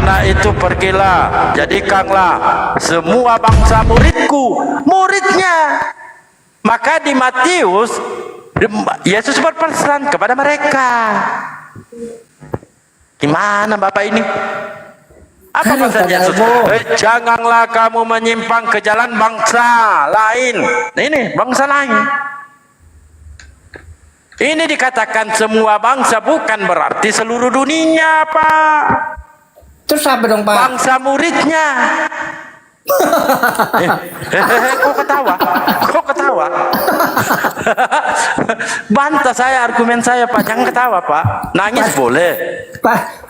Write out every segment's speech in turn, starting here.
karena itu pergilah, jadikanlah semua bangsa muridku, muridnya. Maka di Matius, Yesus berpesan kepada mereka. Gimana Bapak ini? Apa pesan Yesus? Janganlah kamu menyimpang ke jalan bangsa lain. Nah, ini bangsa lain. Ini dikatakan semua bangsa, bukan berarti seluruh dunia, Pak. Terus apa dong, Pak? Bangsa muridnya. Kok ketawa? Kok ketawa? Bantah saya argumen saya, Pak. Jangan ketawa, Pak. Nangis boleh.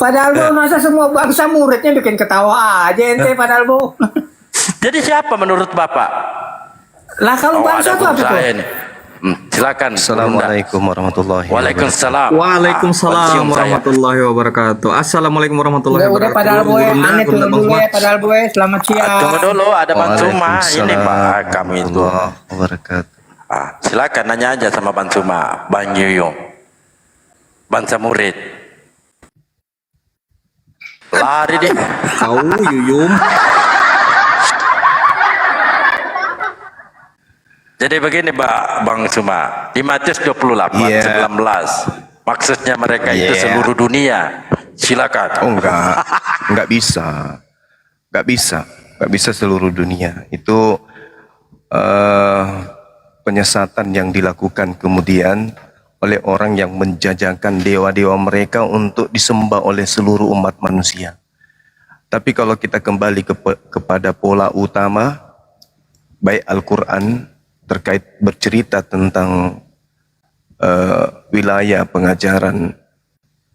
Padahal Bu, masa semua bangsa muridnya bikin ketawa aja ente padahal Bu. Jadi siapa menurut Bapak? Lah kalau bangsa itu apa tuh? Silakan. Assalamualaikum warahmatullahi wabarakatuh. Waalaikumsalam. Waalaikumsalam warahmatullahi wabarakatuh. Assalamualaikum warahmatullahi Udah wabarakatuh. padahal Bu, aneh turun dulu ya padahal Bu. Selamat siang. Tunggu dulu, ada Bang Suma. Ini Pak, kami itu. Wabarakatuh. Silakan nanya aja sama Bang Suma, Bang Yuyung, bangsa murid. Lari deh. Tahu Yuyum. Jadi begini Bang Suma, di Matius 28, 19, maksudnya mereka itu seluruh dunia. Silakan. Oh enggak bisa. Enggak bisa seluruh dunia. Itu penyesatan yang dilakukan kemudian oleh orang yang menjajakan dewa-dewa mereka untuk disembah oleh seluruh umat manusia. Tapi kalau kita kembali kepada pola utama, baik Al-Quran terkait bercerita tentang wilayah pengajaran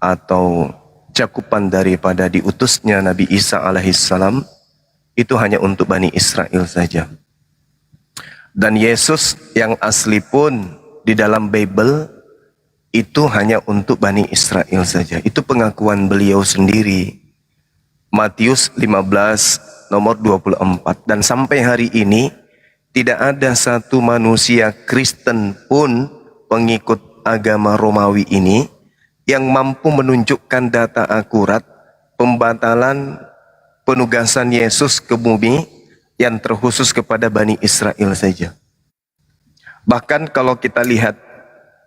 atau cakupan daripada diutusnya Nabi Isa alaihissalam, itu hanya untuk Bani Israel saja. Dan Yesus yang asli pun di dalam Bible itu hanya untuk Bani Israel saja. Itu pengakuan beliau sendiri. Matius 15 nomor 24. Dan sampai hari ini tidak ada satu manusia Kristen pun pengikut agama Romawi ini yang mampu menunjukkan data akurat pembatalan penugasan Yesus ke bumi yang terkhusus kepada Bani Israel saja. Bahkan kalau kita lihat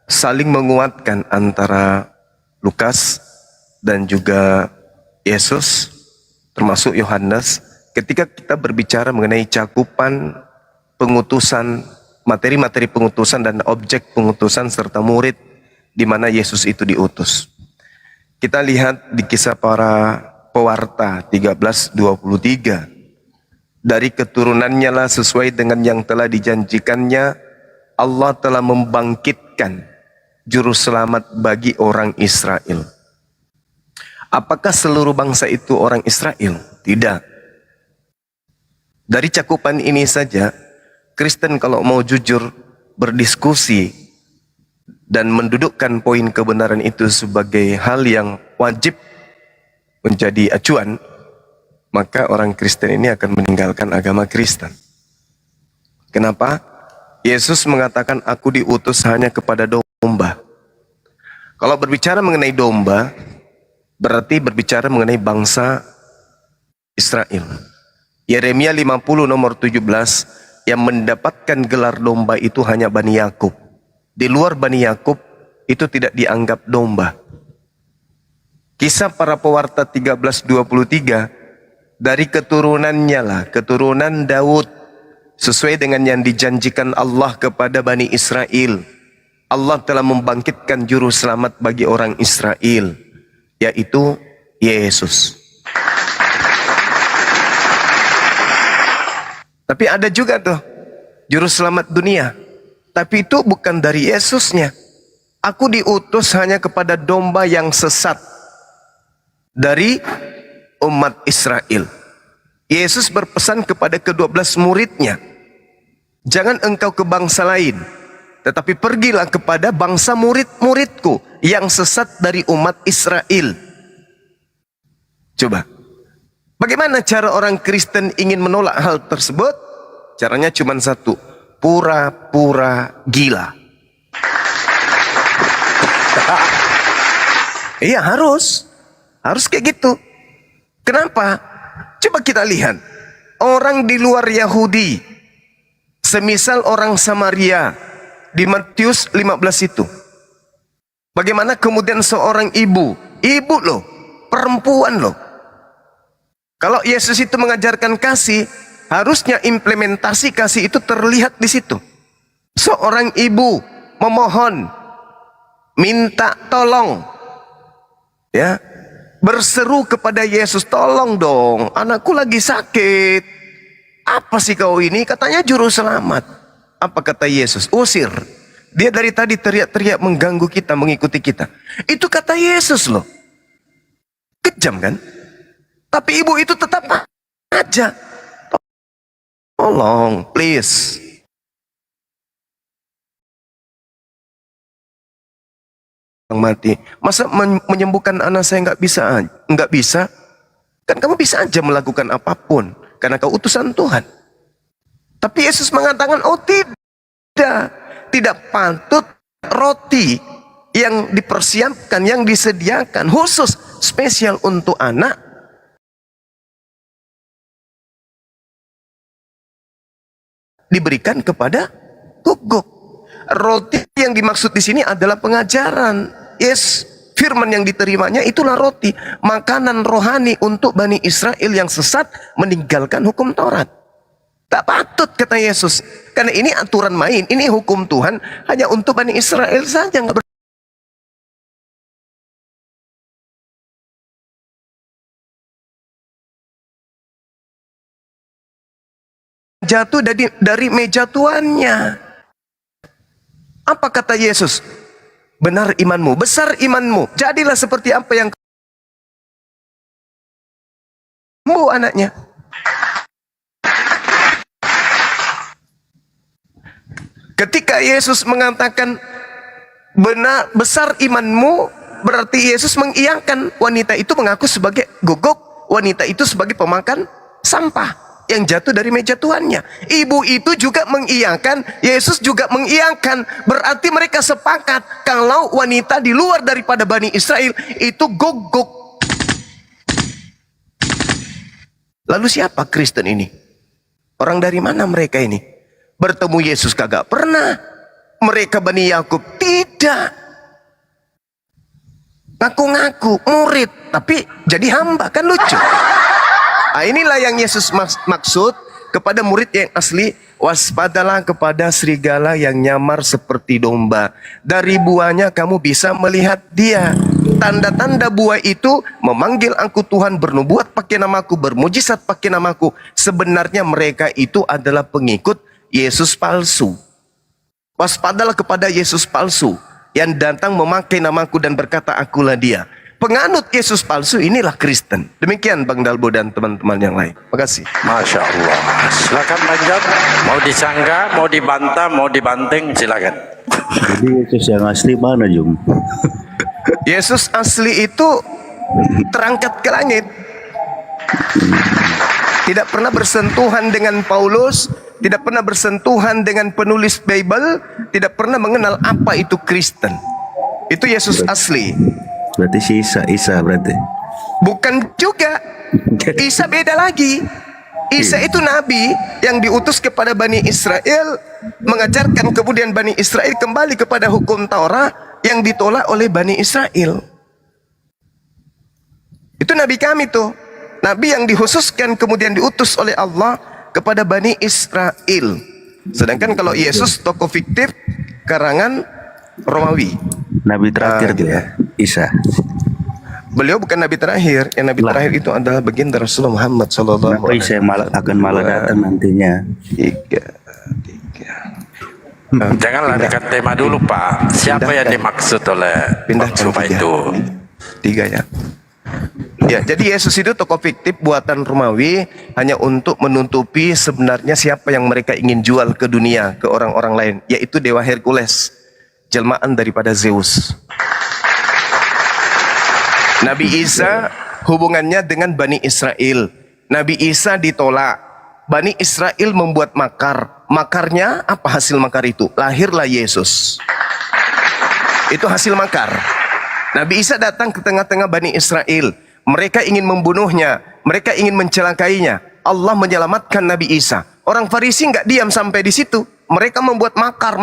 saling menguatkan antara Lukas dan juga Yesus termasuk Yohanes ketika kita berbicara mengenai cakupan pengutusan, materi-materi pengutusan dan objek pengutusan serta murid di mana Yesus itu diutus. Kita lihat di kisah para pewarta 13:23. Dari keturunannya lah sesuai dengan yang telah dijanjikannya, Allah telah membangkitkan juru selamat bagi orang Israel. Apakah seluruh bangsa itu orang Israel? Tidak. Dari cakupan ini saja, Kristen kalau mau jujur berdiskusi dan mendudukkan poin kebenaran itu sebagai hal yang wajib menjadi acuan, maka orang Kristen ini akan meninggalkan agama Kristen. Kenapa? Yesus mengatakan aku diutus hanya kepada domba. Kalau berbicara mengenai domba, berarti berbicara mengenai bangsa Israel. Yeremia 50 nomor 17, yang mendapatkan gelar domba itu hanya Bani Yakub. Di luar Bani Yakub itu tidak dianggap domba. Kisah para pewarta 13:23, dari keturunannya lah, keturunan Daud, sesuai dengan yang dijanjikan Allah kepada Bani Israel. Allah telah membangkitkan juru selamat bagi orang Israel, yaitu Yesus. Tapi ada juga tuh juru selamat dunia, tapi itu bukan dari Yesusnya. Aku diutus hanya kepada domba yang sesat dari umat Israel. Yesus berpesan kepada ke-12 muridnya, jangan engkau ke bangsa lain, tetapi pergilah kepada bangsa murid-muridku yang sesat dari umat Israel. Coba, bagaimana cara orang Kristen ingin menolak hal tersebut? Caranya cuma satu, pura-pura gila. Iya, harus kayak gitu. Kenapa? Coba kita lihat. Orang di luar Yahudi, semisal orang Samaria, di Matius 15 itu. Bagaimana kemudian seorang ibu loh, perempuan loh. Kalau Yesus itu mengajarkan kasih, harusnya implementasi kasih itu terlihat di situ. Seorang ibu memohon, minta tolong, ya, berseru kepada Yesus, tolong dong, anakku lagi sakit. Apa sih kau ini? Katanya juru selamat. Apa kata Yesus? Usir. Dia dari tadi teriak-teriak mengganggu kita, mengikuti kita. Itu kata Yesus loh. Kejam kan? Tapi ibu itu tetap aja. Tolong, please. Mati. Masa menyembuhkan anak saya nggak bisa? Nggak bisa? Kan kamu bisa aja melakukan apapun karena kau utusan Tuhan. Tapi Yesus mengatakan, oh tidak patut roti yang dipersiapkan, yang disediakan khusus spesial untuk anak diberikan kepada guguk. Roti yang dimaksud di sini adalah pengajaran. Yes, firman yang diterimanya itulah roti, makanan rohani untuk Bani Israel yang sesat meninggalkan hukum Taurat. Tak patut kata Yesus, karena ini aturan main, ini hukum Tuhan hanya untuk Bani Israel saja. Jatuh dari meja tuannya. Apa kata Yesus? Benar imanmu, besar imanmu, jadilah seperti apa yang kamu anaknya. Ketika Yesus mengatakan benar besar imanmu, berarti Yesus mengiyakan wanita itu mengaku sebagai guguk, wanita itu sebagai pemakan sampah yang jatuh dari meja tuannya. Ibu itu juga mengiyakan, Yesus juga mengiyakan. Berarti mereka sepakat kalau wanita di luar daripada Bani Israel itu guguk. Lalu siapa Kristen ini? Orang dari mana mereka ini? Bertemu Yesus kagak pernah. Mereka Bani Yakub tidak. Ngaku-ngaku murid tapi jadi hamba, kan lucu. Nah, inilah yang Yesus maksud kepada murid yang asli. Waspadalah kepada serigala yang nyamar seperti domba. Dari buahnya kamu bisa melihat dia. Tanda-tanda buah itu memanggil aku Tuhan, bernubuat pakai namaku, bermujizat pakai namaku. Sebenarnya mereka itu adalah pengikut Yesus palsu. Waspadalah kepada Yesus palsu yang datang memakai namaku dan berkata akulah dia. Penganut Yesus palsu inilah Kristen. Demikian Bang Dalbo dan teman-teman yang lain. Makasih. Masya Allah. Silakan Bang Jam. Mau disanggah, mau dibantah, mau dibanting, silakan. Jadi Yesus yang asli mana, Jum? Yesus asli itu terangkat ke langit. Tidak pernah bersentuhan dengan Paulus, tidak pernah bersentuhan dengan penulis Bible, tidak pernah mengenal apa itu Kristen. Itu Yesus asli. Berarti si Isa berarti. Bukan juga. Isa beda lagi. Isa itu nabi yang diutus kepada Bani Israel, mengajarkan kemudian Bani Israel kembali kepada hukum Taurat yang ditolak oleh Bani Israel. Itu nabi kami tuh. Nabi yang dikhususkan kemudian diutus oleh Allah kepada Bani Israel. Sedangkan kalau Yesus tokoh fiktif karangan Romawi. Nabi terakhir tuh ya, Isa. Beliau bukan nabi terakhir. Yang nabi terakhir itu adalah baginda Rasulullah Muhammad sallallahu Kenapa Isa yang akan malah datang nantinya? Tiga. Jangan larikan tema dulu Pak. Siapa yang dimaksud oleh maksud itu? Tiga ya. Ya, jadi Yesus itu tokoh fiktif buatan Romawi hanya untuk menutupi sebenarnya siapa yang mereka ingin jual ke dunia, ke orang-orang lain, yaitu dewa Hercules, jelmaan daripada Zeus. Nabi Isa hubungannya dengan Bani Israel. Nabi Isa ditolak. Bani Israel membuat makar. Makarnya apa hasil makar itu? Lahirlah Yesus. Itu hasil makar. Nabi Isa datang ke tengah-tengah Bani Israel. Mereka ingin membunuhnya, mereka ingin mencelakainya. Allah menyelamatkan Nabi Isa. Orang Farisi nggak diam sampai di situ. Mereka membuat makar,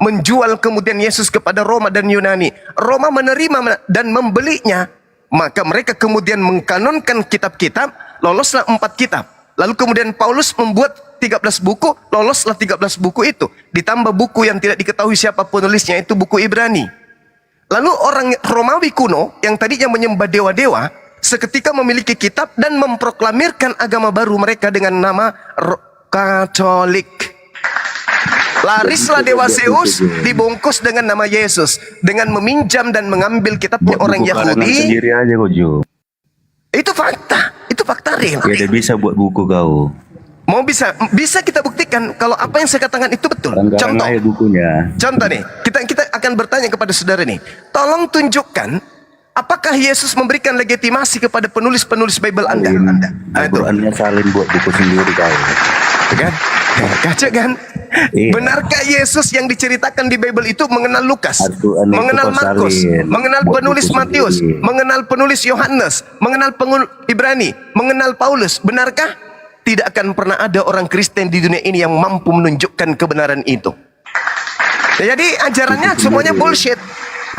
menjual kemudian Yesus kepada Roma dan Yunani. Roma menerima dan membelinya. Maka mereka kemudian mengkanonkan kitab-kitab, loloslah 4 kitab. Lalu kemudian Paulus membuat 13 buku, loloslah 13 buku itu. Ditambah buku yang tidak diketahui siapa penulisnya, itu buku Ibrani. Lalu orang Romawi kuno yang tadinya menyembah dewa-dewa, seketika memiliki kitab dan memproklamirkan agama baru mereka dengan nama Katolik. Larislah dewa Zeus dibungkus dengan nama Yesus, dengan meminjam dan mengambil kitabnya Buat orang buku karangan Yahudi. sendiri aja kau Jo. Itu fakta real. Ya dia bisa buat buku kau. Mau bisa kita buktikan kalau apa yang saya katakan itu betul. Garang-garang Contoh, aja bukunya. contoh nih, kita akan bertanya kepada saudara nih, tolong tunjukkan apakah Yesus memberikan legitimasi kepada penulis-penulis Bible Anda? Itu Al-Qurannya salin buat buku sendiri kau. kan? Kacau kan? Iya. Benarkah Yesus yang diceritakan di Bible itu mengenal Lukas, Al-Quran itu mengenal kau Markus, salin mengenal buat penulis buku Matius, sendiri. mengenal penulis Yohanes, mengenal penulis Ibrani, mengenal Paulus? Benarkah? Tidak akan pernah ada orang Kristen di dunia ini yang mampu menunjukkan kebenaran itu. Ya, jadi ajarannya semuanya bullshit.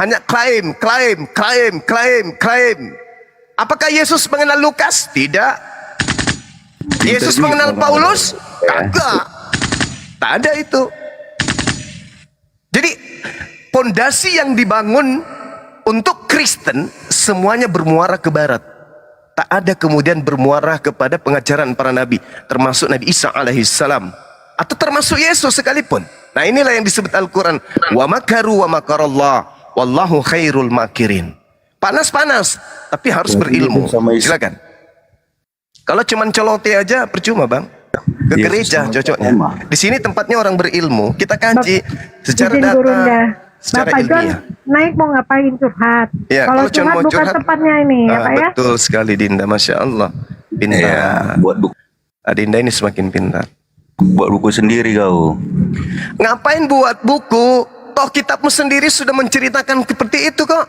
Hanya klaim. Apakah Yesus mengenal Lukas? Tidak. Yesus mengenal Paulus? Kagak. Tak ada itu. Jadi pondasi yang dibangun untuk Kristen semuanya bermuara ke barat. Tak ada kemudian bermuara kepada pengajaran para nabi, termasuk Nabi Isa alaihissalam, atau termasuk Yesus sekalipun. Nah, inilah yang disebut Al-Quran, wa makaru wa makarallah wallahu khairul makirin. Panas, tapi harus berilmu. Silakan. Kalau cuman colote aja percuma, Bang. Ke gereja cocoknya. Di sini tempatnya orang berilmu. Kita kaji secara Izin data, Gurunda. secara Bapak John ilmiah. naik mau ngapain curhat? Ya, Kalau cuma curhat mau bukan curhat, tempatnya ini ya Pak ya. betul sekali Dinda, Masya Allah. Pintar. Ya, buat buku Dinda ini semakin pintar. sendiri kau. Ngapain buat buku? Toh kitabmu sendiri sudah menceritakan seperti itu kok.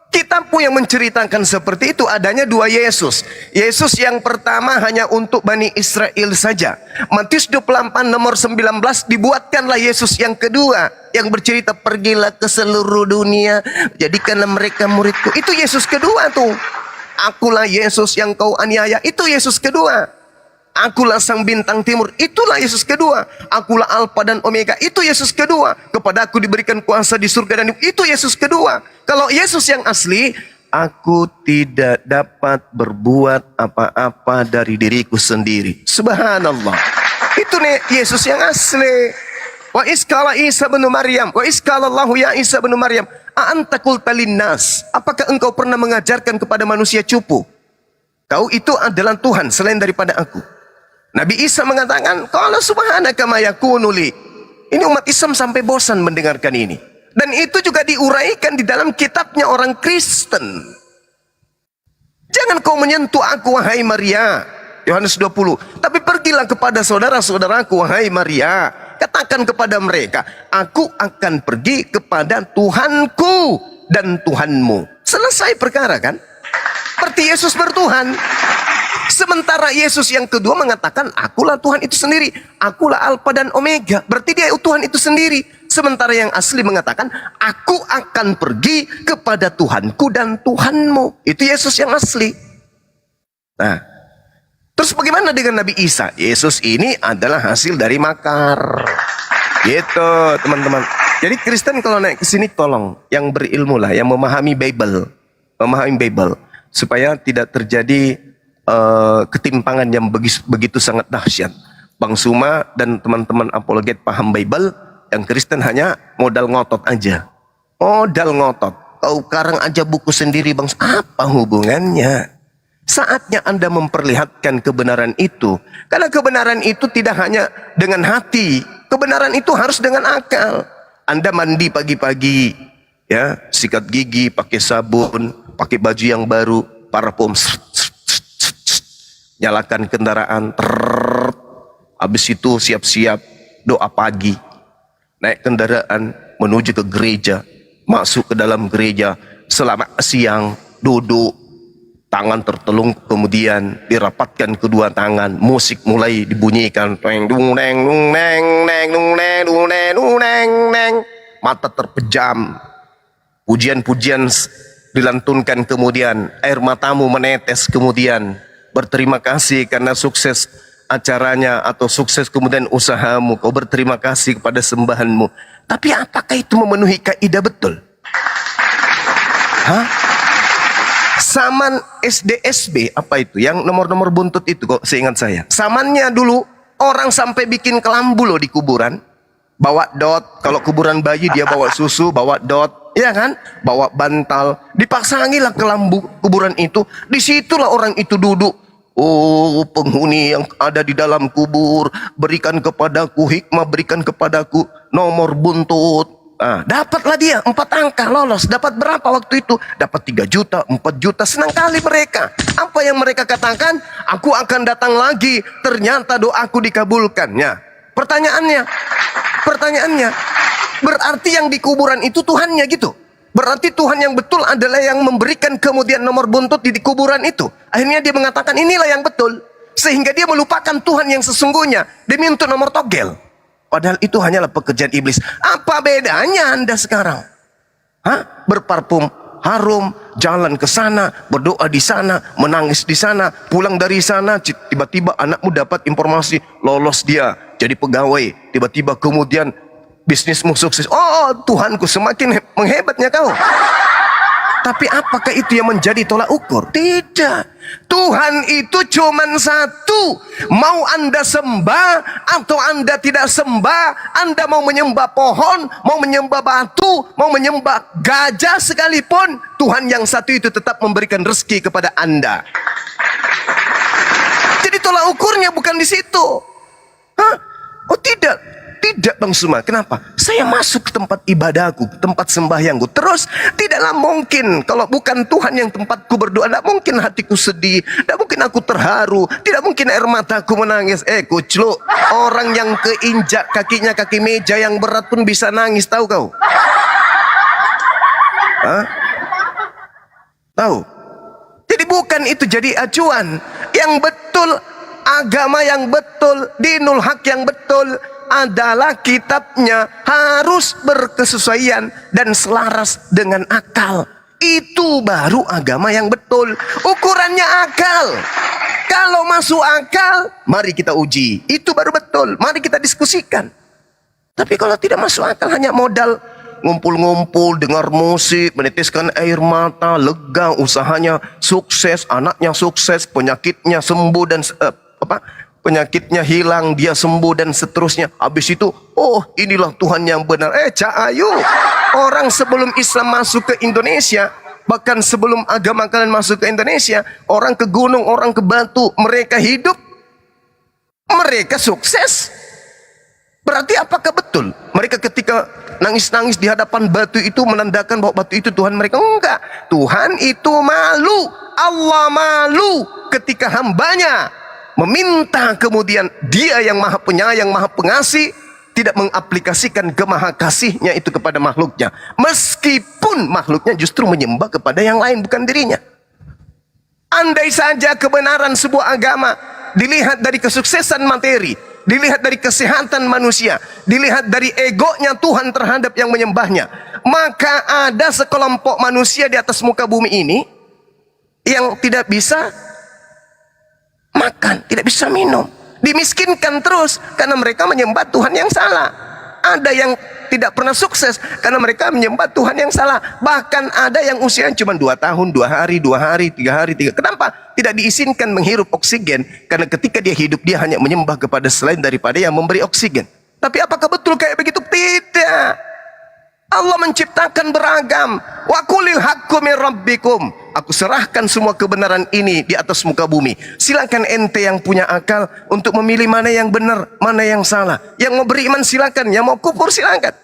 Kitabmu yang menceritakan seperti itu adanya 2 Yesus. Yesus yang pertama hanya untuk Bani Israel saja. Matius 24 nomor 19 dibuatkanlah Yesus yang kedua, yang bercerita pergilah ke seluruh dunia, jadikanlah mereka muridku. Itu Yesus kedua tuh. Akulah Yesus yang kau aniaya. Itu Yesus kedua. Akulah sang bintang timur. Itulah Yesus kedua. Akulah Alfa dan Omega. Itu Yesus kedua. Kepada aku diberikan kuasa di surga dan itu Yesus kedua. Kalau Yesus yang asli, aku tidak dapat berbuat apa-apa dari diriku sendiri. Subhanallah. Itu nih Yesus yang asli. Wa iskala Isa bin Maryam. Wa iskala Allahu ya Isa bin Maryam. A'anta qulta linnas. Apakah engkau pernah mengajarkan kepada manusia cupu? Kau itu adalah Tuhan selain daripada aku. Nabi Isa mengatakan, "Qala subhanaka ma yakunu li." Ini umat Islam sampai bosan mendengarkan ini. Dan itu juga diuraikan di dalam kitabnya orang Kristen. Jangan kau menyentuh aku, wahai Maria. Yohanes 20. Tapi pergilah kepada saudara-saudaraku, wahai Maria. Katakan kepada mereka, aku akan pergi kepada Tuhanku dan Tuhanmu. Selesai perkara kan? Seperti Yesus bertuhan. Sementara Yesus yang kedua mengatakan, akulah Tuhan itu sendiri. Akulah Alfa dan Omega. Berarti dia Tuhan itu sendiri. Sementara yang asli mengatakan, aku akan pergi kepada Tuhanku dan Tuhanmu. Itu Yesus yang asli. Nah, terus bagaimana dengan Nabi Isa? Yesus ini adalah hasil dari makar. Gitu, teman-teman. Jadi Kristen kalau naik ke sini tolong yang berilmu lah, yang memahami Bible. Memahami Bible. Supaya tidak terjadi ketimpangan yang begitu sangat dahsyat. Bang Suma dan teman-teman apologet paham Bible, yang Kristen hanya modal ngotot aja. Modal ngotot. Kau karang aja buku sendiri, Bang. Apa hubungannya? Saatnya Anda memperlihatkan kebenaran itu. Karena kebenaran itu tidak hanya dengan hati. Kebenaran itu harus dengan akal. Anda mandi pagi-pagi, ya, sikat gigi, pakai sabun, pakai baju yang baru, parfum, nyalakan kendaraan, habis itu siap-siap doa pagi, naik kendaraan menuju ke gereja, masuk ke dalam gereja, selama siang duduk, Tangan tertelung, kemudian dirapatkan kedua tangan, musik mulai dibunyikan, teng dung neng dung neng neng dung neng dung neng dung neng neng. Mata terpejam, pujian-pujian dilantunkan, kemudian air matamu menetes, kemudian berterima kasih karena sukses acaranya atau sukses kemudian usahamu, kau berterima kasih kepada sembahanmu. Tapi apakah itu memenuhi kaidah betul? Hah? Saman SDSB apa itu? Yang nomor-nomor buntut itu kok seingat saya. Samannya dulu orang sampai bikin kelambu loh di kuburan. Bawa dot, kalau kuburan bayi dia bawa susu, bawa dot, ya kan? Bawa bantal. Dipaksangilah kelambu kuburan itu. Disitulah orang itu duduk. Oh, penghuni yang ada di dalam kubur, berikan kepadaku hikmah, berikan kepadaku nomor buntut. Dapatlah dia 4 angka, lolos. Dapat berapa waktu itu? Dapat 3 juta, 4 juta. Senang kali mereka. Apa yang mereka katakan? Aku akan datang lagi. Ternyata doaku dikabulkannya. Pertanyaannya, berarti yang di kuburan itu Tuhannya gitu? Berarti Tuhan yang betul adalah yang memberikan kemudian nomor buntut di kuburan itu. Akhirnya dia mengatakan inilah yang betul. Sehingga dia melupakan Tuhan yang sesungguhnya demi untuk nomor togel. Padahal itu hanyalah pekerjaan iblis. Apa bedanya Anda sekarang? Berparfum harum, jalan ke sana, berdoa di sana, menangis di sana, pulang dari sana, tiba-tiba anakmu dapat informasi lolos dia jadi pegawai. Tiba-tiba kemudian bisnismu sukses. Oh, Tuhanku semakin menghebatnya kau. Tapi apakah itu yang menjadi tolak ukur? Tidak. Tuhan itu cuman satu. Mau Anda sembah atau Anda tidak sembah, Anda mau menyembah pohon, mau menyembah batu, mau menyembah gajah sekalipun, Tuhan yang satu itu tetap memberikan rezeki kepada Anda. Jadi tolak ukurnya bukan di situ. Oh tidak. Tidak Bang Suma, kenapa? Saya masuk ke tempat ibadahku, ke tempat sembahyangku. Terus tidaklah mungkin kalau bukan Tuhan yang tempatku berdoa, tidak mungkin hatiku sedih, tidak mungkin aku terharu, tidak mungkin air mataku menangis. Kucluk, orang yang keinjak kakinya kaki meja yang berat pun bisa nangis, tahu kau? Tahu? Jadi bukan itu jadi acuan. Yang betul, agama yang betul, dinul hak yang betul adalah kitabnya harus berkesesuaian dan selaras dengan akal. Itu baru agama yang betul. Ukurannya akal. Kalau masuk akal, mari kita uji. Itu baru betul. Mari kita diskusikan. Tapi kalau tidak masuk akal, hanya modal ngumpul-ngumpul, dengar musik, meneteskan air mata, lega, usahanya sukses, anaknya sukses, penyakitnya sembuh dan penyakitnya hilang, dia sembuh dan seterusnya. Habis itu, oh inilah Tuhan yang benar. Ayo, orang sebelum Islam masuk ke Indonesia, bahkan sebelum agama kalian masuk ke Indonesia, orang ke gunung, orang ke batu, mereka hidup, mereka sukses. Berarti apakah betul mereka ketika nangis-nangis di hadapan batu itu menandakan bahwa batu itu Tuhan mereka? Enggak. Tuhan itu malu, Allah malu ketika hambanya meminta kemudian dia yang maha penyayang, maha pengasih tidak mengaplikasikan kemaha kasihnya itu kepada makhluknya. Meskipun makhluknya justru menyembah kepada yang lain bukan dirinya. Andai saja kebenaran sebuah agama dilihat dari kesuksesan materi, dilihat dari kesehatan manusia, dilihat dari egonya Tuhan terhadap yang menyembahnya, maka ada sekelompok manusia di atas muka bumi ini yang tidak bisa makan, tidak bisa minum, dimiskinkan terus karena mereka menyembah Tuhan yang salah. Ada yang tidak pernah sukses karena mereka menyembah Tuhan yang salah. Bahkan ada yang usianya cuma 2 tahun, 2 hari, 2 hari, 3 hari, 3. Kenapa? Tidak diizinkan menghirup oksigen karena ketika dia hidup dia hanya menyembah kepada selain daripada yang memberi oksigen. Tapi apakah betul kayak begitu? Tidak. Allah menciptakan beragam. Wa qulil haqqu min rabbikum. Aku serahkan semua kebenaran ini di atas muka bumi. Silakan ente yang punya akal untuk memilih mana yang benar, mana yang salah. Yang mau beriman silakan, yang mau kufur silakan.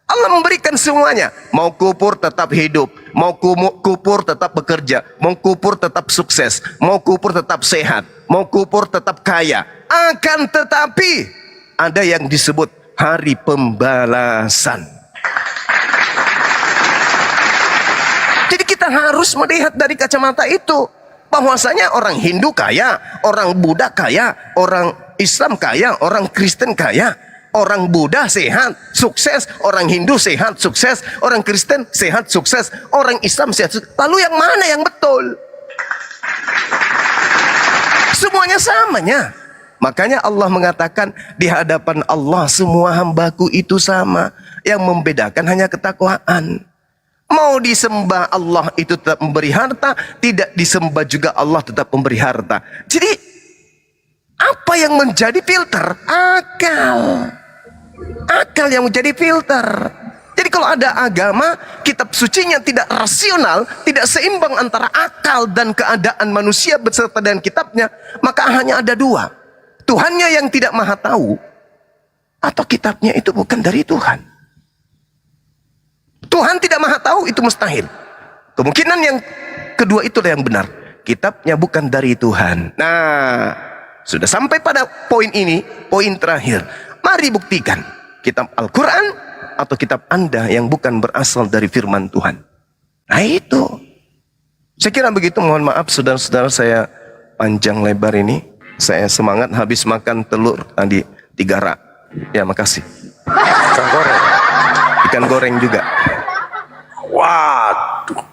Allah memberikan semuanya. Mau kufur tetap hidup, mau kufur tetap bekerja, mau kufur tetap sukses, mau kufur tetap sehat, mau kufur tetap kaya. Akan tetapi ada yang disebut hari pembalasan. Jadi kita harus melihat dari kacamata itu. bahwasanya orang Hindu kaya, orang Buddha kaya, orang Islam kaya, orang Kristen kaya, orang Buddha sehat, sukses, orang Hindu sehat, sukses, orang Kristen sehat, sukses, orang Islam sehat, sukses. Lalu yang mana yang betul? Semuanya samanya. Makanya Allah mengatakan di hadapan Allah semua hambaku itu sama. Yang membedakan hanya ketakwaan. Mau disembah Allah itu tetap memberi harta, tidak disembah juga Allah tetap memberi harta. Jadi apa yang menjadi filter? Akal. Akal yang menjadi filter. Jadi kalau ada agama, kitab sucinya tidak rasional, tidak seimbang antara akal dan keadaan manusia beserta dengan kitabnya, maka hanya ada dua. Tuhannya yang tidak maha tahu, atau kitabnya itu bukan dari Tuhan. Tuhan tidak maha tahu itu mustahil. Kemungkinan yang kedua itulah yang benar. Kitabnya bukan dari Tuhan. Nah, sudah sampai pada poin ini, poin terakhir. Mari buktikan kitab Al-Quran atau kitab Anda yang bukan berasal dari firman Tuhan. Nah itu. Saya kira begitu, mohon maaf saudara-saudara saya panjang lebar ini. Saya semangat habis makan telur tadi 3 rak. Ya makasih. Ikan goreng. Ikan goreng juga. Waduh.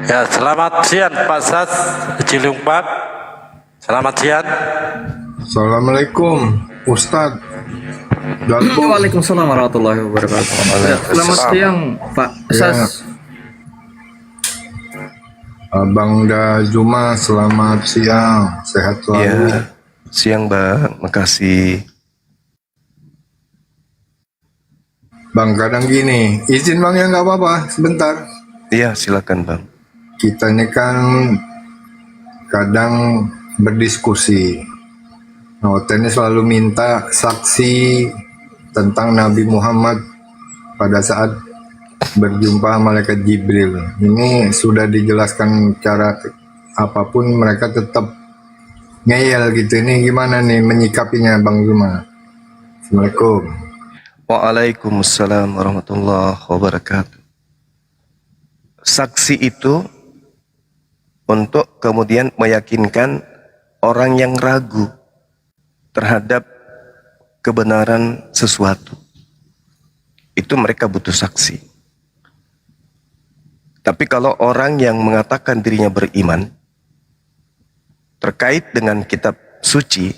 Ya, selamat siang Pak Sas Ciliung Pak. Selamat siang. Assalamualaikum Ustadz. Waalaikumsalam warahmatullahi wabarakatuh. Ya, selamat siang Pak Sas. Abang Juma, selamat siang. Sehat selalu. Ya, siang Bang, makasih. Bang, kadang gini, izin Bang ya nggak apa-apa, sebentar. Iya, silakan Bang. Kita ini kan kadang berdiskusi. Nah, ini selalu minta saksi tentang Nabi Muhammad pada saat berjumpa malaikat Jibril. Ini sudah dijelaskan cara apapun mereka tetap ngeyel gitu. Ini gimana nih menyikapinya Bang Juma? Assalamualaikum. Waalaikumsalam warahmatullahi wabarakatuh. Saksi itu untuk kemudian meyakinkan orang yang ragu terhadap kebenaran sesuatu. Itu mereka butuh saksi. Tapi kalau orang yang mengatakan dirinya beriman terkait dengan kitab suci,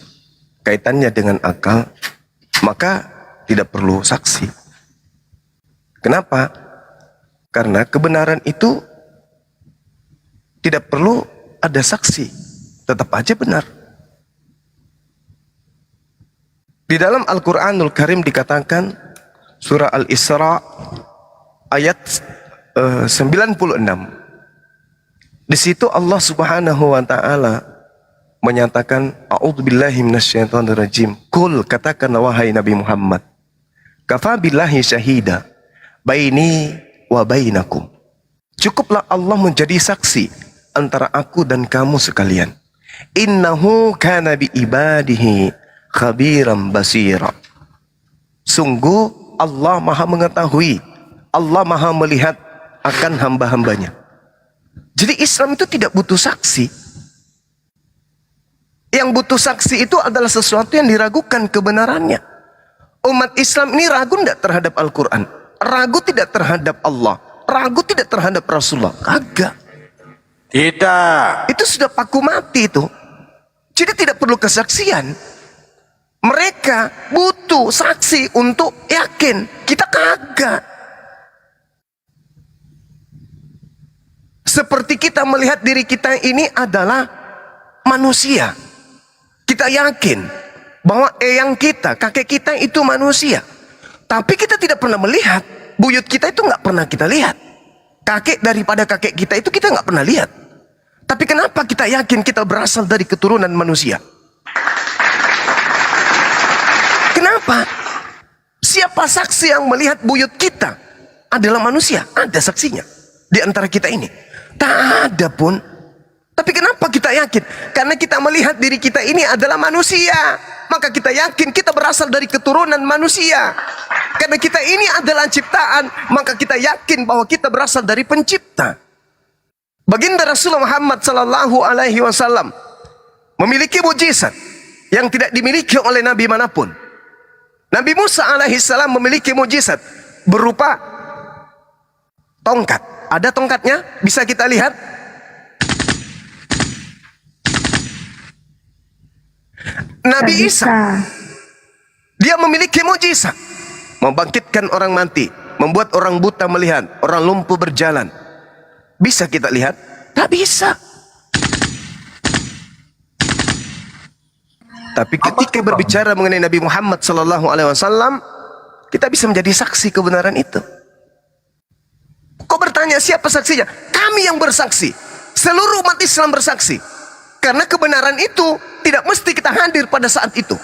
kaitannya dengan akal, maka tidak perlu saksi. Kenapa? Karena kebenaran itu tidak perlu ada saksi, tetap aja benar. Di dalam Al-Quranul Karim dikatakan, surah Al-Isra ayat 96. Di situ Allah Subhanahu wa taala menyatakan, a'udzubillahi minasyaitonirrajim. Qul, katakan wahai Nabi Muhammad, kafa billahi syahida baini wa bainakum. Cukuplah Allah menjadi saksi antara aku dan kamu sekalian. Innahu kana bi ibadihi khabiran basira. Sungguh Allah Maha mengetahui, Allah Maha melihat akan hamba-hambanya. Jadi Islam itu tidak butuh saksi. Yang butuh saksi itu adalah sesuatu yang diragukan kebenarannya. Umat Islam ini ragu tidak terhadap Al-Quran? Ragu tidak terhadap Allah? Ragu tidak terhadap Rasulullah? Kagak. Tidak. Itu sudah paku mati itu. Jadi tidak perlu kesaksian. Mereka butuh saksi untuk yakin. Kita kagak. Seperti kita melihat diri kita ini adalah manusia. Kita yakin bahwa eyang kita, kakek kita itu manusia. Tapi kita tidak pernah melihat. Buyut kita itu nggak pernah kita lihat. Kakek daripada kakek kita itu kita nggak pernah lihat. Tapi kenapa kita yakin kita berasal dari keturunan manusia? Kenapa? Siapa saksi yang melihat buyut kita adalah manusia? Ada saksinya di antara kita ini. Tak ada pun. Tapi kenapa kita yakin? Karena kita melihat diri kita ini adalah manusia. Maka kita yakin kita berasal dari keturunan manusia. Karena kita ini adalah ciptaan, maka kita yakin bahwa kita berasal dari pencipta. Baginda Rasulullah Muhammad sallallahu alaihi wasallam memiliki mukjizat yang tidak dimiliki oleh nabi manapun. Nabi Musa alaihi salam memiliki mukjizat berupa tongkat. Ada tongkatnya, bisa kita lihat. Nabi Isa, dia memiliki mukjizat, membangkitkan orang mati, membuat orang buta melihat, orang lumpuh berjalan. Bisa kita lihat? Tak bisa. Tapi ketika berbicara mengenai Nabi Muhammad sallallahu alaihi wasallam, kita bisa menjadi saksi kebenaran itu. Kau bertanya siapa saksinya? Kami yang bersaksi. Seluruh umat Islam bersaksi. Karena kebenaran itu tidak mesti kita hadir pada saat itu.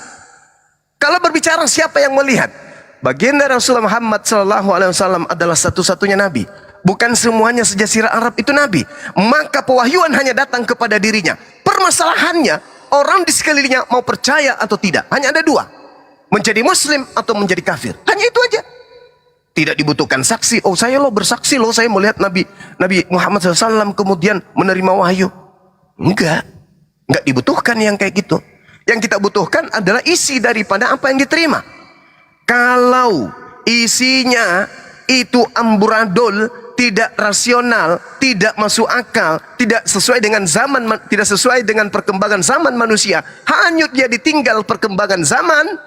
Kalau berbicara siapa yang melihat, baginda Rasulullah Muhammad SAW adalah satu-satunya nabi. Bukan semuanya sejazirah Arab itu nabi. Maka pewahyuan hanya datang kepada dirinya. Permasalahannya, orang di sekelilingnya mau percaya atau tidak. Hanya ada dua. Menjadi muslim atau menjadi kafir. Hanya itu aja. Tidak dibutuhkan saksi. Oh, saya bersaksi saya melihat Nabi Muhammad SAW kemudian menerima wahyu. Enggak dibutuhkan yang kayak gitu. Yang kita butuhkan adalah isi daripada apa yang diterima. Kalau isinya itu amburadul, tidak rasional, tidak masuk akal, tidak sesuai dengan zaman, tidak sesuai dengan perkembangan zaman manusia, hanyut dia ditinggal perkembangan zaman,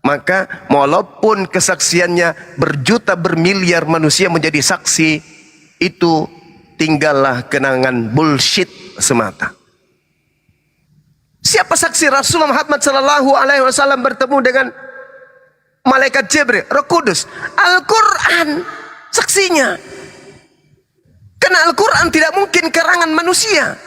maka walaupun kesaksiannya berjuta bermiliar manusia menjadi saksi, itu tinggallah kenangan bullshit semata. Siapa saksi Rasulullah Muhammad sallallahu alaihi wasallam bertemu dengan malaikat Jibril, Roh Kudus? Al-Quran saksinya. Karena Al-Quran tidak mungkin karangan manusia.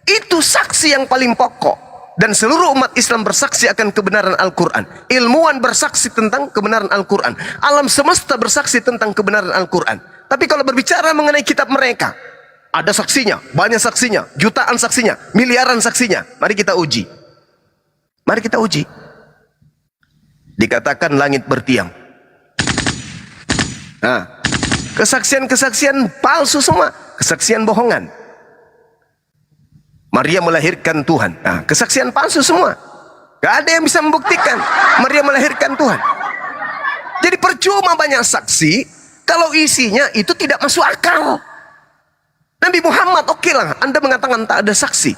Itu saksi yang paling pokok. Dan seluruh umat Islam bersaksi akan kebenaran Al-Quran. Ilmuwan bersaksi tentang kebenaran Al-Quran. Alam semesta bersaksi tentang kebenaran Al-Quran. Tapi kalau berbicara mengenai kitab mereka, ada saksinya, banyak saksinya, jutaan saksinya, miliaran saksinya. Mari kita uji. Mari kita uji. Dikatakan langit bertiang. Nah, kesaksian-kesaksian palsu semua. Kesaksian bohongan. Maria melahirkan Tuhan. Nah, kesaksian palsu semua. Gak ada yang bisa membuktikan Maria melahirkan Tuhan. Jadi percuma banyak saksi kalau isinya itu tidak masuk akal. Nabi Muhammad oke lah, Anda mengatakan tak ada saksi.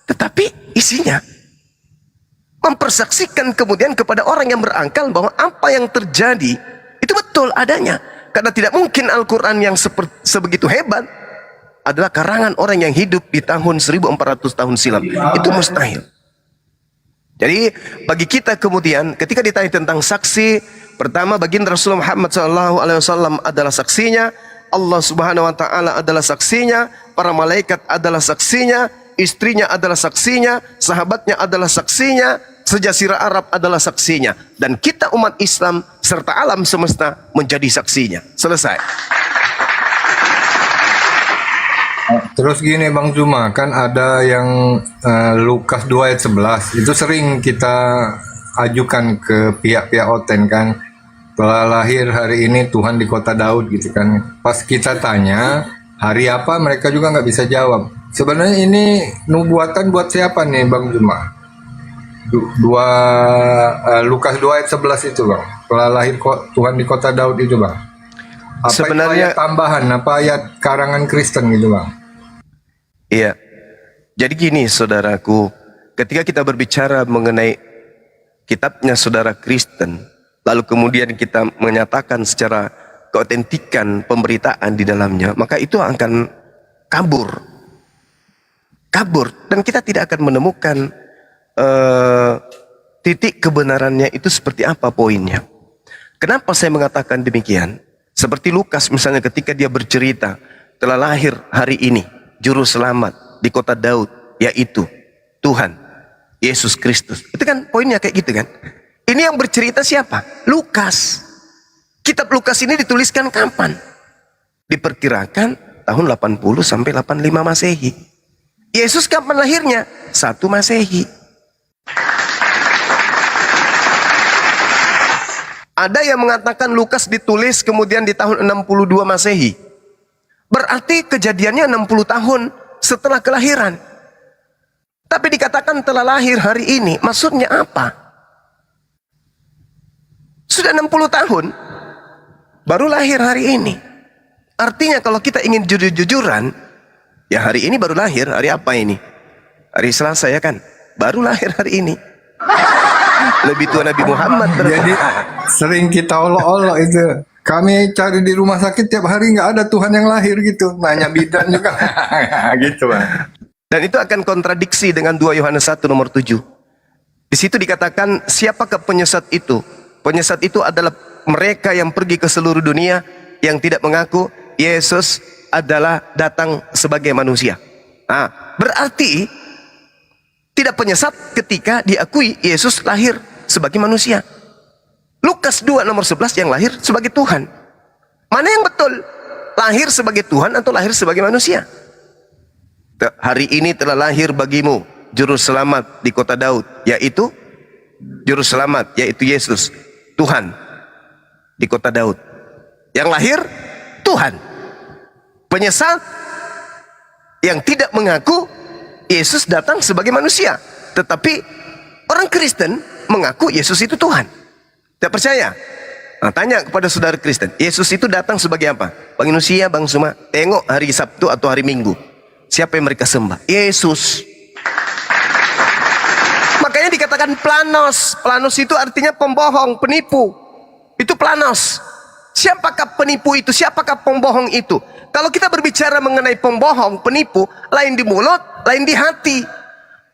Tetapi isinya mempersaksikan kemudian kepada orang yang berakal bahwa apa yang terjadi itu betul adanya. Karena tidak mungkin Al-Quran yang sebegitu hebat adalah karangan orang yang hidup di tahun 1400 tahun silam. Itu mustahil. Jadi bagi kita kemudian ketika ditanya tentang saksi, pertama baginda Rasulullah Muhammad SAW adalah saksinya, Allah Subhanahu Wa Taala adalah saksinya, para malaikat adalah saksinya, istrinya adalah saksinya, sahabatnya adalah saksinya, sejazirah Arab adalah saksinya, dan kita umat Islam serta alam semesta menjadi saksinya. Selesai. Terus gini Bang Zuma, kan ada yang Lukas 2 ayat 11 itu sering kita ajukan ke pihak-pihak Oten kan, telah lahir hari ini Tuhan di kota Daud gitu kan. Pas kita tanya hari apa, mereka juga nggak bisa jawab. Sebenarnya ini nubuatan buat siapa nih Bang Zuma? Lukas 2 ayat 11 itu Bang, telah lahir Tuhan di kota Daud itu Bang. Apa sebenarnya itu ayat tambahan, apa ayat karangan Kristen gitu Bang? Iya. Jadi gini saudaraku, ketika kita berbicara mengenai kitabnya saudara Kristen, lalu kemudian kita menyatakan secara keotentikan pemberitaan di dalamnya, maka itu akan kabur. Dan kita tidak akan menemukan titik kebenarannya itu seperti apa poinnya. Kenapa saya mengatakan demikian? Seperti Lukas misalnya ketika dia bercerita telah lahir hari ini juru selamat di kota Daud, yaitu Tuhan Yesus Kristus. Itu kan poinnya kayak gitu kan. Ini yang bercerita siapa? Lukas. Kitab Lukas ini dituliskan kapan? Diperkirakan tahun 80 sampai 85 Masehi. Yesus kapan lahirnya? 1 Masehi. Ada yang mengatakan Lukas ditulis kemudian di tahun 62 Masehi. Berarti kejadiannya 60 tahun setelah kelahiran. Tapi dikatakan telah lahir hari ini. Maksudnya apa? Sudah 60 tahun baru lahir hari ini. Artinya kalau kita ingin jujur-jujuran, ya hari ini baru lahir. Hari apa ini? Hari Selasa ya kan? Baru lahir hari ini. Lebih tua Nabi Muhammad. Jadi sering kita olok-olok itu. Kami cari di rumah sakit tiap hari nggak ada Tuhan yang lahir gitu. Nanya bidan juga. Gitu Bang. Dan itu akan kontradiksi dengan 2 Yohanes 1 nomor 7. Di situ dikatakan siapakah penyesat itu? Penyesat itu adalah mereka yang pergi ke seluruh dunia yang tidak mengaku Yesus adalah datang sebagai manusia. Nah, berarti tidak penyesat ketika diakui Yesus lahir sebagai manusia. Lukas 2 nomor 11 yang lahir sebagai Tuhan. Mana yang betul? Lahir sebagai Tuhan atau lahir sebagai manusia? Hari ini telah lahir bagimu juru selamat di kota Daud, yaitu juru selamat, yaitu Yesus, Tuhan di kota Daud. Yang lahir Tuhan. Penyesat yang tidak mengaku Yesus datang sebagai manusia, tetapi orang Kristen mengaku Yesus itu Tuhan. Tidak percaya? Nah, tanya kepada saudara Kristen, Yesus itu datang sebagai apa? Manusia, Bang Suma. Tengok hari Sabtu atau hari Minggu. Siapa yang mereka sembah? Yesus. Makanya dikatakan planos. Planos itu artinya pembohong, penipu. Itu planos. Siapakah penipu itu? Siapakah pembohong itu? Kalau kita berbicara mengenai pembohong, penipu, lain di mulut, lain di hati.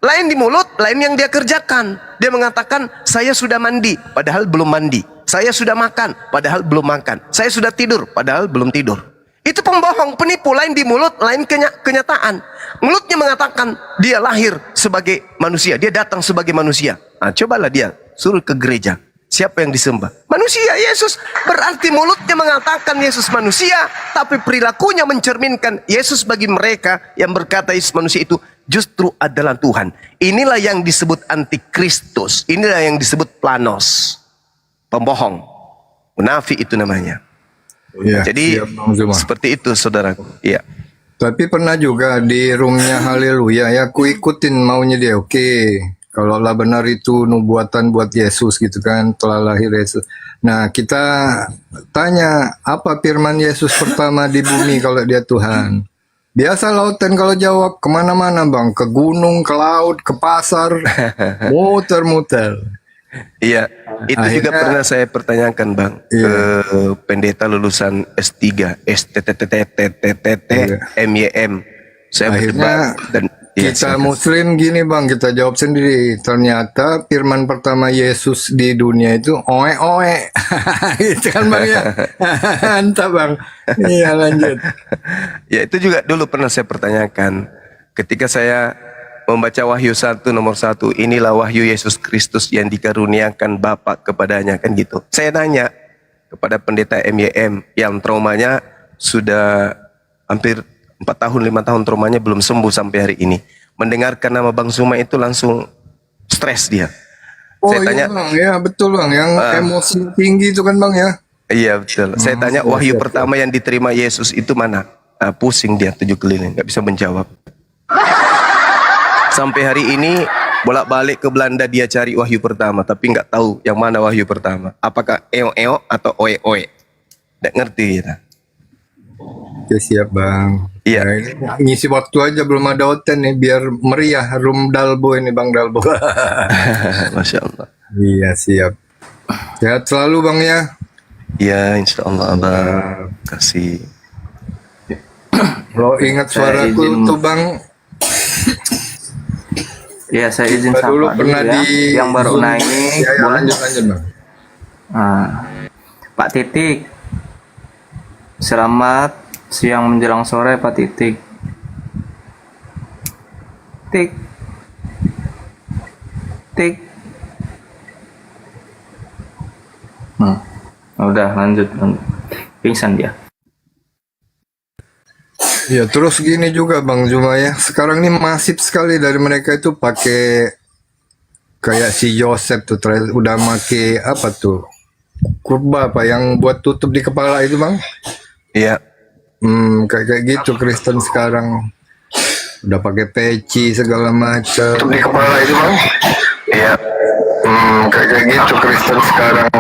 Lain di mulut, lain yang dia kerjakan. Dia mengatakan, saya sudah mandi, padahal belum mandi. Saya sudah makan, padahal belum makan. Saya sudah tidur, padahal belum tidur. Itu pembohong, penipu, lain di mulut, lain kenyataan. Mulutnya mengatakan dia lahir sebagai manusia, dia datang sebagai manusia. Nah, cobalah dia suruh ke gereja. Siapa yang disembah? Manusia, Yesus. Berarti mulutnya mengatakan Yesus manusia, tapi perilakunya mencerminkan Yesus bagi mereka yang berkata Yesus manusia itu justru adalah Tuhan. Inilah yang disebut antikristus. Inilah yang disebut planos. Pembohong. Munafik itu namanya. Ya, Jadi siap, Bang Zuma. seperti itu saudaraku. Iya. Tapi pernah juga di roomnya Haleluya ya, aku ikutin maunya dia. Oke, kalau lah benar itu nubuatan buat Yesus gitu kan, telah lahir Yesus. Nah, kita tanya apa firman Yesus pertama di bumi kalau dia Tuhan? Biasa lautan kalau jawab kemana-mana Bang, ke gunung, ke laut, ke pasar, muter-muter. Iya, itu juga Akhirnya- pernah saya pertanyakan Bang Iya. ke pendeta lulusan S3, STTTTTTT, Iya. MYM. Saya Akhirnya berdebat dan ya, kita silakan. Muslim gini Bang, kita jawab sendiri. Ternyata firman pertama Yesus di dunia itu oe-oe. Gitu kan Bang ya. Mantap Bang. Iya lanjut. Ya itu juga dulu pernah saya pertanyakan ketika saya membaca Wahyu 1 nomor 1, inilah wahyu Yesus Kristus yang dikaruniakan Bapa kepadanya, kan gitu. Saya nanya kepada pendeta MYM yang traumanya sudah hampir 4 tahun 5 tahun traumanya belum sembuh sampai hari ini. Mendengarkan nama Bang Suma itu langsung stres dia. Oh Saya iya tanya, Bang, ya betul Bang, yang emosi tinggi itu kan Bang ya. iya betul. Saya tanya wahyu pertama yang diterima Yesus itu mana? Pusing dia 7 keliling, nggak bisa menjawab. Sampai hari ini bolak-balik ke Belanda dia cari wahyu pertama, tapi nggak tahu yang mana wahyu pertama. Apakah eo-eo atau oe-oe? Nggak ngerti kita. Oke siap Bang. Iya. Nah, ini ngisi waktu aja belum ada hotel nih biar meriah room Dalbo ini Bang Dalbo. Masya Allah. Iya siap. Sehat selalu Bang ya. Iya, insya Allah Abang. Kasih. Kalau ingat Saya suaraku izin- tuh Bang, Ya, saya izin kita dulu sapa dulu pernah ya. di Yang baru Zoom. naik, Ya, ya, boleh. lanjut Bang. Nah, Pak Titik. Selamat siang menjelang sore Pak Titik. Tik. Tik. Udah lanjut. Pingsan dia. Ya terus gini juga Bang Zuma ya. Sekarang ini masif sekali dari mereka itu pakai kayak si Yosef tuh udah make apa tuh? Kurba apa yang buat tutup di kepala itu Bang? Iya. Kayak gitu Kristen sekarang udah pakai peci segala macam. Di kepala itu bang? Iya. Kayak gitu Kristen sekarang.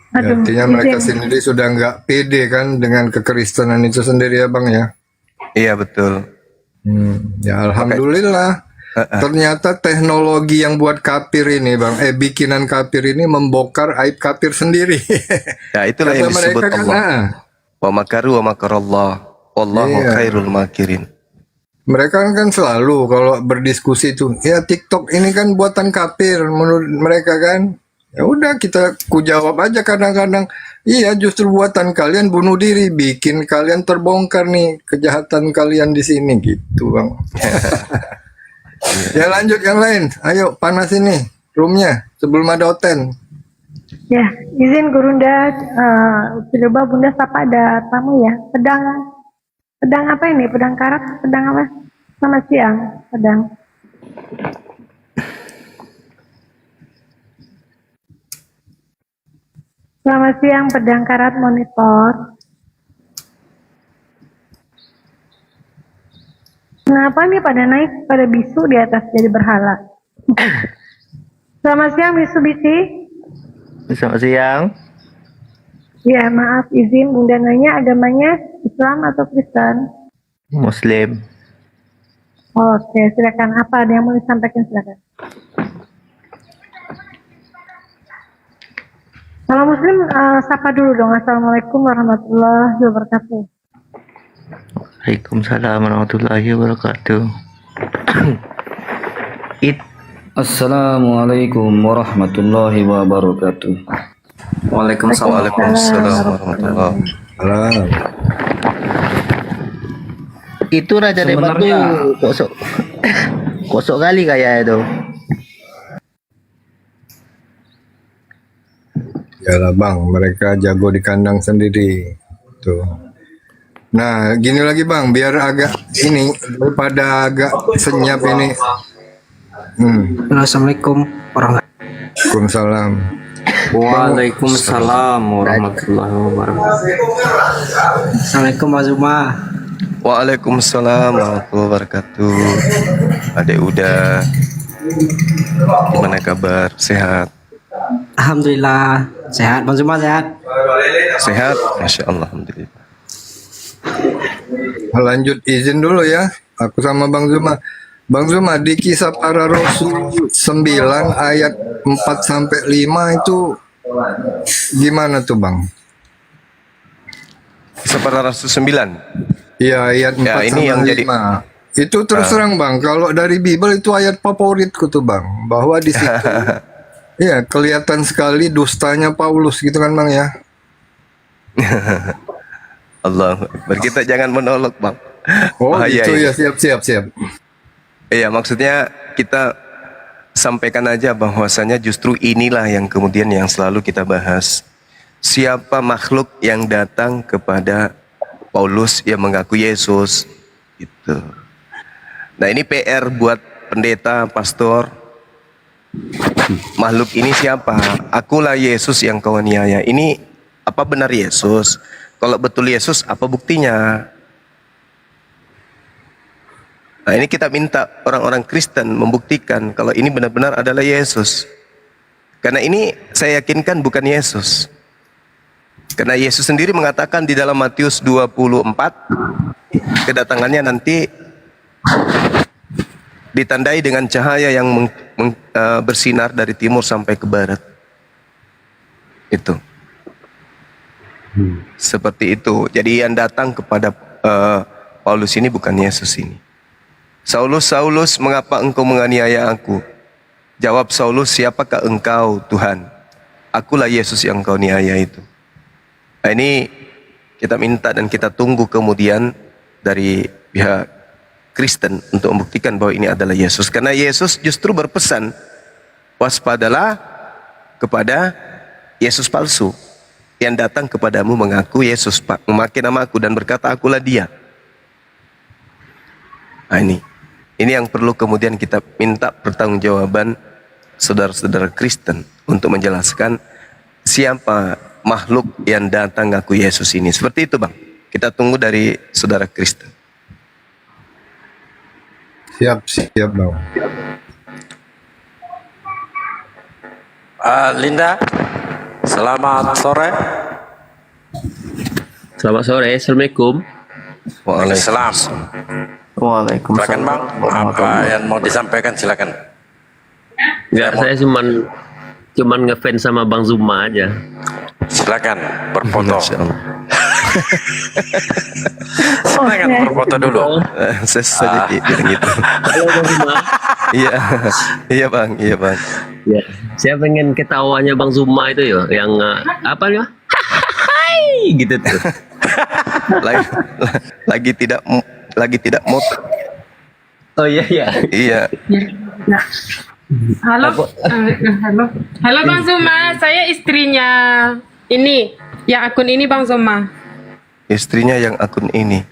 Ya, Aduh, artinya mereka izin. sendiri sudah nggak pede kan dengan kekristenan itu sendiri ya bang ya. Iya betul. Ya alhamdulillah. Ternyata teknologi yang buat kafir ini bang, bikinan kafir ini membongkar aib kafir sendiri. Ya itulah yang Kata disebut mereka kan, Allah. Wa makaru wa makarallah. Wallahu Iya. khairul makirin. mereka kan selalu kalau berdiskusi itu, ya TikTok ini kan buatan kafir menurut mereka kan. Ya udah kita ku jawab aja kadang-kadang, iya justru buatan kalian bunuh diri, bikin kalian terbongkar nih kejahatan kalian di sini gitu bang. Ya lanjut yang lain, ayo panas ini roomnya sebelum ada Oten. Ya, izin Gurunda, coba Bunda sapa ada tamu ya. Pedang apa ini? Pedang karat? Pedang apa? Selamat siang, pedang. Selamat siang, pedang karat monitor. Kenapa nih pada naik pada bisu di atas jadi berhala? Selamat siang bisu bisi. Selamat siang. Ya maaf izin Bunda nanya agamanya Islam atau Kristen? Muslim. Oke silakan, apa ada yang mau disampaikan silakan. Kalau Muslim sapa dulu dong. Assalamualaikum warahmatullahi wabarakatuh. Waalaikumsalam warahmatullahi wabarakatuh. Assalamualaikum warahmatullahi wabarakatuh. Waalaikumsalam warahmatullahi. Alah. Itu Raja Debat tuh kosok kosok kali kayak itu. Yalah bang, mereka jago di kandang sendiri. Tuh. Nah, gini lagi bang, biar agak ini daripada agak senyap ini. Assalamualaikum warahmatullahi Waalaikumsalam. Waalaikumsalam warahmatullahi wabarakatuh. Assalamualaikum Mas Zuma. Waalaikumsalam warahmatullahi wabarakatuh. Adek udah, gimana kabar? Sehat? Alhamdulillah sehat. Bang Zuma sehat? Sehat? Masya Allah, alhamdulillah. Lanjut izin dulu ya, aku sama Bang Zuma. Bang Zuma, di kisah para Rasul 9 ayat 4 sampai 5 itu gimana tuh Bang? Kisah para Rasul 9. Iya ayat 4 Ya, ini sampai yang 5. jadi- Itu terus terang Bang, kalau dari Bible itu ayat favoritku tuh Bang, bahwa di situ iya kelihatan sekali dustanya Paulus gitu kan Bang ya. Allah, kita jangan menolak bang. Oh Bahaya itu ini. ya, siap. Iya, maksudnya kita sampaikan aja bahwasanya justru inilah yang kemudian yang selalu kita bahas. Siapa makhluk yang datang kepada Paulus yang mengaku Yesus gitu. Nah, ini PR buat pendeta, pastor. Makhluk ini siapa? Akulah Yesus yang kau aniaya. Ini apa benar Yesus? Kalau betul Yesus, apa buktinya? Nah, ini kita minta orang-orang Kristen membuktikan kalau ini benar-benar adalah Yesus. Karena ini saya yakinkan bukan Yesus. Karena Yesus sendiri mengatakan di dalam Matius 24, kedatangannya nanti ditandai dengan cahaya yang bersinar dari timur sampai ke barat. Itu. Seperti itu. Jadi yang datang kepada Paulus ini bukan Yesus ini. Saulus, Saulus, mengapa engkau menganiaya aku? Jawab Saulus, siapakah engkau Tuhan? Akulah Yesus yang kau niaya itu. Nah, ini kita minta dan kita tunggu kemudian dari pihak Kristen untuk membuktikan bahwa ini adalah Yesus. Karena Yesus justru berpesan, waspadalah kepada Yesus palsu yang datang kepadamu mengaku Yesus, Pak, memakai nama aku dan berkata akulah dia. Nah, ini yang perlu kemudian kita minta pertanggungjawaban saudara-saudara Kristen untuk menjelaskan siapa makhluk yang datang ngaku Yesus ini. Seperti itu bang. Kita tunggu dari saudara Kristen. Siap bang. Linda, selamat sore. Selamat sore, assalamualaikum. Waalaikumsalam. Silakan bang, apa yang mau disampaikan silakan. Enggak, saya cuman ngefans sama Bang Zuma aja. Silakan berfoto. Masya Allah. Silakan berfoto dulu. Saya saja bilang gitu. Halo Bang Zuma. Iya, iya bang. Ya, saya pengen ketawanya Bang Zuma itu ya, yang apa nih? Hai gitu tuh. lagi tidak mau. Oh iya. Iya. Halo, halo Bang Zuma, saya istrinya ini, yang akun ini Bang Zuma. Istrinya yang akun ini.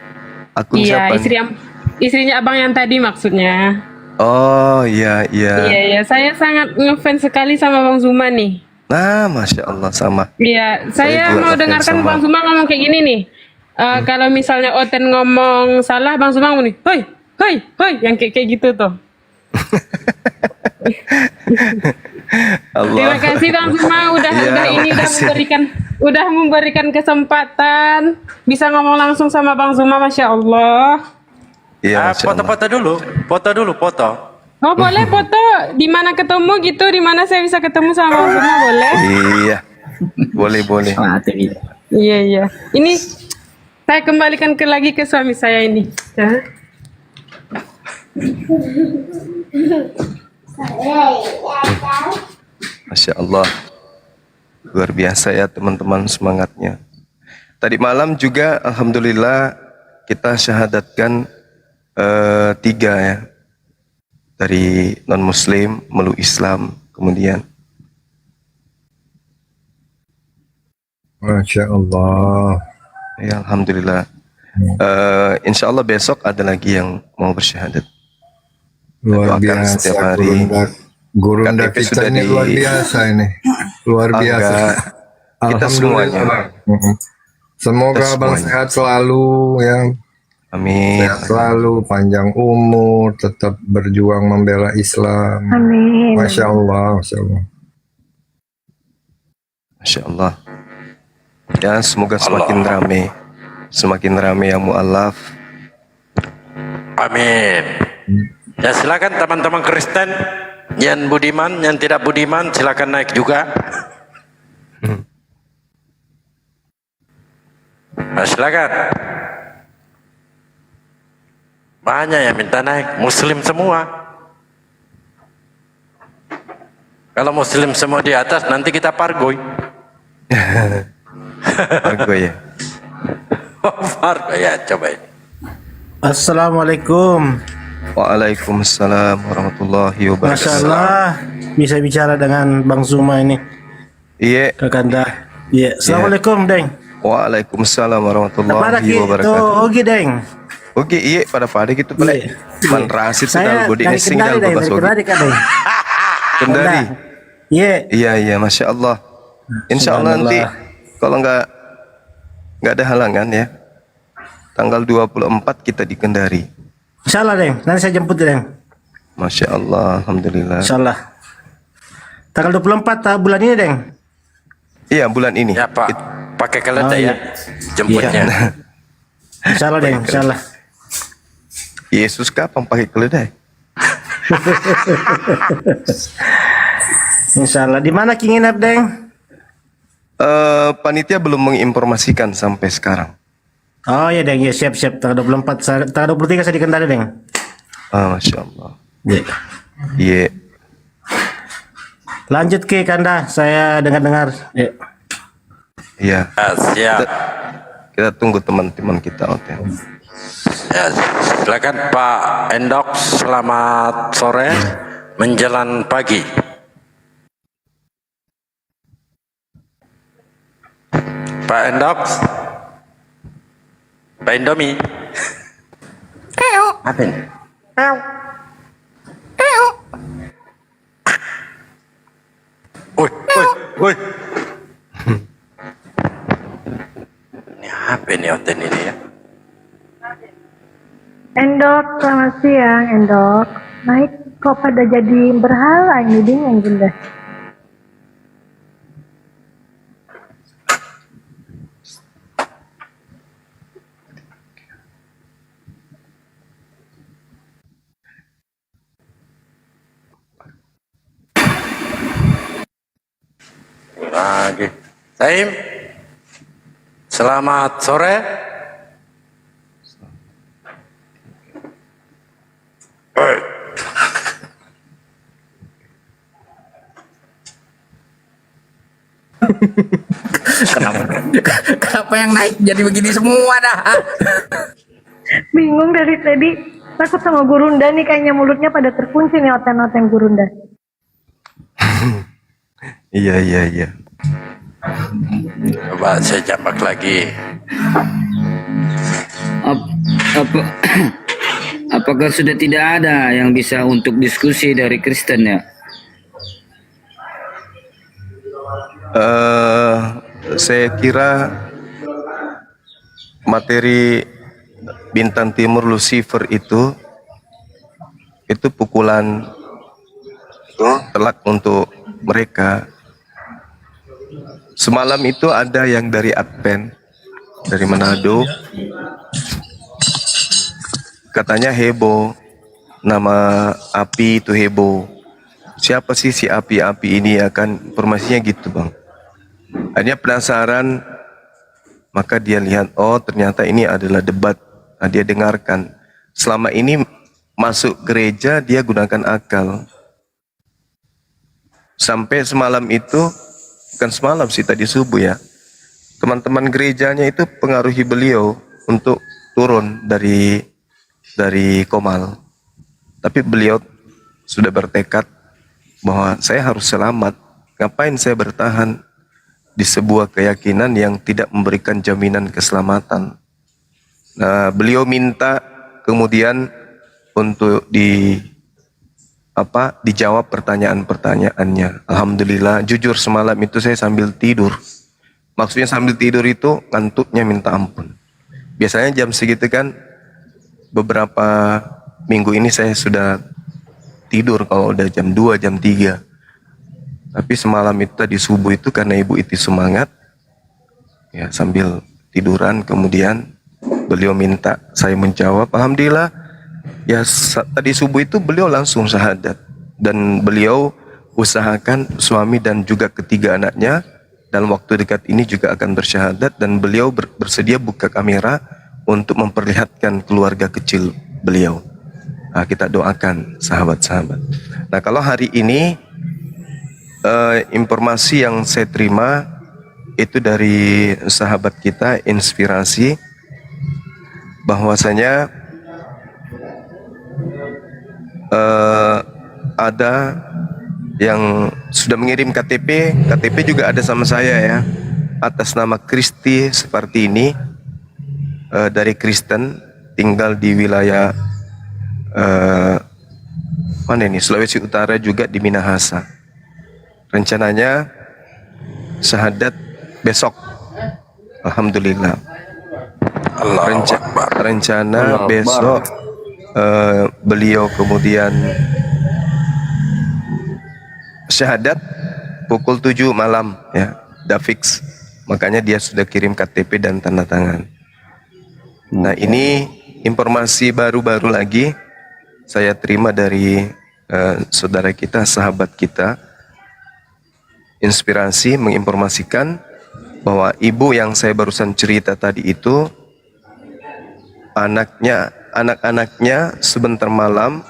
Akun Iya, siapa? istrinya abang yang tadi maksudnya. Oh iya. Iya, saya sangat ngefans sekali sama Bang Zuma nih. Nah, Masya Allah sama. Iya, saya juga mau ngefans dengarkan sama. Bang Zuma ngomong kayak gini nih. Kalau misalnya Oten ngomong salah, Bang Zuma ngomong nih, hoi, yang kayak gitu tuh. Allah. Terima kasih Bang Zuma udah memberikan kesempatan bisa ngomong langsung sama Bang Zuma, Masya Allah. Iya, Masya Allah. Foto dulu. Oh boleh foto di mana ketemu gitu, di mana saya bisa ketemu sama Bang Zuma, boleh? Iya, boleh. Iya. Ini saya kembalikan lagi ke suami saya ini. Ya. Masya Allah. Luar biasa ya teman-teman semangatnya. Tadi malam juga alhamdulillah kita syahadatkan 3 ya. Dari non-muslim meluk Islam kemudian. Masya Allah. Ya alhamdulillah. Insya Allah besok ada lagi yang mau bersyahadat. Luar Doakan biasa. setiap hari. Gurunda KTP kita sudah ini luar biasa ini. Luar biasa. Angga, kita semuanya. Semoga Kita abang semuanya. sehat selalu ya. Amin. Sehat selalu, panjang umur, tetap berjuang membela Islam. Amin. Masya Allah. Masya Allah. Ya semoga semakin ramai yang mu'alaf. Amin. Ya silakan teman-teman Kristen yang budiman, yang tidak budiman silakan naik juga. Nah, silakan. Banyak yang minta naik, muslim semua. Kalau muslim semua di atas nanti kita pargoy. Pargoy ya. Pargoy ya, coba ini. Assalamualaikum. Waalaikumsalam warahmatullahi wabarakatuh. Masya Allah bisa bicara dengan Bang Zuma ini. Iya. Kakanda. Iya. Assalamualaikum, Deng. Waalaikumsalam warahmatullahi Pada wabarakatuh. itu oke, Deng. Oke, iya pada itu pelek. Man rasid Saya sedal bodi dari nesing Kendari, dal Deng. bebas Dari oke. Kendari, Kak, Deng. Kendari. Iya. Iya, Masya Allah. Insya Allah nanti kalau nggak ada halangan ya, tanggal 24 kita di Kendari. Insya Allah, Deng. Nanti saya jemput, Deng. Masya Allah, alhamdulillah. Insya Allah. Tanggal 24 bulan ini, Deng. Iya, bulan ini. Ya Pak, pakai keledai iya. ya jemputnya. Insya Allah, Deng. Insya Allah. Yesus kapan pakai keledai? Insya Allah. Di mana King Inap, Deng? Panitia belum menginformasikan sampai sekarang. Oh ya, Deng. Ya, siap-siap. Tanggal 24. Tanggal 23 saya di Kendari, Deng. Masya Allah. Iya. Iya. Lanjut ke Kanda. Saya dengar-dengar. Ya. Iya. Siap. Kita tunggu teman-teman kita. Oke. Ya, silakan Pak Endok, selamat sore menjelang pagi. Pak Endok, Pak Indomie. Apa ini? Woi. Ini apa ini Oten ini ya? Endok, selamat siang, Endok. Naik kok pada jadi berhala ini, bingung Bunda. Lagi. Saim. Selamat sore. Kenapa yang naik jadi begini semua dah? Bingung dari tadi. Takut sama Gurunda nih, kayaknya mulutnya pada terkunci nih oten-oten Gurunda. Iya. Coba saya jambak lagi. Apakah sudah tidak ada yang bisa untuk diskusi dari Kristen ya? Saya kira materi Bintang Timur Lucifer itu pukulan telak untuk mereka. Semalam itu ada yang dari Advent, dari Manado, katanya heboh, nama api itu heboh. Siapa sih si api-api ini, akan informasinya gitu bang. Akhirnya penasaran, maka dia lihat, oh ternyata ini adalah debat. Nah, dia dengarkan. Selama ini masuk gereja dia gunakan akal. Sampai semalam itu, bukan semalam sih, tadi subuh ya, teman-teman gerejanya itu pengaruhi beliau untuk turun dari Komal. Tapi beliau sudah bertekad bahwa saya harus selamat. Ngapain saya bertahan di sebuah keyakinan yang tidak memberikan jaminan keselamatan. Nah, beliau minta kemudian untuk dijawab pertanyaan-pertanyaannya. Alhamdulillah, jujur semalam itu saya sambil tidur. Maksudnya sambil tidur itu ngantuknya minta ampun. Biasanya jam segitu kan, beberapa minggu ini saya sudah tidur kalau udah jam 2, jam 3. Tapi semalam itu tadi subuh itu karena Ibu Iti semangat, ya sambil tiduran kemudian beliau minta saya menjawab. Alhamdulillah, ya tadi subuh itu beliau langsung syahadat. Dan beliau usahakan suami dan juga ketiga anaknya dalam waktu dekat ini juga akan bersyahadat. Dan beliau bersedia buka kamera untuk memperlihatkan keluarga kecil beliau. Nah, kita doakan sahabat-sahabat. Nah, kalau hari ini informasi yang saya terima itu dari sahabat kita Inspirasi, bahwasanya ada yang sudah mengirim KTP juga ada sama saya ya, atas nama Kristi seperti ini, dari Kristen, tinggal di wilayah mana ini, Sulawesi Utara, juga di Minahasa. Rencananya syahadat besok. Alhamdulillah. Rencana besok beliau kemudian syahadat pukul 7 malam ya, dah fix. Makanya dia sudah kirim KTP dan tanda tangan. Nah, ini informasi baru-baru lagi saya terima dari saudara kita, sahabat kita Inspirasi, menginformasikan bahwa ibu yang saya barusan cerita tadi itu anak-anaknya sebentar malam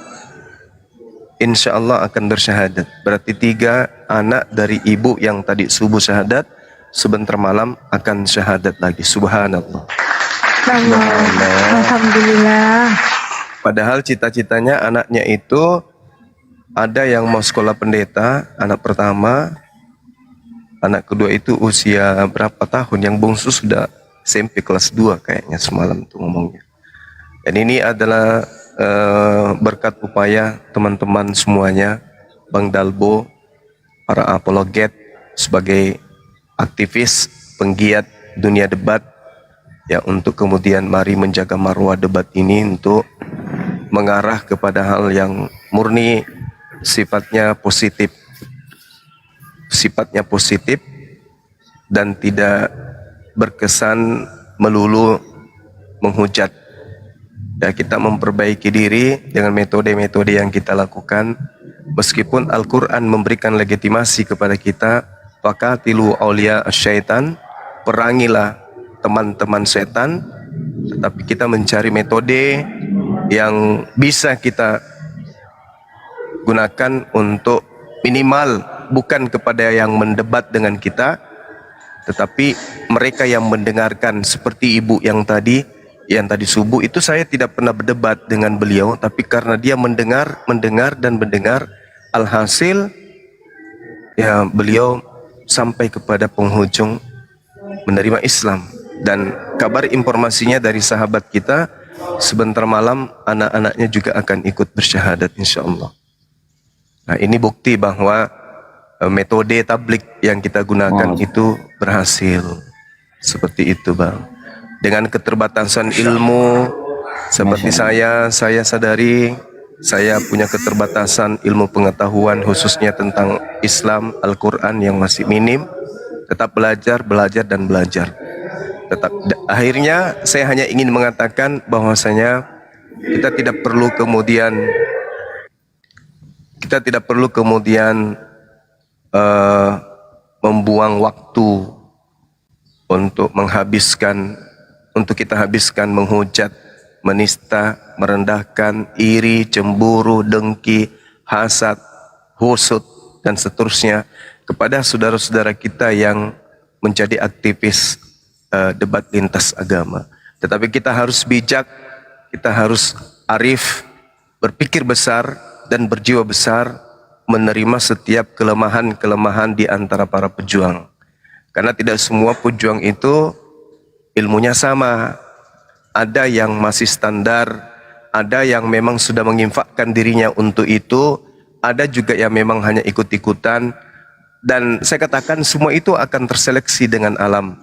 insya Allah akan bersyahadat. Berarti 3 anak dari ibu yang tadi subuh syahadat sebentar malam akan syahadat lagi. Subhanallah. Alhamdulillah. Padahal cita-citanya anaknya itu ada yang mau sekolah pendeta, anak pertama. Anak kedua itu usia berapa tahun, yang bungsu sudah SMP kelas 2 kayaknya semalam tuh ngomongnya. Dan ini adalah berkat upaya teman-teman semuanya, Bang Dalbo, para apologet sebagai aktivis penggiat dunia debat ya, untuk kemudian mari menjaga marwah debat ini untuk mengarah kepada hal yang murni sifatnya positif. Sifatnya positif dan tidak berkesan melulu menghujat. Ya, kita memperbaiki diri dengan metode-metode yang kita lakukan. Meskipun Al-Quran memberikan legitimasi kepada kita, faqatilu awliya syaitan, perangilah teman-teman setan, tetapi kita mencari metode yang bisa kita gunakan untuk minimal bukan kepada yang mendebat dengan kita, tetapi mereka yang mendengarkan, seperti ibu yang tadi subuh itu, saya tidak pernah berdebat dengan beliau, tapi karena dia mendengar, alhasil ya beliau sampai kepada penghujung menerima Islam. Dan kabar informasinya dari sahabat kita, sebentar malam anak-anaknya juga akan ikut bersyahadat insyaallah. Nah, ini bukti bahwa metode tablik yang kita gunakan itu berhasil. Seperti itu, Bang. Dengan keterbatasan ilmu seperti saya sadari saya punya keterbatasan ilmu pengetahuan khususnya tentang Islam, Al-Quran yang masih minim. Tetap belajar. Tetap, akhirnya saya hanya ingin mengatakan bahwasanya kita tidak perlu kemudian membuang waktu untuk kita habiskan menghujat, menista, merendahkan, iri, cemburu, dengki, hasad, husud dan seterusnya kepada saudara-saudara kita yang menjadi aktivis debat lintas agama. Tetapi kita harus bijak, kita harus arif, berpikir besar dan berjiwa besar, menerima setiap kelemahan-kelemahan di antara para pejuang. Karena tidak semua pejuang itu ilmunya sama. Ada yang masih standar, ada yang memang sudah menginfakkan dirinya untuk itu, ada juga yang memang hanya ikut-ikutan. Dan saya katakan semua itu akan terseleksi dengan alam.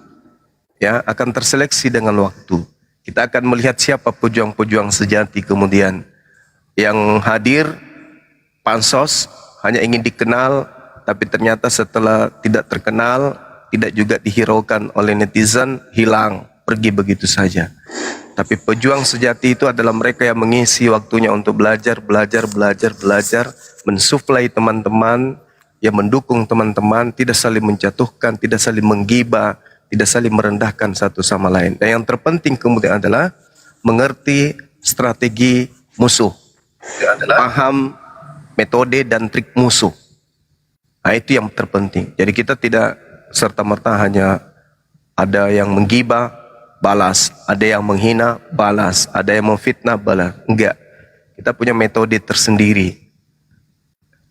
Ya, akan terseleksi dengan waktu. Kita akan melihat siapa pejuang-pejuang sejati kemudian yang hadir pansos hanya ingin dikenal, tapi ternyata setelah tidak terkenal, tidak juga dihiraukan oleh netizen, hilang, pergi begitu saja. Tapi pejuang sejati itu adalah mereka yang mengisi waktunya untuk belajar, mensuplai teman-teman, yang mendukung teman-teman, tidak saling menjatuhkan, tidak saling menggibah, tidak saling merendahkan satu sama lain. Dan yang terpenting kemudian adalah mengerti strategi musuh, paham metode dan trik musuh. Nah, itu yang terpenting. Jadi kita tidak serta-merta hanya ada yang menggibah, balas, ada yang menghina, balas, ada yang memfitnah, balas. Enggak. Kita punya metode tersendiri.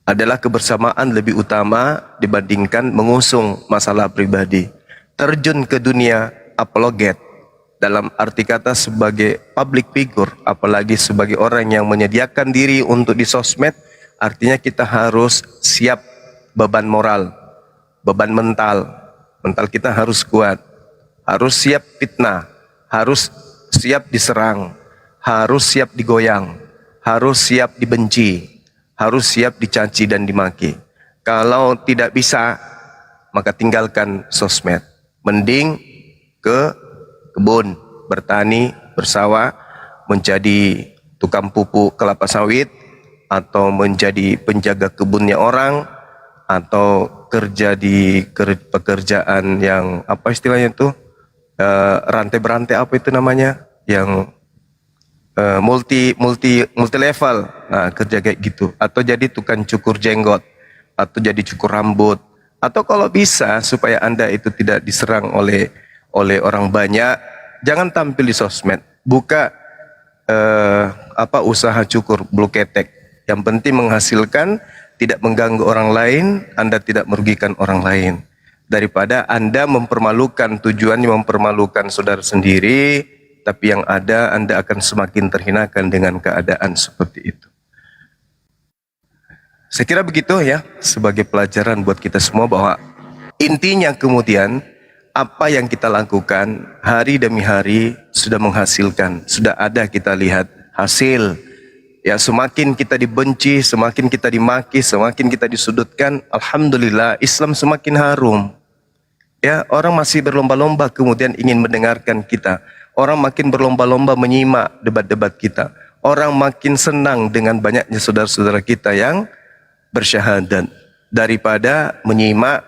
Adalah kebersamaan lebih utama dibandingkan mengusung masalah pribadi. Terjun ke dunia apologet, dalam arti kata sebagai public figure, apalagi sebagai orang yang menyediakan diri untuk di sosmed, artinya kita harus siap beban moral, beban mental kita harus kuat, harus siap fitnah, harus siap diserang, harus siap digoyang, harus siap dibenci, harus siap dicaci dan dimaki. Kalau tidak bisa, maka tinggalkan sosmed. Mending ke kebun, bertani, bersawah, menjadi tukang pupuk kelapa sawit, atau menjadi penjaga kebunnya orang, atau kerja di pekerjaan yang apa istilahnya itu, rantai-berantai apa itu namanya, yang multi level, nah, kerja kayak gitu, atau jadi tukang cukur jenggot, atau jadi cukur rambut. Atau kalau bisa supaya Anda itu tidak diserang oleh orang banyak, jangan tampil di sosmed. Buka usaha cukur bulu ketek. Yang penting menghasilkan, tidak mengganggu orang lain, Anda tidak merugikan orang lain. Daripada Anda mempermalukan, tujuannya mempermalukan saudara sendiri, tapi yang ada Anda akan semakin terhinakan dengan keadaan seperti itu. Saya kira begitu ya, sebagai pelajaran buat kita semua, bahwa intinya kemudian apa yang kita lakukan hari demi hari sudah menghasilkan, sudah ada kita lihat hasil Ya, semakin kita dibenci, semakin kita dimaki, semakin kita disudutkan, alhamdulillah Islam semakin harum. Ya, orang masih berlomba-lomba kemudian ingin mendengarkan kita. Orang makin berlomba-lomba menyimak debat-debat kita. Orang makin senang dengan banyaknya saudara-saudara kita yang bersyahadat daripada menyimak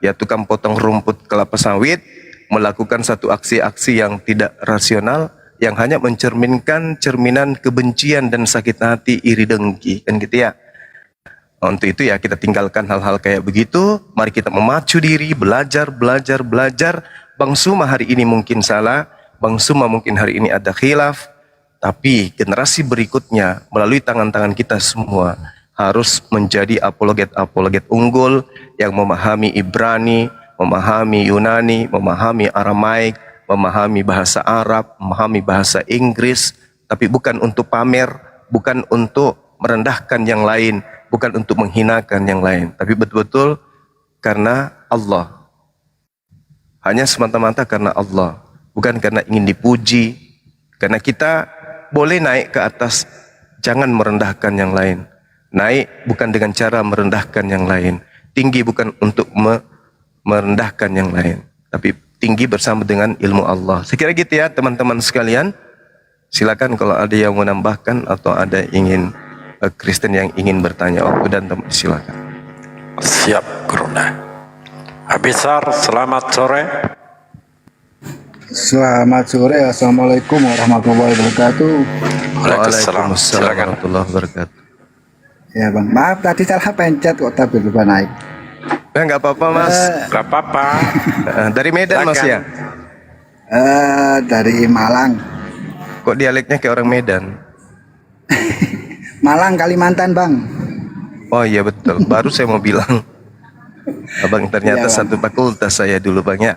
ya tukang potong rumput kelapa sawit melakukan satu aksi-aksi yang tidak rasional, yang hanya mencerminkan cerminan kebencian dan sakit hati, iri dengki, kan gitu ya. Untuk itu ya kita tinggalkan hal-hal kayak begitu. Mari kita memacu diri, belajar. Bang Suma hari ini mungkin salah, Bang Suma mungkin hari ini ada khilaf, tapi generasi berikutnya melalui tangan-tangan kita semua harus menjadi apologet unggul yang memahami Ibrani, memahami Yunani, memahami Aramaik, memahami bahasa Arab, memahami bahasa Inggris, tapi bukan untuk pamer, bukan untuk merendahkan yang lain, bukan untuk menghinakan yang lain, tapi betul-betul karena Allah. Hanya semata-mata karena Allah, bukan karena ingin dipuji. Karena kita boleh naik ke atas, jangan merendahkan yang lain. Naik bukan dengan cara merendahkan yang lain. Tinggi bukan untuk merendahkan yang lain, tapi tinggi bersama dengan ilmu Allah. Sekira gitu ya teman-teman sekalian. Silakan kalau ada yang menambahkan atau ada ingin Kristen yang ingin bertanya. Oh, dan teman silakan. Siap, Gurunda. Abisar, selamat sore. Selamat sore. Assalamualaikum warahmatullahi wabarakatuh. Waalaikumsalam warahmatullahi wabarakatuh. Ya bang, maaf tadi salah pencet kok tapi lupa naik. Ya nggak apa-apa mas. Nggak apa-apa. Dari Medan mas ya? Dari Malang. Kok dialeknya kayak orang Medan? Malang, Kalimantan bang. Oh iya betul. Baru saya mau bilang. Abang ternyata Iya, satu fakultas saya dulu bang ya.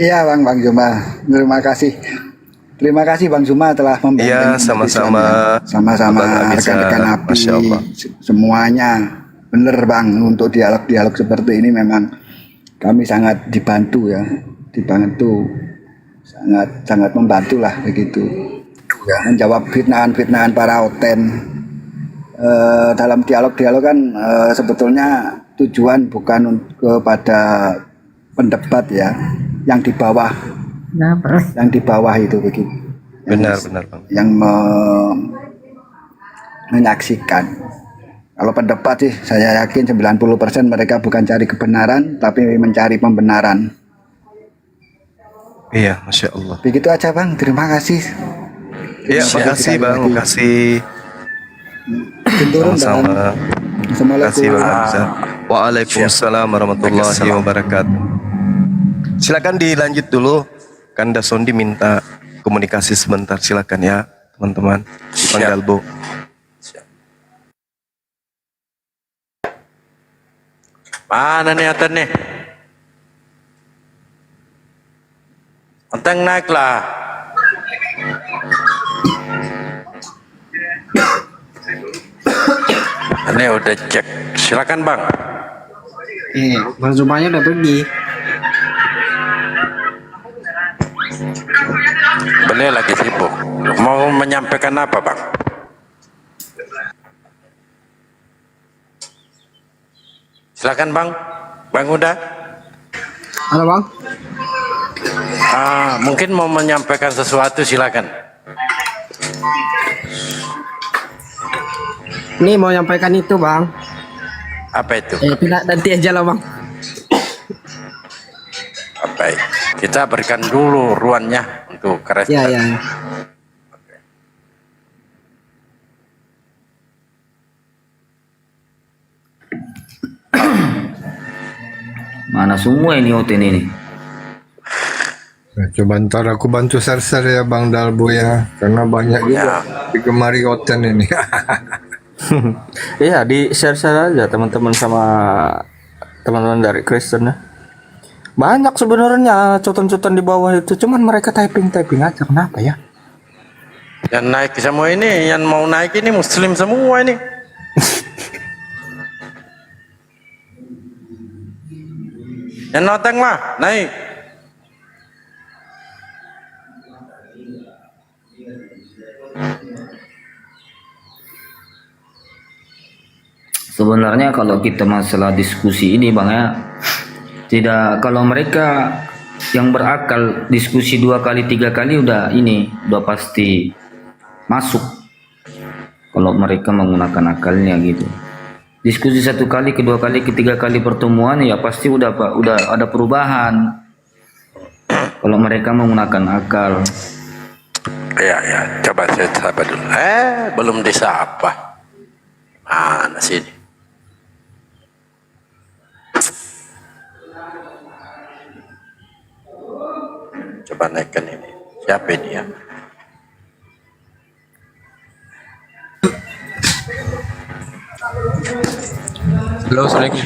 Iya bang Juma. Terima kasih Bang Zuma telah membantu. Iya sama-sama. Sama-sama rekan-rekan Nabi. Semuanya. Bener Bang, untuk dialog-dialog seperti ini memang kami sangat dibantu ya, sangat membantu lah begitu. Ya, menjawab fitnahan-fitnahan para oten. Dalam dialog-dialog kan sebetulnya tujuan bukan kepada pendebat ya, yang di bawah itu begitu. Benar Bang. Yang menyaksikan. Kalau pendebat sih saya yakin 90% mereka bukan cari kebenaran tapi mencari pembenaran. Iya, Masya Allah. Begitu aja Bang, terima kasih. Iya, makasih Bang, makasih. Sama-sama. Terima kasih Bang Hamzah. Waalaikumsalam warahmatullahi wabarakatuh. Silakan dilanjut dulu. Kanda Sondi minta komunikasi sebentar, silakan ya teman-teman. Bang Dalbo. Mana nih Aten nih? Aten naiklah. Ini udah cek. Silakan Bang. Bang Zumanya udah pergi. Beliau lagi sibuk. Mau menyampaikan apa Bang? Silakan Bang. Bang Huda. Halo Bang. Mungkin mau menyampaikan sesuatu, silakan. Ini mau nyampaikan itu Bang. Apa itu? Nanti aja lah Bang. Baik, kita berikan dulu ruannya untuk Kristen. Ya. Mana semua ini Oten ini? Nah, coba ntar aku bantu share-share ya Bang Dalbo ya, karena banyak juga digemari Oten ini. Iya, di share-share aja teman-teman sama teman-teman dari Kristen ya. Banyak sebenarnya coton-coton di bawah itu, cuman mereka typing aja. Kenapa ya? Yang naik semua ini, yang mau naik ini Muslim semua ini. Yang noteng lah, naik. Sebenarnya kalau kita masalah diskusi ini Bang ya, tidak, kalau mereka yang berakal diskusi 2 kali 3 kali udah pasti masuk. Kalau mereka menggunakan akalnya gitu. Diskusi 1 kali, kedua kali, ketiga kali pertemuan ya pasti udah ada perubahan. Kalau mereka menggunakan akal. Ya, coba saya sapa dulu. Belum disapa. Mana sini? Coba naikkan ini. Siapa ini ya? Halo, Assalamualaikum.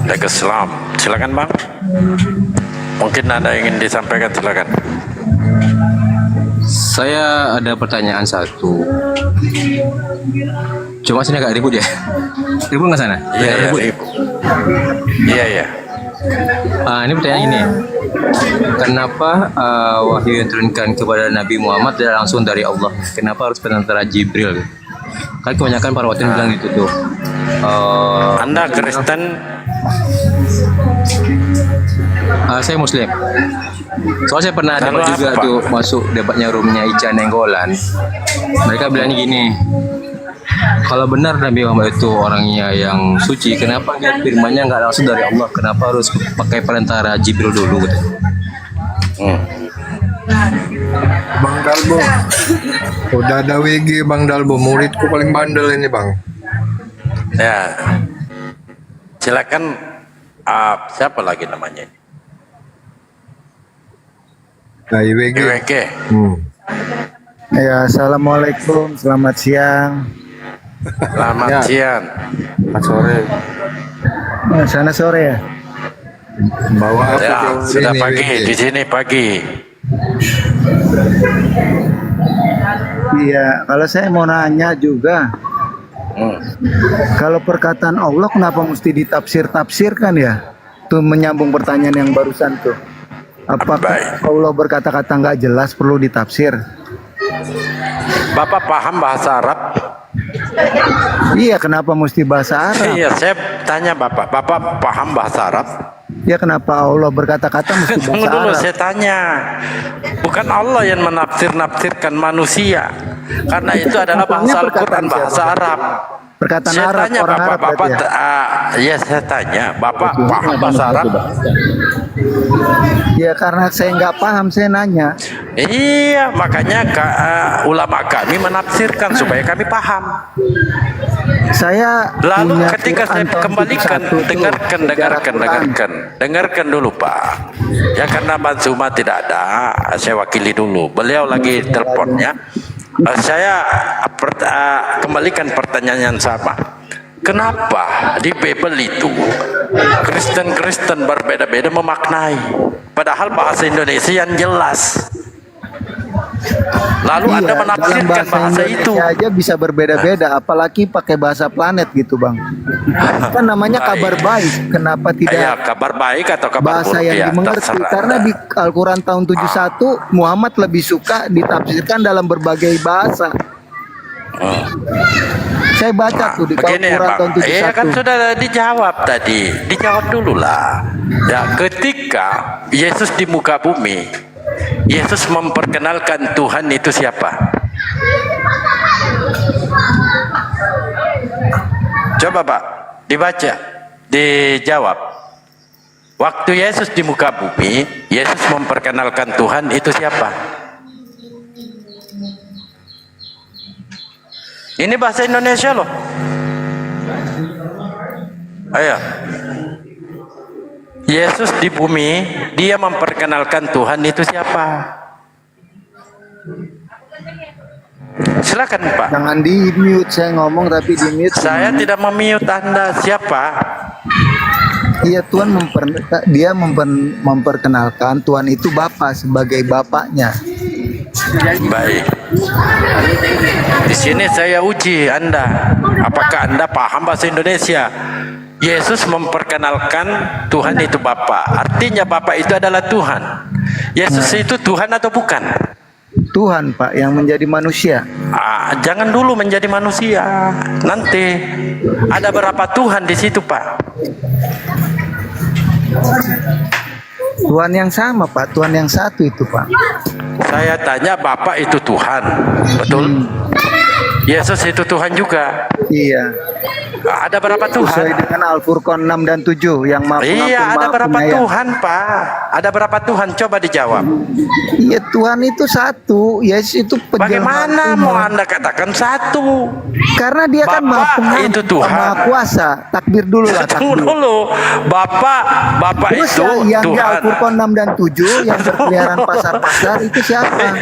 Waalaikumsalam. Silakan Bang. Mungkin ada yang ingin disampaikan, silakan. Saya ada pertanyaan satu. Cuma sini agak ribut ya. Ribut nggak sana? Iya, Ribut. Iya. Ini pertanyaan ini. Kenapa wahyu yang turunkan kepada Nabi Muhammad tidak langsung dari Allah? Kenapa harus perantara Jibril? Kan kebanyakan para watin bilang gitu tuh. Anda Kristen? Saya Muslim. Soalnya saya pernah debat juga apa? tuh, masuk debatnya roomnya Ica Nenggolan. Mereka bilang gini, kalau benar Nabi Muhammad itu orangnya yang suci, kenapa firmannya nggak langsung dari Allah? Kenapa harus pakai perantara Jibril dulu? Gitu. Bang Dalbo, udah ada WG Bang Dalbo, muridku paling bandel ini Bang. Ya. Silakan. Siapa lagi namanya? Dari WG. Ya, assalamualaikum, selamat siang. Selamat siang. Selamat sore. Sana sore ya. Bawa apa Ya, ke sudah sini, pagi. WG? Di sini pagi. Iya, kalau saya mau nanya juga, kalau perkataan Allah kenapa mesti ditafsir-tafsirkan ya? Tuh menyambung pertanyaan yang barusan tuh. Apakah Allah berkata-kata nggak jelas perlu ditafsir? Bapak paham bahasa Arab? Iya, kenapa mesti bahasa Arab? Iya, saya tanya Bapak. Bapak paham bahasa Arab? Ya, kenapa Allah berkata-kata mesti Tunggu bahasa dulu, Arab? saya tanya. Bukan Allah yang menafsir-nafsirkan manusia. Karena itu adalah bahasa Al-Quran, bahasa Arab. Perkataan Saya Arab, tanya orang Bapak, Arab berarti ya saya tanya, Bapak paham bahasa Arab? Ya, karena saya nggak paham, saya nanya. Iya, makanya ulama kami menafsirkan supaya kami paham. Saya Lalu punya ketika saya Quran tahun kembalikan, 71 tuh, dengarkan dulu Pak. Ya karena Bang Zuma tidak ada, saya wakili dulu. Beliau lagi teleponnya. Saya kembalikan pertanyaan yang sama. Kenapa di Bible itu Kristen berbeda-beda memaknai, padahal bahasa Indonesia yang jelas. Lalu Iya, Anda menafsirkan dalam bahasa itu. Indonesia aja bisa berbeda-beda, apalagi pakai bahasa planet gitu, Bang. Kan namanya kabar baik. Kenapa tidak Ya, kabar baik atau kabar bahasa buruk yang ya, dimengerti? terserah Karena Anda. di Al-Quran tahun 71 Muhammad lebih suka ditafsirkan dalam berbagai bahasa. Saya baca tuh di Begini ya Al-Quran Bang, tahun 71. iya kan sudah dijawab tadi, dijawab dulu lah. Ya, ketika Yesus di muka bumi, Yesus memperkenalkan Tuhan itu siapa? Coba Pak, dibaca, dijawab. Waktu Yesus di muka bumi, Yesus memperkenalkan Tuhan itu siapa? Ini bahasa Indonesia loh. Ayo. Yesus di bumi, dia memperkenalkan Tuhan itu siapa? Silakan Pak. Jangan di mute, saya ngomong tapi di mute. Saya tidak memute Anda. Siapa? Iya, Tuhan memperkenalkan Tuhan itu Bapa sebagai Bapaknya. Baik. Di sini saya uji Anda. Apakah Anda paham bahasa Indonesia? Yesus memperkenalkan Tuhan itu Bapa. Artinya Bapa itu adalah Tuhan. Yesus itu Tuhan atau bukan? Tuhan Pak yang menjadi manusia. Jangan dulu menjadi manusia. Nanti ada berapa Tuhan di situ, Pak? Tuhan yang sama Pak, Tuhan yang satu itu Pak. Saya tanya, Bapak itu Tuhan, betul? Yesus itu Tuhan juga. Iya. Ada berapa Tuhan? Sesuai dengan Al-Furqan 6 dan 7 yang maha pengampun, Iya, ada maha berapa penyayang. Tuhan, Pak? Ada berapa Tuhan? Coba dijawab. Iya, Tuhan itu satu. Yesus itu Bagaimana mau Anda katakan satu? Karena dia kan maha Bapak pengampun, itu Tuhan. maha kuasa. Takbir dulu lah, Tunggu takbir. dulu. Bapak Terus itu yang di Tuhan. Al-Furqan 6 dan 7 yang berkeliaran pasar-pasar itu siapa?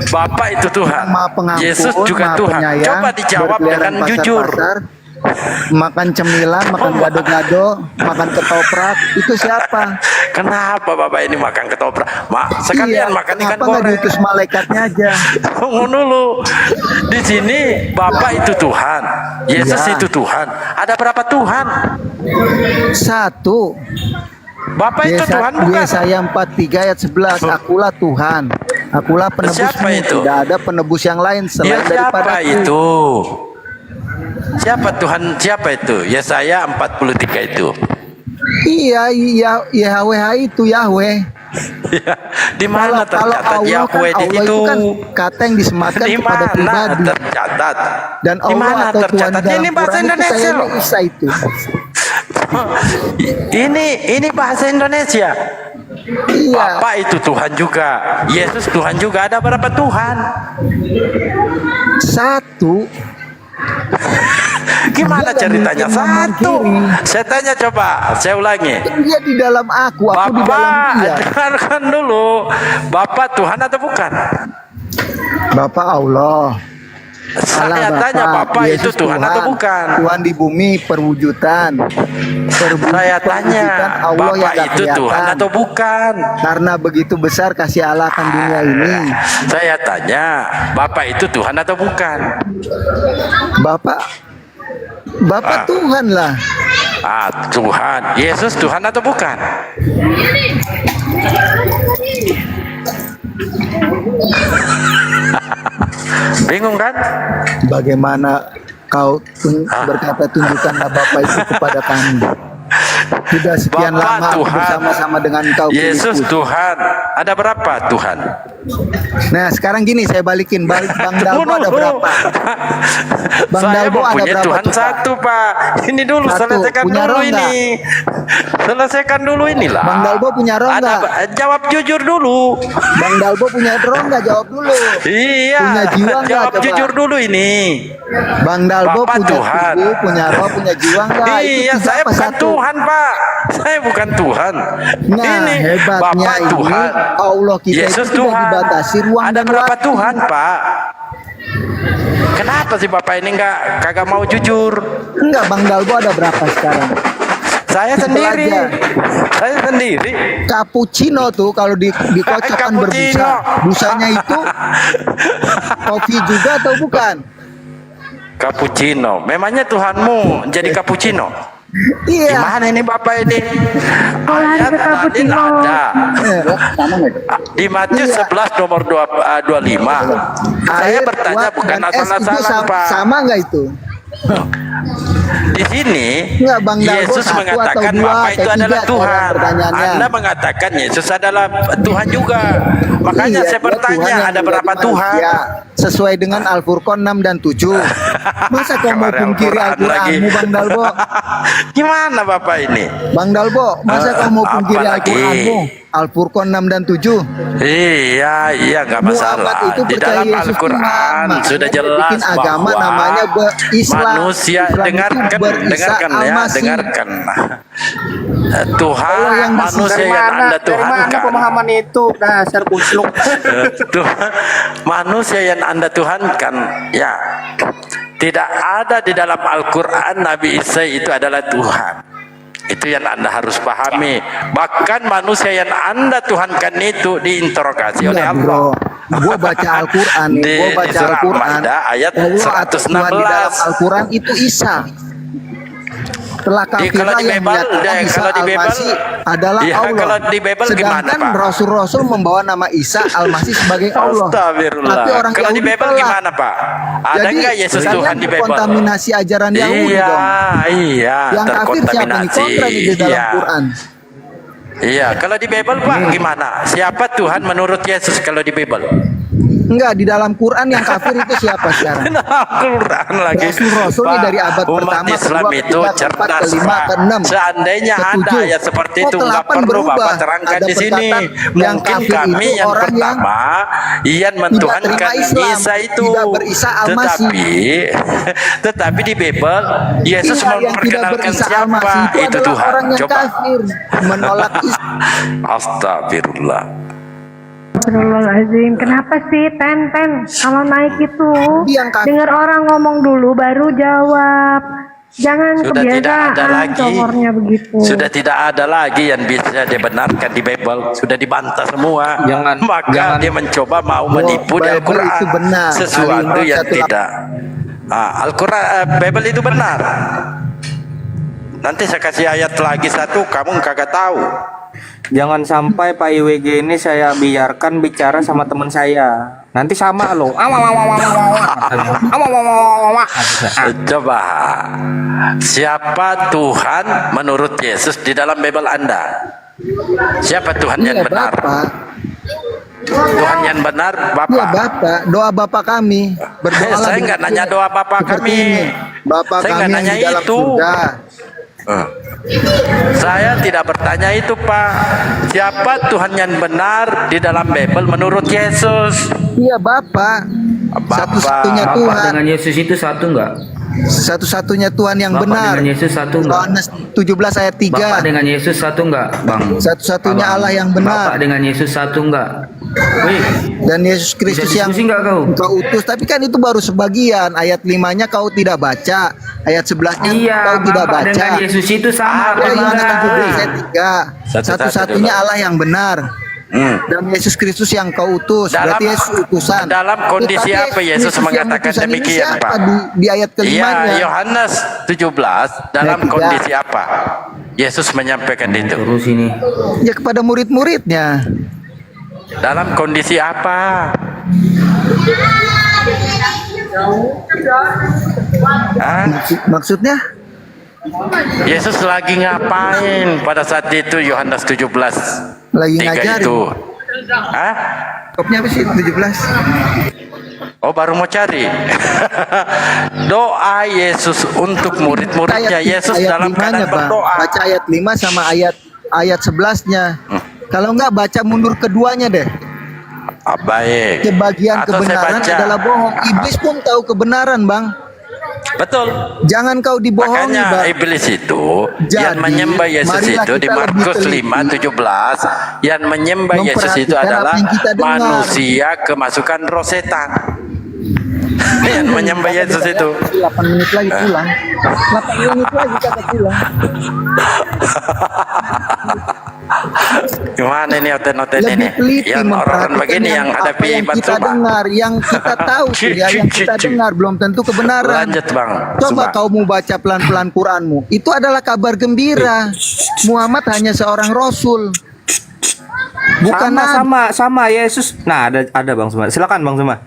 Bapak itu Tuhan. Maha pengampun, Yesus juga maha Tuhan. penyayang, Coba dijawab berkeliaran dengan jujur. pasar-pasar, makan cemilan, makan gado-gado, makan ketoprak, itu siapa? Kenapa Bapak ini makan ketoprak? Sekalian makan ikan kenapa nggak goreng. diutus malaikatnya aja? Tunggu dulu. Di sini Bapak itu Tuhan. Yesus Ya. itu Tuhan. Ada berapa Tuhan? Satu. Bapak itu Tuhan bukan? Yesaya 43 ayat 11, akulah Tuhan, akulah penebusmu, Siapa itu? tidak ada penebus yang lain selain daripada Siapa itu? Siapa Tuhan? Siapa itu? Yesaya 43 itu. Iya, Yahweh itu Yahweh. Ya, di mana Kalau tercatat Allah Yahweh kan, di Allah situ? itu kan kata yang disematkan Di kepada mana pribadi. tercatat? Dan Di mana Allah atau Tuhan tercatat? dalam Ini bahasa Quran itu Indonesia kayaknya loh. Isa itu. Ini bahasa Indonesia. Iya. Bapak itu Tuhan juga. Yesus Tuhan juga. Ada berapa Tuhan? Satu. Gimana Dia ceritanya? nggak mungkin Satu. memungkiri. Saya tanya coba. Saya ulangi. Dia di dalam aku di dalam Bapak, dia. dengarkan dulu. Bapak Tuhan atau bukan? Bapak Allah. Saya tanya Bapak itu Yesus Tuhan atau bukan? Tuhan di bumi perwujudan. Saya tanya, Allah yang Bapak nggak itu Tuhan kelihatan. atau bukan? Karena begitu besar kasih Allah akan dunia ini. Saya tanya, Bapak itu Tuhan atau bukan? Bapak Tuhan lah. Tuhan. Yesus Tuhan atau bukan? Bingung kan? Bagaimana kau berkata tunjukkanlah Bapak itu kepada kami. Sudah sekian Bapak lama aku Tuhan. bersama-sama dengan kau. Yesus Filipus. Tuhan. Ada berapa Tuhan? Nah sekarang gini saya balikin. Bang Dalbo ada berapa? Bang Saya Dalbo mau ada punya berapa Tuhan tuh, Pak? satu Pak. Ini dulu Satu. selesaikan Punya dulu roh ini. Selesaikan dulu inilah. Bang Dalbo punya roh Ada nggak? jawab jujur dulu. Bang Dalbo punya roh nggak? Jawab dulu. Iya. Punya jiwa nggak? Jawab Coba. jujur dulu ini. Bang Dalbo Bapak punya Tuhan. tubuh, punya roh, punya jiwa nggak? Itu Iya, tiga saya apa bukan satu? Tuhan Pak. Saya bukan Tuhan. Nah, Ini hebatnya Bapak ini Tuhan. Allah kita Yesus itu tidak Tuhan. dibatasi ruang Ada dan berapa waktu. Tuhan Pak? Kenapa sih Bapak ini kagak mau jujur? Enggak, Bang Dalbo ada berapa sekarang? Saya Simpel sendiri. aja. Saya sendiri. Cappuccino tuh kalau dikocokkan Cappuccino. berbusa. Busanya itu kopi juga atau bukan? Cappuccino. Memangnya Tuhanmu jadi cappuccino? Iya. Gimana ini Bapak ini? Sekolah Ayat ke tadi cappuccino. ada. Di Matius Iya. 11 nomor 25. Saya Air, bertanya uap, bukan dan es itu asal-asalan Pak. sama nggak itu? Di sini Enggak, Bang Dalbo, Yesus satu mengatakan atau dua, Bapa itu kayak adalah tiga Tuhan. sekarang pertanyaannya. Anda mengatakan Yesus adalah Tuhan juga. Makanya Iya, saya dia bertanya Tuhan yang ada menjadi berapa Tuhan? manusia, sesuai dengan Al-Furqan 6 dan 7. Masa kau mau Kemarin pungkiri Al-Quran lagi. Al-Quranmu, Bang Dalbo? Gimana Bapak ini? Bang Dalbo, masa kau mau pungkiri apa lagi? Al-Quranmu? Al-Furqan 6 dan 7. Iya, nggak masalah. Muhammad itu Di percaya dalam Yesus Al-Quran Muhammad. sudah Dia jelas bikin agama bahwa namanya Islam. manusia Islam itu dengarkan berisa ya, al-Masih. dengarkan. Tuhan Allah yang manusia yang Anda Dari mana Tuhankan. pemahaman itu? Dasar kusluk. Tuhan, manusia yang Anda Tuhankan, ya tidak ada di dalam Al-Quran Nabi Isa itu adalah Tuhan. Itu yang Anda harus pahami. Bahkan manusia yang Anda Tuhankan itu diinterogasi oleh Enggak, Allah. bro. Gua baca Al-Quran nih. Di Gua baca surah Al-Quran. Al-Maidah ayat Allah atau Tuhan di dalam 116. Al-Quran itu Isa. Setelah kafirlah yang menyatakan Isa Al-Masih adalah ya, Allah. kalau di Bible gimana, Sedangkan Pak? Rasul-Rasul membawa nama Isa Al-Masih sebagai Allah. Astagfirullah. Tapi orang Kalau di Yahudi Bible tolak. gimana, Pak? Ada Jadi, nggak Yesus kalian Tuhan di Bible? kontaminasi ajaran Yahudi Iya, dong. iya, Yang kafir siapa nih? terkontaminasi. Kontra di dalam Iya. Quran. Iya, kalau di Bible Pak gimana? Siapa Tuhan menurut Yesus kalau di Bible? Enggak, di dalam Quran yang kafir itu siapa sekarang? Quran lagi. Rasul-rasul Pak, dari abad umat pertama, Islam kedua, itu ketiga, cerdas, keempat, kelima, Pak. keenam, Seandainya ada ketujuh. ya seperti Oh, itu nggak ke-8 perlu berubah. Bapak terangkan Ada di sini. perkataan yang Mungkin kafir kami itu yang orang yang pertama yang terima mentuhankan Islam, Isa itu. tidak berisa Al-Masih. Tetapi di Bible Yesus Iya, yang tidak memperkenalkan berisa siapa Al-Masih itu itu adalah Tuhan. orang yang Coba. kafir, menolak Islam. Astagfirullah. Astagfirullahaladzim. Kenapa sih Ten kalau naik itu dengar orang ngomong dulu baru jawab. Jangan Sudah tidak ada kebiasaan lagi. comornya begitu. Sudah tidak ada lagi yang bisa dibenarkan di Bible. Sudah dibantah semua. Maka dia mencoba mau menipu di Bible Al-Quran. itu benar. Sesuatu Ali yang 1:8. tidak. Al-Quran, Bible itu benar. Nanti saya kasih ayat lagi satu, kamu kagak tahu. Jangan sampai Pak IWG ini saya biarkan bicara sama teman saya. Nanti sama loh. Coba, siapa Tuhan menurut Yesus di dalam Bible Anda? Siapa Tuhan yang benar? Tuhan yang benar, Bapak. Iya, Bapak. Doa Bapak kami. Berdoalah Saya nggak nanya doa Bapak seperti kami. ini. Bapak Saya nggak kami nanya yang di dalam itu. surga. Saya tidak bertanya itu, Pak. Siapa Tuhan yang benar di dalam Bible menurut Yesus? Iya, Bapak. Satu-satunya Bapak Tuhan. dengan Yesus itu satu enggak? Satu-satunya Tuhan yang Bapak benar. dengan Yesus satu enggak? Yohanes 17 ayat 3. Bapak dengan Yesus satu enggak, Bang? Satu-satunya Abang. Allah yang benar. Bapak dengan Yesus satu enggak? Wih, Dan Yesus Kristus bisa yang diskusi enggak kau? Kau utus. Tapi kan itu baru sebagian. Ayat 5-nya kau tidak baca. Ayat 11-nya Iya, kau tidak Bapak baca. dengan Yesus itu sama. Ya, Yohanes benar. 17 ayat 3. Satu-satunya Allah yang benar. Dan Yesus Kristus yang kau utus. Berarti Yesus utusan. Dalam kondisi Tetapi apa Yesus yang mengatakan utusan ini demikian, siapa Pak? Di ayat kelimanya. Iya, Yohanes 17 dalam Ayat 3. kondisi apa? Yesus menyampaikan itu. Terus ini. Ya kepada murid-muridnya. Dalam kondisi apa? Hah? Maksudnya? Yesus lagi ngapain pada saat itu Yohanes 17 Lagi 3 ngajarin. itu? Hah? Kopnya apa sih 17? Oh, baru mau cari. Doa Yesus untuk murid-muridnya. Yesus dalam 5-nya, keadaan Bang. berdoa. Baca ayat 5 sama ayat 11-nya. Kalau enggak baca mundur keduanya deh. Baik. Sebagian Atau saya kebenaran baca. adalah bohong. Iblis pun tahu kebenaran, Bang. Betul. Jangan kau dibohongi, Makanya Bang. iblis itu yang Jadi, menyembah Yesus marilah itu di kita lebih Markus teliti. 5:17 yang menyembah Yesus itu Memperhatikan adalah apa yang kita dengar. manusia kemasukan roh setan. Yang menyembah Yesus itu. 8 menit lagi pulang. 8 menit lagi kata pulang. Gimana ini hotel-hotel ini? Lebih teliti Yang orang-orang memperhatikan begini yang apa hadapi yang kita Bansuma. dengar, yang kita tahu, ya, yang kita dengar belum tentu kebenaran. Lanjut, Bang. Coba Suma. kau mau baca pelan-pelan Quranmu. Itu adalah kabar gembira. Muhammad hanya seorang rasul. Bukan sama Yesus. Nah, ada Bang Suma. Silakan Bang Suma.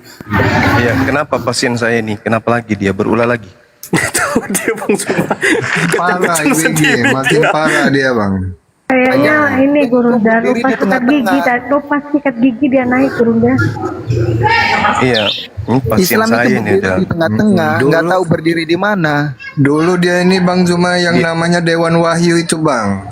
Iya, kenapa pasien saya ini? Kenapa lagi dia berulah lagi? Dia Bang Suma. Parah IWG, makin parah dia, Bang. Kayaknya ini Gurunda lupa sikat gigi, lupa sikat gigi dia naik Gurunda. Iya, ini pasien Islam saya itu ini berdiri ada. di tengah-tengah, nggak tahu berdiri di mana. Dulu dia ini Bang Zuma yang namanya Dewan Wahyu itu, Bang.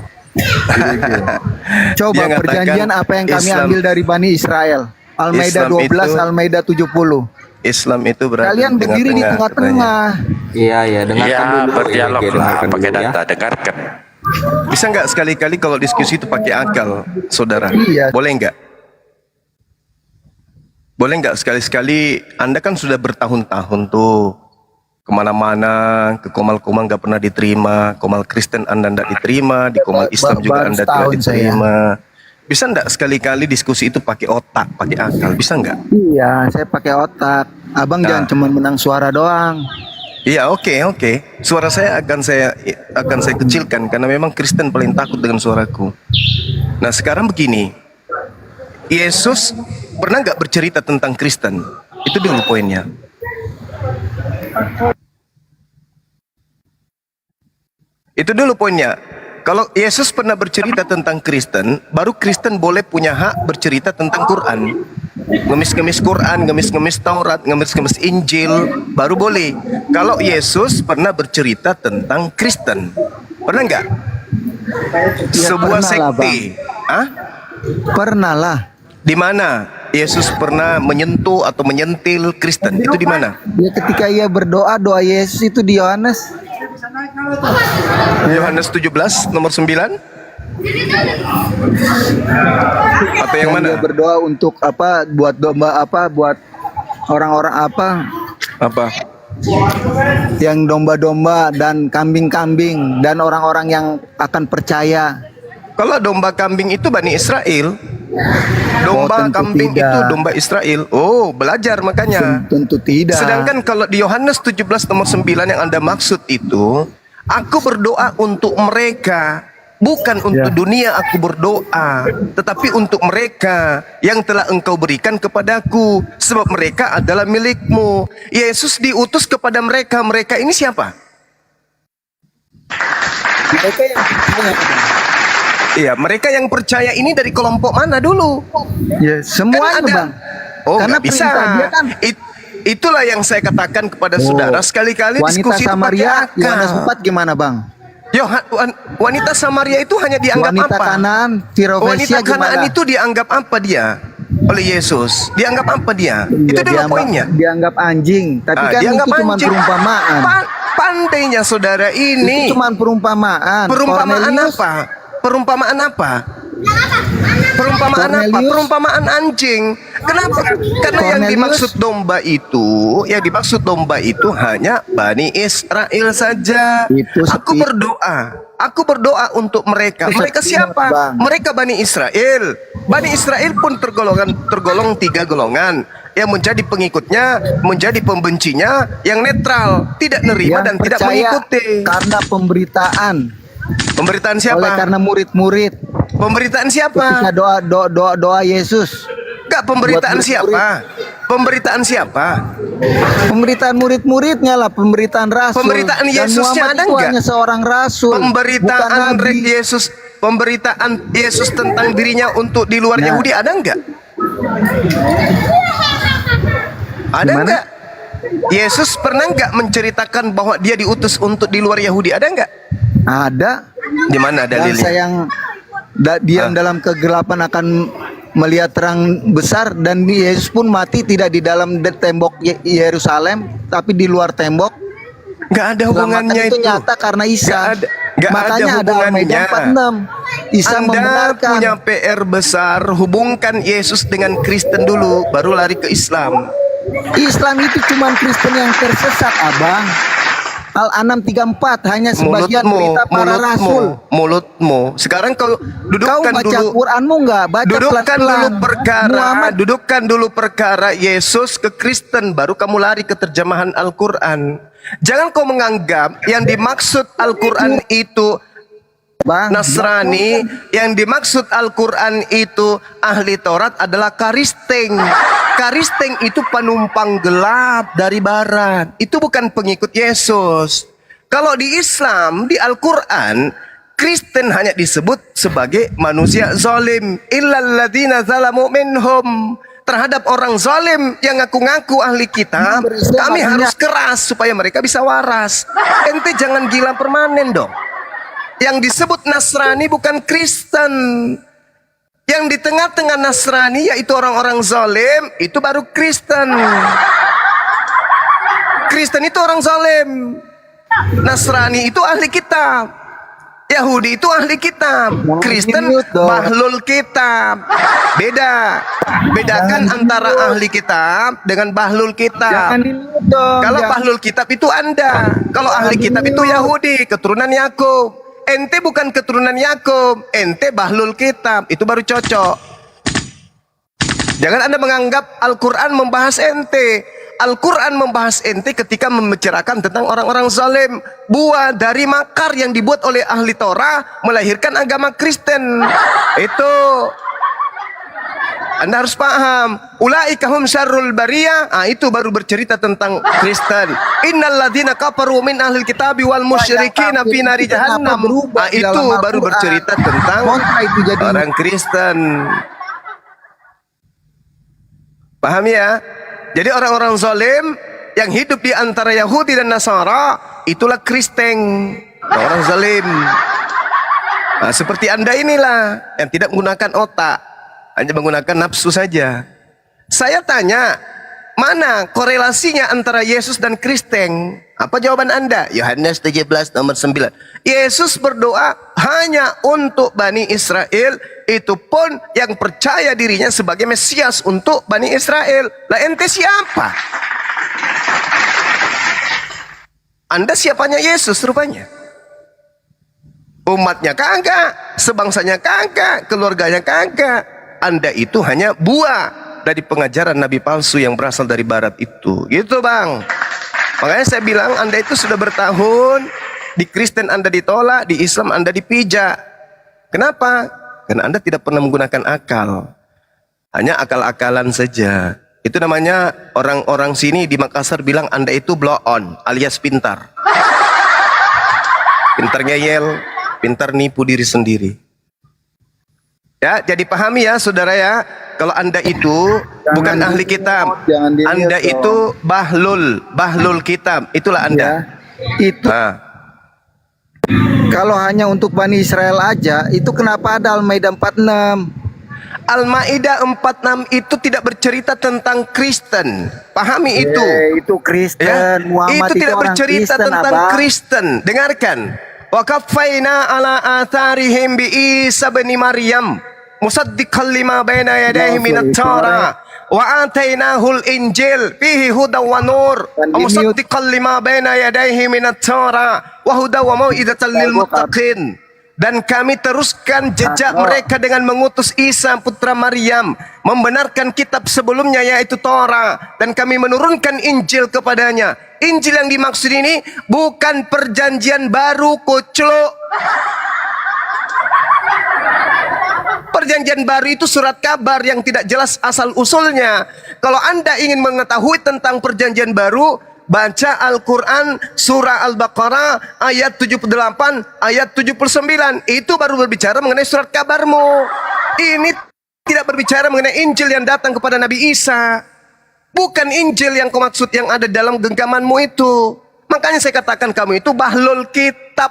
Coba Dia ngatakan perjanjian apa yang kami Islam- ambil dari Bani Israel. Al-Maidah Islam 12, itu- Al-Maidah 70. Islam itu berada Kalian di berdiri di tengah-tengah, tengah-tengah. Iya, dengarkan Ya, dulu. berdialog IWG, lah, dengarkan pakai dulu ya. data, dengarkan. Bisa nggak sekali-kali kalau diskusi itu pakai akal, saudara? Iya. Boleh nggak? Boleh nggak sekali-sekali? Anda kan sudah bertahun-tahun tuh kemana-mana, ke Komal-Komal nggak pernah diterima, Komal Kristen Anda nggak diterima, di Komal Islam juga Baru Anda tidak setahun diterima. Bisa nggak sekali-kali diskusi itu pakai otak, pakai akal? Bisa nggak? Iya, saya pakai otak. Abang jangan cuma menang suara doang. Iya, oke. Suara saya akan saya kecilkan karena memang Kristen paling takut dengan suaraku. Nah, sekarang begini. Yesus pernah nggak bercerita tentang Kristen? Itu dulu poinnya. Itu dulu poinnya. Kalau Yesus pernah bercerita tentang Kristen, baru Kristen boleh punya hak bercerita tentang Quran. Ngemis-ngemis Quran, ngemis-ngemis Taurat, ngemis-ngemis Injil, baru boleh. Kalau Yesus pernah bercerita tentang Kristen, pernah nggak? Ya, Sebuah pernah lah, sekte. Hah? Pernah lah. Di mana Yesus pernah menyentuh atau menyentil Kristen? Itu di mana? Ya ketika ia berdoa, doa Yesus itu di Yohanes. Yohanes 17 nomor 9? Atau yang mana? Dia berdoa untuk apa? Buat domba apa? Buat orang-orang apa? Apa? Yang domba-domba dan kambing-kambing dan orang-orang yang akan percaya. Kalau domba kambing itu Bani Israel. Domba tentu kambing tidak. itu domba Israel. Oh, belajar makanya. Tentu tidak. Sedangkan kalau di Yohanes 17 nomor 9 yang Anda maksud itu, aku berdoa untuk mereka, bukan untuk dunia aku berdoa, tetapi untuk mereka yang telah Engkau berikan kepadaku, sebab mereka adalah milikmu. Yesus diutus kepada mereka. Mereka ini siapa? Mereka yang percaya. Iya, mereka yang percaya ini dari kelompok mana dulu? Ya, semuanya, Kan ada. Bang. Oh, Karena nggak bisa. perintah dia kan Itulah yang saya katakan kepada saudara, sekali-kali wanita diskusi itu pakai Samaria, akal. Yohanes 4 gimana, Bang? Wanita Samaria itu hanya dianggap Wanita apa? Kanaan, Tirofesia Wanita Kanaan gimana? itu dianggap apa dia? Oleh Yesus. Dianggap apa dia? Iya, Itu dulu poinnya. Dianggap anjing, tapi kan dianggap itu cuma anjing. perumpamaan. Pandainya saudara ini. Itu cuma perumpamaan. Perumpamaan Cornelius, apa? Perumpamaan apa? Perumpamaan apa? Cornelius. Perumpamaan anjing. Kenapa? Karena yang Cornelius. dimaksud domba itu hanya Bani Israel saja. Aku berdoa untuk mereka. Itu Mereka sepihak, siapa? Bang. Mereka Bani Israel. Bani Israel pun tergolong 3 golongan. Yang menjadi pengikutnya, menjadi pembencinya, yang netral, tidak nerima yang dan tidak percaya mengikuti. karena pemberitaan. Pemberitaan siapa? Oleh karena murid-murid. Pemberitaan siapa? Ketika doa Yesus. Enggak, pemberitaan Buat siapa? murid-murid. Pemberitaan siapa? Pemberitaan murid-muridnya lah, pemberitaan rasul. Pemberitaan Dan Yesusnya Muhammad ada itu enggak? hanya seorang rasul. Pemberitaan bukan nabi. Pemberitaan Yesus tentang dirinya untuk di luar Nah. Yahudi ada enggak? Ada Gimana? enggak? Yesus pernah enggak menceritakan bahwa dia diutus untuk di luar Yahudi? Ada enggak? Ada. Di mana dalilnya? Bangsa yang diam dalam kegelapan akan melihat terang besar, dan Yesus pun mati tidak di dalam tembok Yerusalem tapi di luar tembok. Enggak ada hubungannya itu nyata karena Isa. Nggak Makanya ada Al-Maidah 46. Isa Anda membenarkan. punya PR besar, hubungkan Yesus dengan Kristen dulu, baru lari ke Islam. Islam itu cuma Kristen yang tersesat, Abang. Al-An'am 34 hanya sebagian berita para rasul. Mulutmu. Sekarang kau dudukkan Kau baca dulu. Quranmu enggak? Baca Dudukkan pelan-pelan. dulu perkara. Muhammad. Dudukkan dulu perkara Yesus ke Kristen, baru kamu lari ke terjemahan Al-Quran. Jangan kau menganggap yang dimaksud Al-Quran itu Nasrani, yang dimaksud Al-Quran itu ahli Taurat adalah Karisteng. Karisteng itu penumpang gelap dari barat. Itu bukan pengikut Yesus. Kalau di Islam, di Al-Quran, Kristen hanya disebut sebagai manusia zalim. Illalladzina zalamu minhum. Terhadap orang zalim yang ngaku-ngaku ahli kitab, kami harus keras supaya mereka bisa waras. Ente jangan gila permanen dong. Yang disebut Nasrani bukan Kristen. Yang di tengah-tengah Nasrani yaitu orang-orang zalim, itu baru Kristen. Kristen itu orang zalim. Nasrani itu ahli kitab. Yahudi itu ahli kitab. Kristen bahlul kitab. Bedakan antara ahli kitab dengan bahlul kitab. Kalau bahlul kitab itu Anda. Kalau ahli kitab itu Yahudi, keturunan Yakub. Ente bukan keturunan Yakub, ente bahlul kitab, itu baru cocok. Jangan Anda menganggap Al-Quran membahas ente. Al-Quran membahas ente ketika membicarakan tentang orang-orang zalim. Buah dari makar yang dibuat oleh ahli Torah melahirkan agama Kristen. Itu Anda harus paham. Ulaika hum syarrul bariyah. Itu baru bercerita tentang Kristen. Innal ladzina kafaru min ahlil kitabi wal musyrikin fi nari jahannam. Itu baru bercerita tentang orang Kristen. Paham ya? Jadi orang-orang zalim yang hidup di antara Yahudi dan Nasara itulah Kristen, orang zalim. Nah, seperti Anda inilah yang tidak menggunakan otak, hanya menggunakan nafsu saja. Saya tanya, mana korelasinya antara Yesus dan Kristen? Apa jawaban Anda? Yohanes 17 nomor 9. Yesus berdoa hanya untuk Bani Israel, itu pun yang percaya dirinya sebagai Mesias untuk Bani Israel. Lah ente siapa? Anda siapanya Yesus rupanya. Umatnya kagak, sebangsanya kagak, keluarganya kagak. Anda itu hanya buah dari pengajaran nabi palsu yang berasal dari barat itu. Gitu bang. Makanya saya bilang Anda itu sudah bertahun, di Kristen Anda ditolak, di Islam Anda dipijak. Kenapa? Karena Anda tidak pernah menggunakan akal. Hanya akal-akalan saja. Itu namanya orang-orang sini di Makassar bilang Anda itu blow on alias pintar. Pintar ngeyel, pintar nipu diri sendiri. Ya, jadi pahami ya saudara ya, kalau Anda itu bukan ahli kitab, Anda itu bahlul kitab, itulah Anda. Itu kalau hanya untuk Bani Israel aja, itu kenapa ada Al-Maidah 46? Al-Maidah 46 itu tidak bercerita tentang Kristen. Pahami itu. Itu Kristen, ya? Muhammad itu tidak orang bercerita Kristen, tentang Abang. Kristen. Dengarkan. Wa kaffaina ala atharihim bi Isa bin Maryam musaddiqan lima baina yadayhi minat Taurat wa atainahul Injil fihi hudaw wa nur musaddiqan lima baina yadayhi minat Taurat wa hudaw wa mau'izatan lil muttaqin. Dan kami teruskan jejak mereka dengan mengutus Isa putra Maryam, membenarkan kitab sebelumnya yaitu Torah, dan kami menurunkan Injil kepadanya. Injil yang dimaksud ini bukan perjanjian baru, kucluk. Perjanjian baru itu surat kabar yang tidak jelas asal usulnya. Kalau Anda ingin mengetahui tentang perjanjian baru, baca Al-Quran surah Al-Baqarah ayat 78 ayat 79. Itu baru berbicara mengenai surat kabarmu. Ini tidak berbicara mengenai Injil yang datang kepada Nabi Isa. Bukan Injil yang kau maksud yang ada dalam genggamanmu itu. Makanya saya katakan kamu itu bahlul kitab.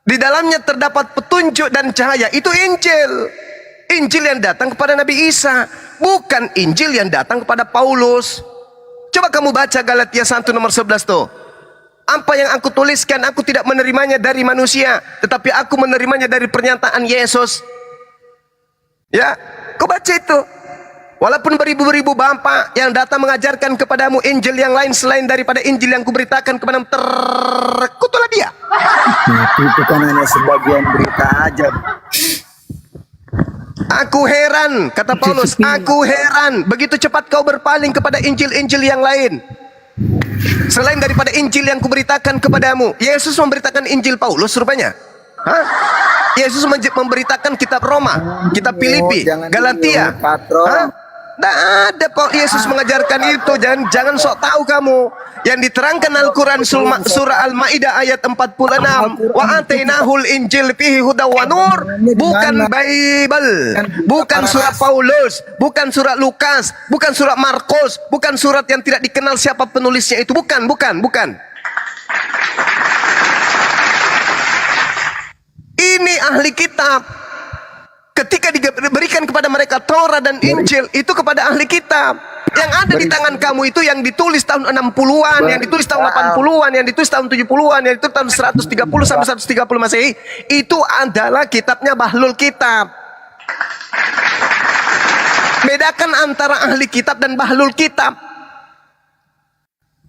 Di dalamnya terdapat petunjuk dan cahaya. Itu Injil. Injil yang datang kepada Nabi Isa, bukan Injil yang datang kepada Paulus. Coba kamu baca Galatia 1 nomor 11 tuh. Apa yang aku tuliskan, aku tidak menerimanya dari manusia, tetapi aku menerimanya dari pernyataan Yesus. Ya, kau baca itu. Walaupun beribu-ribu bapa yang datang mengajarkan kepadamu Injil yang lain selain daripada Injil yang kuberitakan kepadamu, terkutulah dia. Itu kan hanya sebagian berita aja. Aku heran, kata Paulus, aku heran begitu cepat kau berpaling kepada Injil-Injil yang lain selain daripada Injil yang kuberitakan kepadamu. Yesus memberitakan Injil Paulus rupanya. Hah? Yesus memberitakan kitab Roma, kitab Filipi, Galatia. Tidak ada Yesus mengajarkan itu. Jangan sok tahu kamu. Yang diterangkan Al-Quran surah Al-Maidah ayat 46. Wa atainahul Injil fihi hudaw wa nur. Bukan Bible, bukan surat Paulus, bukan surat Lukas, bukan surat Markus, bukan surat yang tidak dikenal siapa penulisnya itu. Bukan. Ini ahli kitab. Ketika diberikan kepada mereka Torah dan Injil, itu kepada ahli kitab. Yang ada di tangan kamu itu yang ditulis tahun 60-an, yang ditulis tahun 80-an, yang ditulis tahun 70-an, yang ditulis tahun 130 sampai 130 Masehi. Itu adalah kitabnya bahlul kitab. Bedakan antara ahli kitab dan bahlul kitab.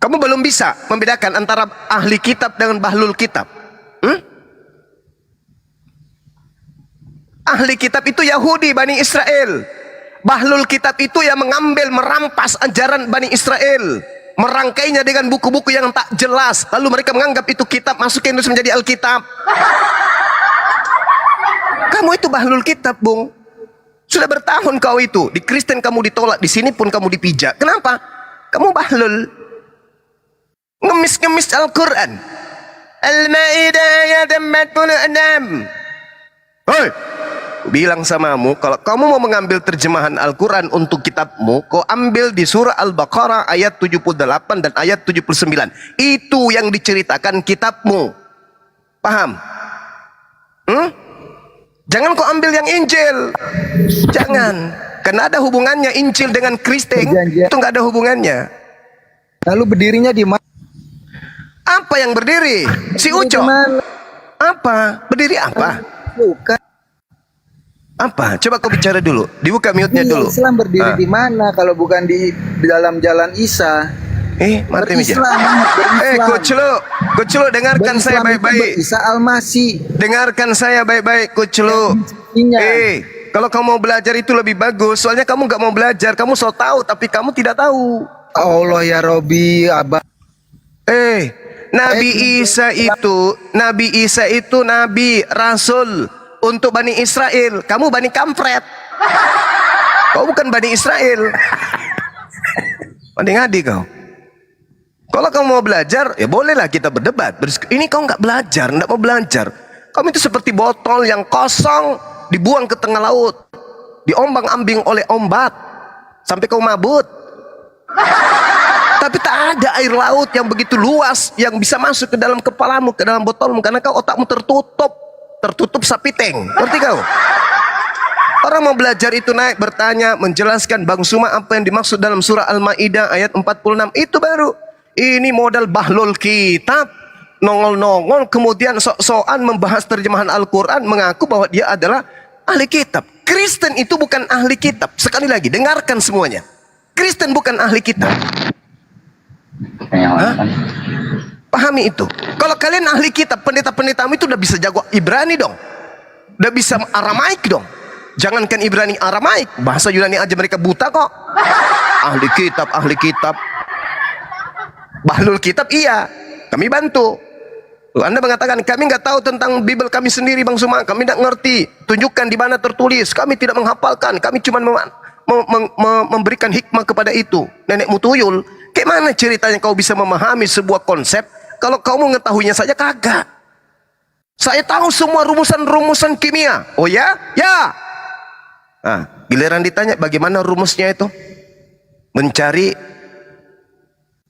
Kamu belum bisa membedakan antara ahli kitab dengan bahlul kitab. Ahli kitab itu Yahudi, Bani Israel. Bahlul kitab itu yang mengambil, merampas ajaran Bani Israel, merangkainya dengan buku-buku yang tak jelas, lalu mereka menganggap itu kitab, masukin terus menjadi Alkitab. Kamu itu bahlul kitab, Bung. Sudah bertahun kau itu, di Kristen kamu ditolak, di sini pun kamu dipijak. Kenapa? Kamu bahlul. Ngemis-ngemis Al-Quran. Al-Ma'idah ayat 46. Hoi, bilang samamu, kalau kamu mau mengambil terjemahan Al-Quran untuk kitabmu, kau ambil di surah Al-Baqarah ayat 78 dan ayat 79. Itu yang diceritakan kitabmu. Paham? Jangan kau ambil yang Injil. Jangan. Karena ada hubungannya Injil dengan Kristen. Itu nggak ada hubungannya. Lalu berdirinya di mana? Apa yang berdiri? Si Uco. Apa? Berdiri apa? Bukan. Apa? Coba kau bicara dulu. Dibuka mute-nya dulu. Islam berdiri di mana kalau bukan di dalam jalan Isa? Mati meja. Coach Lo, dengarkan saya baik-baik. Isa Al-Masih. Dengarkan saya baik-baik, Coach Lo. Kalau kamu mau belajar itu lebih bagus. Soalnya kamu nggak mau belajar, kamu so tahu tapi kamu tidak tahu. Allah ya Robi, Abah. Nabi Isa itu nabi, rasul untuk Bani Israel. Kamu Bani Kampret. Kau bukan Bani Israel. Mending ngadi kau. Kalau kamu mau belajar, ya bolehlah kita berdebat. Ini kau nggak belajar, nggak mau belajar. Kamu itu seperti botol yang kosong, dibuang ke tengah laut, diombang-ambing oleh ombak, sampai kau mabut. Tapi tak ada air laut yang begitu luas yang bisa masuk ke dalam kepalamu, ke dalam botolmu, karena kau otakmu tertutup sapi tank. Ngerti kau? Orang mau belajar itu naik bertanya, menjelaskan Bang Suma apa yang dimaksud dalam surah Al-Maidah ayat 46. Itu baru. Ini modal bahlul kitab, nongol-nongol kemudian sok-sokan membahas terjemahan Al-Quran, mengaku bahwa dia adalah ahli kitab. Kristen itu bukan ahli kitab. Sekali lagi, dengarkan semuanya. Kristen bukan ahli kitab. Pahami itu. Kalau kalian ahli kitab, pendeta-pendetamu itu udah bisa jago Ibrani dong, udah bisa Aramaik dong. Jangankan Ibrani, Aramaik, bahasa Yunani aja mereka buta kok. Ahli kitab. Bahlul kitab iya, kami bantu. Anda mengatakan kami nggak tahu tentang Bible kami sendiri, Bang Suma, kami tidak ngerti. Tunjukkan di mana tertulis. Kami tidak menghafalkan. Kami cuma memberikan hikmah kepada itu. Nenekmu tuyul. Kayak mana ceritanya kau bisa memahami sebuah konsep kalau kau mengetahuinya saja kagak? Saya tahu semua rumusan-rumusan kimia. Oh ya? Ya. Nah, giliran ditanya bagaimana rumusnya itu? Mencari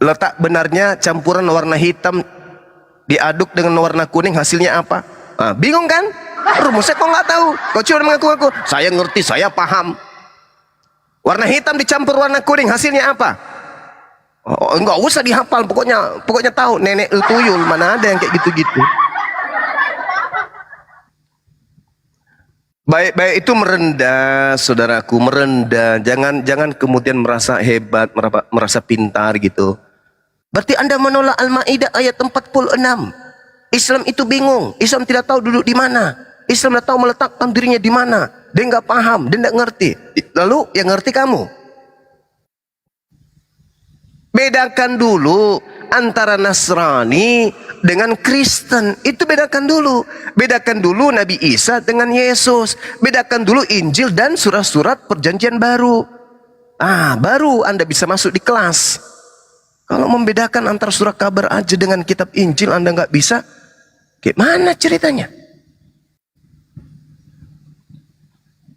letak benarnya campuran warna hitam diaduk dengan warna kuning, hasilnya apa? Bingung kan? Rumusnya kok nggak tahu. Kau cuma mengaku-ngaku saya ngerti, saya paham. Warna hitam dicampur warna kuning, hasilnya apa? Nggak usah dihafal, pokoknya tahu. Nenek tuyul, mana ada yang kayak gitu-gitu. Baik-baik itu merendah, saudaraku, merendah. Jangan kemudian merasa hebat, merasa pintar gitu. Berarti Anda menolak Al-Maidah ayat 46. Islam itu bingung. Islam tidak tahu duduk di mana. Islam tidak tahu meletakkan dirinya di mana. Dia nggak paham, dia nggak ngerti. Lalu yang ngerti kamu. Bedakan dulu antara Nasrani dengan Kristen. Itu bedakan dulu. Bedakan dulu Nabi Isa dengan Yesus. Bedakan dulu Injil dan surat-surat perjanjian baru. Baru Anda bisa masuk di kelas. Kalau membedakan antara surat kabar aja dengan kitab Injil Anda nggak bisa, gimana ceritanya?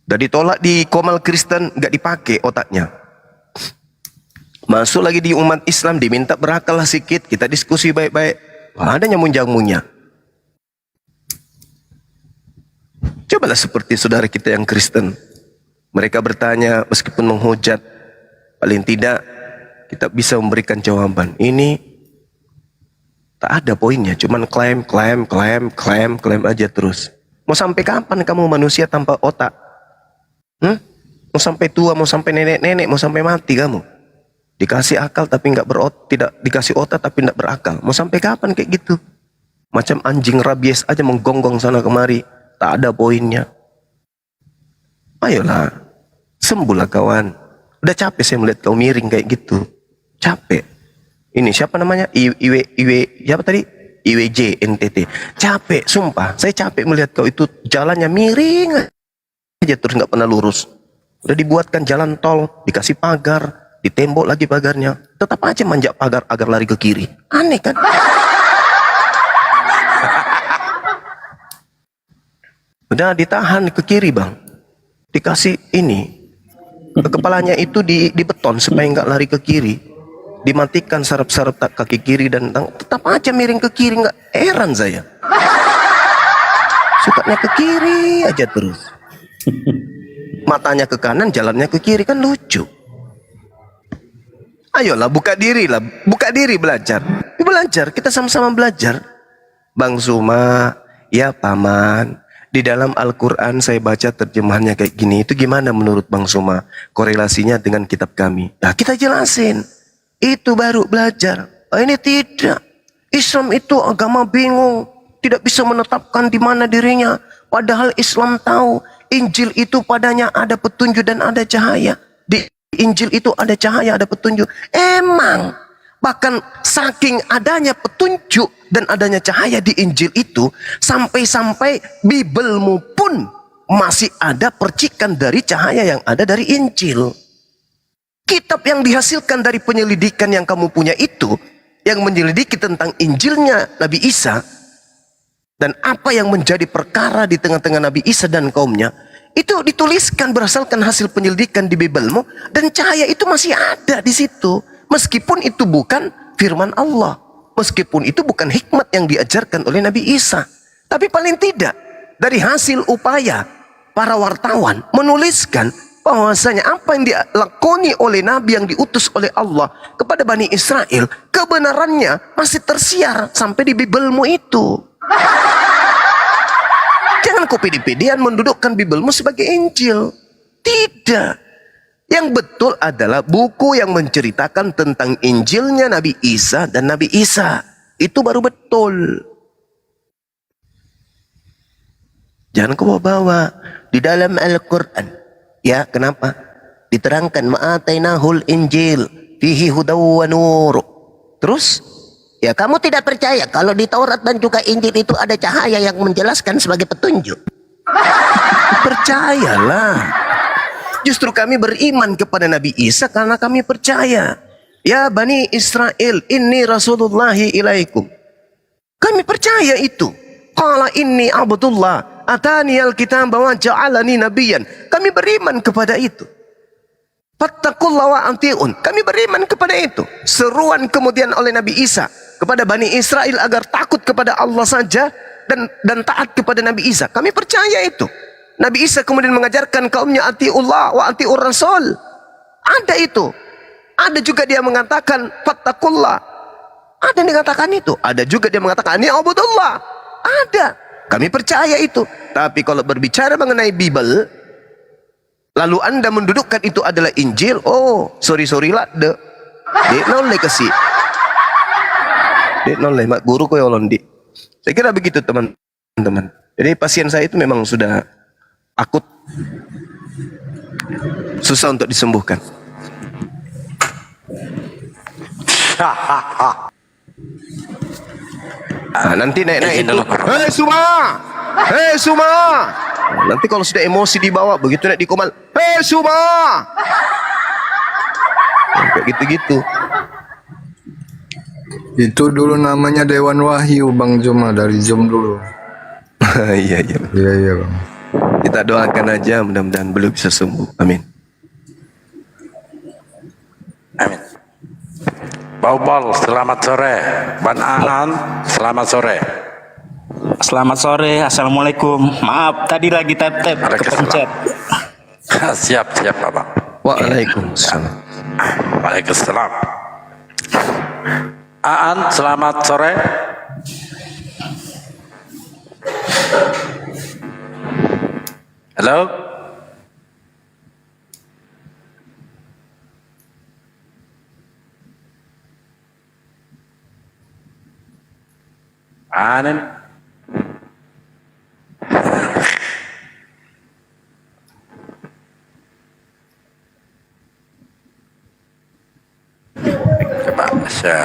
Udah ditolak di Komal Kristen, nggak dipakai otaknya. Masuk lagi di umat Islam, diminta berakal lah sedikit, kita diskusi baik-baik. Ada nyamun-jamunya. Cobalah seperti saudara kita yang Kristen. Mereka bertanya, meskipun menghujat, paling tidak kita bisa memberikan jawaban. Ini tak ada poinnya, cuman klaim aja terus. Mau sampai kapan kamu manusia tanpa otak? Mau sampai tua, mau sampai nenek-nenek, mau sampai mati kamu? Dikasih akal tapi tidak dikasih otak tapi tidak berakal. Mau sampai kapan kayak gitu? Macam anjing rabies aja menggonggong sana kemari, tak ada poinnya. Ayolah, Sembuhlah kawan. Udah capek saya melihat kau miring kayak gitu. Capek. Ini siapa namanya? Siapa tadi? IWJ NTT. Capek, sumpah. Saya capek melihat kau itu jalannya miring aja terus nggak pernah lurus. Udah dibuatkan jalan tol, dikasih pagar, ditembok lagi pagarnya. Tetap aja manjak pagar agar lari ke kiri. Aneh kan? Udah ditahan ke kiri bang. Dikasih ini. Kepalanya itu di beton supaya nggak lari ke kiri. Dimatikan sarap-sarap kaki kiri dan tetap aja miring ke kiri, nggak heran saya. Sukanya ke kiri aja terus. Matanya ke kanan, jalannya ke kiri, kan lucu. Ayolah buka diri belajar. Belajar, kita sama-sama belajar. Bang Zuma, ya paman. Di dalam Al-Quran saya baca terjemahannya kayak gini. Itu gimana menurut Bang Zuma? Korelasinya dengan kitab kami. Nah kita jelasin. Itu baru belajar. Ini tidak. Islam itu agama bingung. Tidak bisa menetapkan di mana dirinya. Padahal Islam tahu Injil itu padanya ada petunjuk dan ada cahaya. Di Injil itu ada cahaya, ada petunjuk. Emang. Bahkan saking adanya petunjuk dan adanya cahaya di Injil itu. Sampai-sampai Bibelmu pun masih ada percikan dari cahaya yang ada dari Injil. Kitab yang dihasilkan dari penyelidikan yang kamu punya itu, yang menyelidiki tentang Injilnya Nabi Isa, dan apa yang menjadi perkara di tengah-tengah Nabi Isa dan kaumnya, itu dituliskan berdasarkan hasil penyelidikan di Bibelmu, dan cahaya itu masih ada di situ. Meskipun itu bukan firman Allah, meskipun itu bukan hikmat yang diajarkan oleh Nabi Isa, tapi paling tidak dari hasil upaya para wartawan menuliskan bahwasanya apa yang dilakoni oleh Nabi yang diutus oleh Allah kepada Bani Israel, kebenarannya masih tersiar sampai di Bibelmu itu. Jangan kau pede-pedean mendudukkan Bibelmu sebagai Injil. Tidak. Yang betul adalah buku yang menceritakan tentang Injilnya Nabi Isa dan Nabi Isa. Itu baru betul. Jangan kau bawa di dalam Al-Quran. Ya, kenapa? Diterangkan ma'atainahul Injil fihi hudaw wa nur. Terus, ya kamu tidak percaya kalau di Taurat dan juga Injil itu ada cahaya yang menjelaskan sebagai petunjuk. Percayalah. Justru kami beriman kepada Nabi Isa karena kami percaya. Ya Bani Israel, inni Rasulullahi ilaikum. Kami percaya itu. Qala inni abdullah. Atani al-kitab wa ja'alani nabiyyan. Kami beriman kepada itu. Fattaqullaha wa ati'un. Kami beriman kepada itu. Seruan kemudian oleh Nabi Isa kepada Bani Israel agar takut kepada Allah saja dan taat kepada Nabi Isa. Kami percaya itu. Nabi Isa kemudian mengajarkan kaumnya ati'ullah wa ati'ur rasul. Ada itu. Ada juga dia mengatakan fattaqullah. Ada yang dikatakan itu. Ada juga dia mengatakan ani abudullah. Ada. Kami percaya itu. Tapi kalau berbicara mengenai Bible, lalu Anda mendudukkan itu adalah Injil, oh, sorry lah, dek nolai kasih. Dek nolai, mak guru kowe olondi. Saya kira begitu teman-teman. Jadi pasien saya itu memang sudah akut, susah untuk disembuhkan. Nah, nanti naik-naik itu, hei Suma, hei Suma. Nanti kalau sudah emosi dibawa, begitu naik di komal, hei Suma. Kayak gitu-gitu. Itu dulu namanya Dewan Wahyu Bang Zuma, dari Zoom dulu. Iya. Iya Bang. Kita doakan aja mudah-mudahan beliau bisa sembuh. Amin. Amin. Baubal, selamat sore. Ban Aan, selamat sore. Selamat sore, assalamualaikum. Maaf, tadi lagi tap-tap kepencet. Siap Bapak. Waalaikumsalam. Waalaikumsalam. Aan, selamat sore. Halo. Anen. Ya.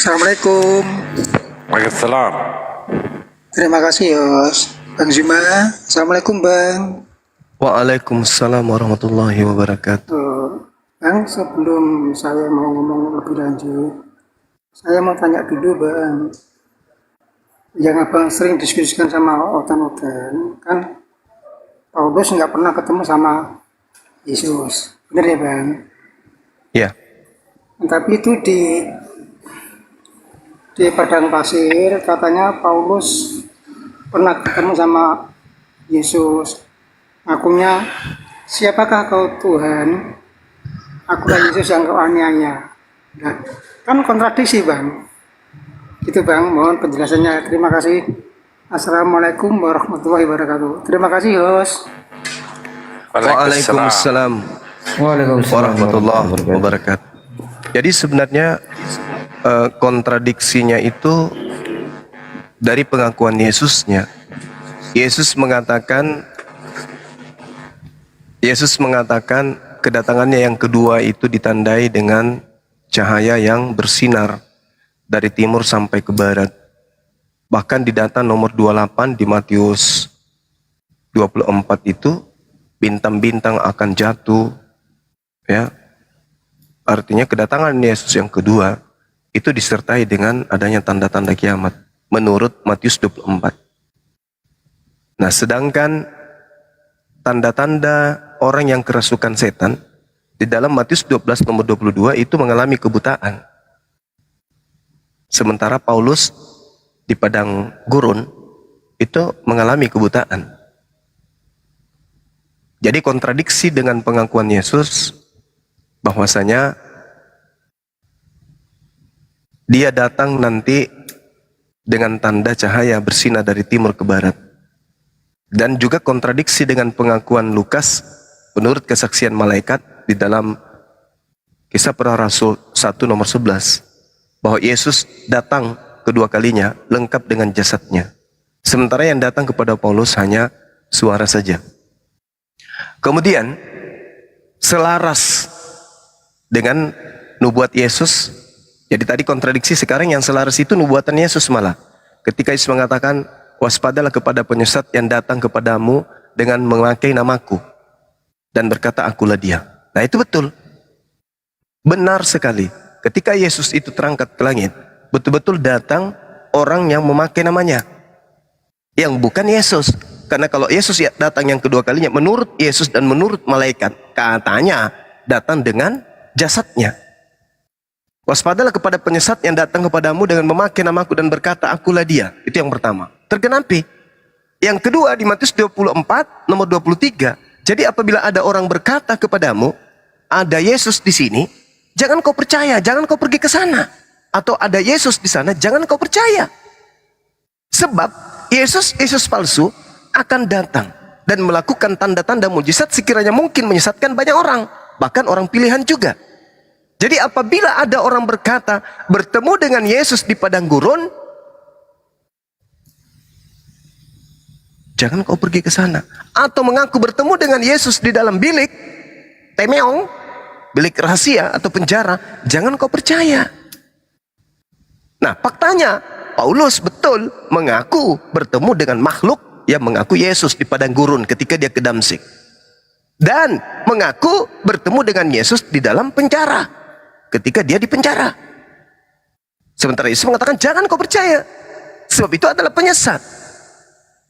Assalamualaikum. Waalaikumsalam. Terima kasih Yos. Bang Zuma. Assalamualaikum Bang. Waalaikumsalam warahmatullahi wabarakatuh. Bang, sebelum saya mau ngomong lebih lanjut, saya mau tanya dulu Bang. Yang Abang sering diskusikan sama otan-otan, kan Paulus nggak pernah ketemu sama Yesus. Benar ya Bang? Ya. Tapi itu di padang pasir katanya Paulus pernah ketemu sama Yesus. Akunya, siapakah kau Tuhan? Akulah Yesus yang kau aniaya. Nah, kan kontradiksi Bang. Gitu Bang, mohon penjelasannya. Terima kasih. Assalamualaikum warahmatullahi wabarakatuh. Terima kasih Yos. Waalaikumsalam warahmatullahi wabarakatuh. Jadi sebenarnya kontradiksinya itu dari pengakuan Yesusnya. Yesus mengatakan kedatangannya yang kedua itu ditandai dengan cahaya yang bersinar dari timur sampai ke barat. Bahkan di data nomor 28 di Matius 24 itu bintang-bintang akan jatuh, ya. Artinya kedatangan Yesus yang kedua itu disertai dengan adanya tanda-tanda kiamat menurut Matius 24. Nah, sedangkan tanda-tanda orang yang kerasukan setan di dalam Matius 12 nomor 22 itu mengalami kebutaan. Sementara Paulus di padang gurun itu mengalami kebutaan. Jadi kontradiksi dengan pengakuan Yesus bahwasanya dia datang nanti dengan tanda cahaya bersinar dari timur ke barat. Dan juga kontradiksi dengan pengakuan Lukas menurut kesaksian malaikat di dalam Kisah Para Rasul 1 nomor 11 bahwa Yesus datang kedua kalinya lengkap dengan jasadnya. Sementara yang datang kepada Paulus hanya suara saja. Kemudian selaras dengan nubuat Yesus. Jadi tadi kontradiksi, sekarang yang selaras itu nubuatan Yesus malah. Ketika Yesus mengatakan, waspadalah kepada penyesat yang datang kepadamu dengan memakai namaku. Dan berkata, akulah dia. Nah itu betul. Benar sekali. Ketika Yesus itu terangkat ke langit, betul-betul datang orang yang memakai namanya. Yang bukan Yesus. Karena kalau Yesus datang yang kedua kalinya, menurut Yesus dan menurut malaikat, katanya datang dengan jasadnya. Waspadalah kepada penyesat yang datang kepadamu dengan memakai namaku dan berkata, akulah dia. Itu yang pertama. Tergenapi. Yang kedua di Matius 24 nomor 23. Jadi apabila ada orang berkata kepadamu, ada Yesus di sini, jangan kau percaya, jangan kau pergi ke sana. Atau ada Yesus di sana, jangan kau percaya. Sebab Yesus palsu akan datang dan melakukan tanda-tanda mujizat sekiranya mungkin menyesatkan banyak orang, bahkan orang pilihan juga. Jadi apabila ada orang berkata bertemu dengan Yesus di padang gurun, jangan kau pergi ke sana. Atau mengaku bertemu dengan Yesus di dalam bilik temeong, bilik rahasia atau penjara, jangan kau percaya. Nah, faktanya Paulus betul mengaku bertemu dengan makhluk yang mengaku Yesus di padang gurun ketika dia ke Damsik. Dan mengaku bertemu dengan Yesus di dalam penjara ketika dia di penjara. Sementara Yesus mengatakan jangan kau percaya, sebab itu adalah penyesat.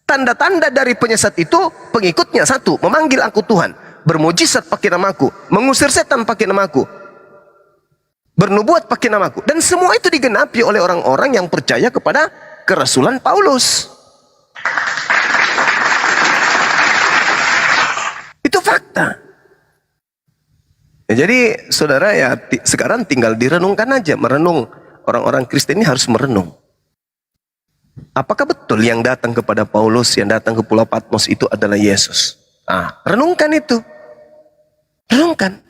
Tanda-tanda dari penyesat itu pengikutnya satu, memanggil aku Tuhan, bermujizat pakai namaku, mengusir setan pakai namaku, bernubuat pakai namaku, dan semua itu digenapi oleh orang-orang yang percaya kepada kerasulan Paulus. Itu fakta. Ya, jadi saudara ya sekarang tinggal direnungkan aja, merenung. Orang-orang Kristen ini harus merenung. Apakah betul yang datang kepada Paulus, yang datang ke Pulau Patmos itu adalah Yesus? Renungkan itu. Renungkan.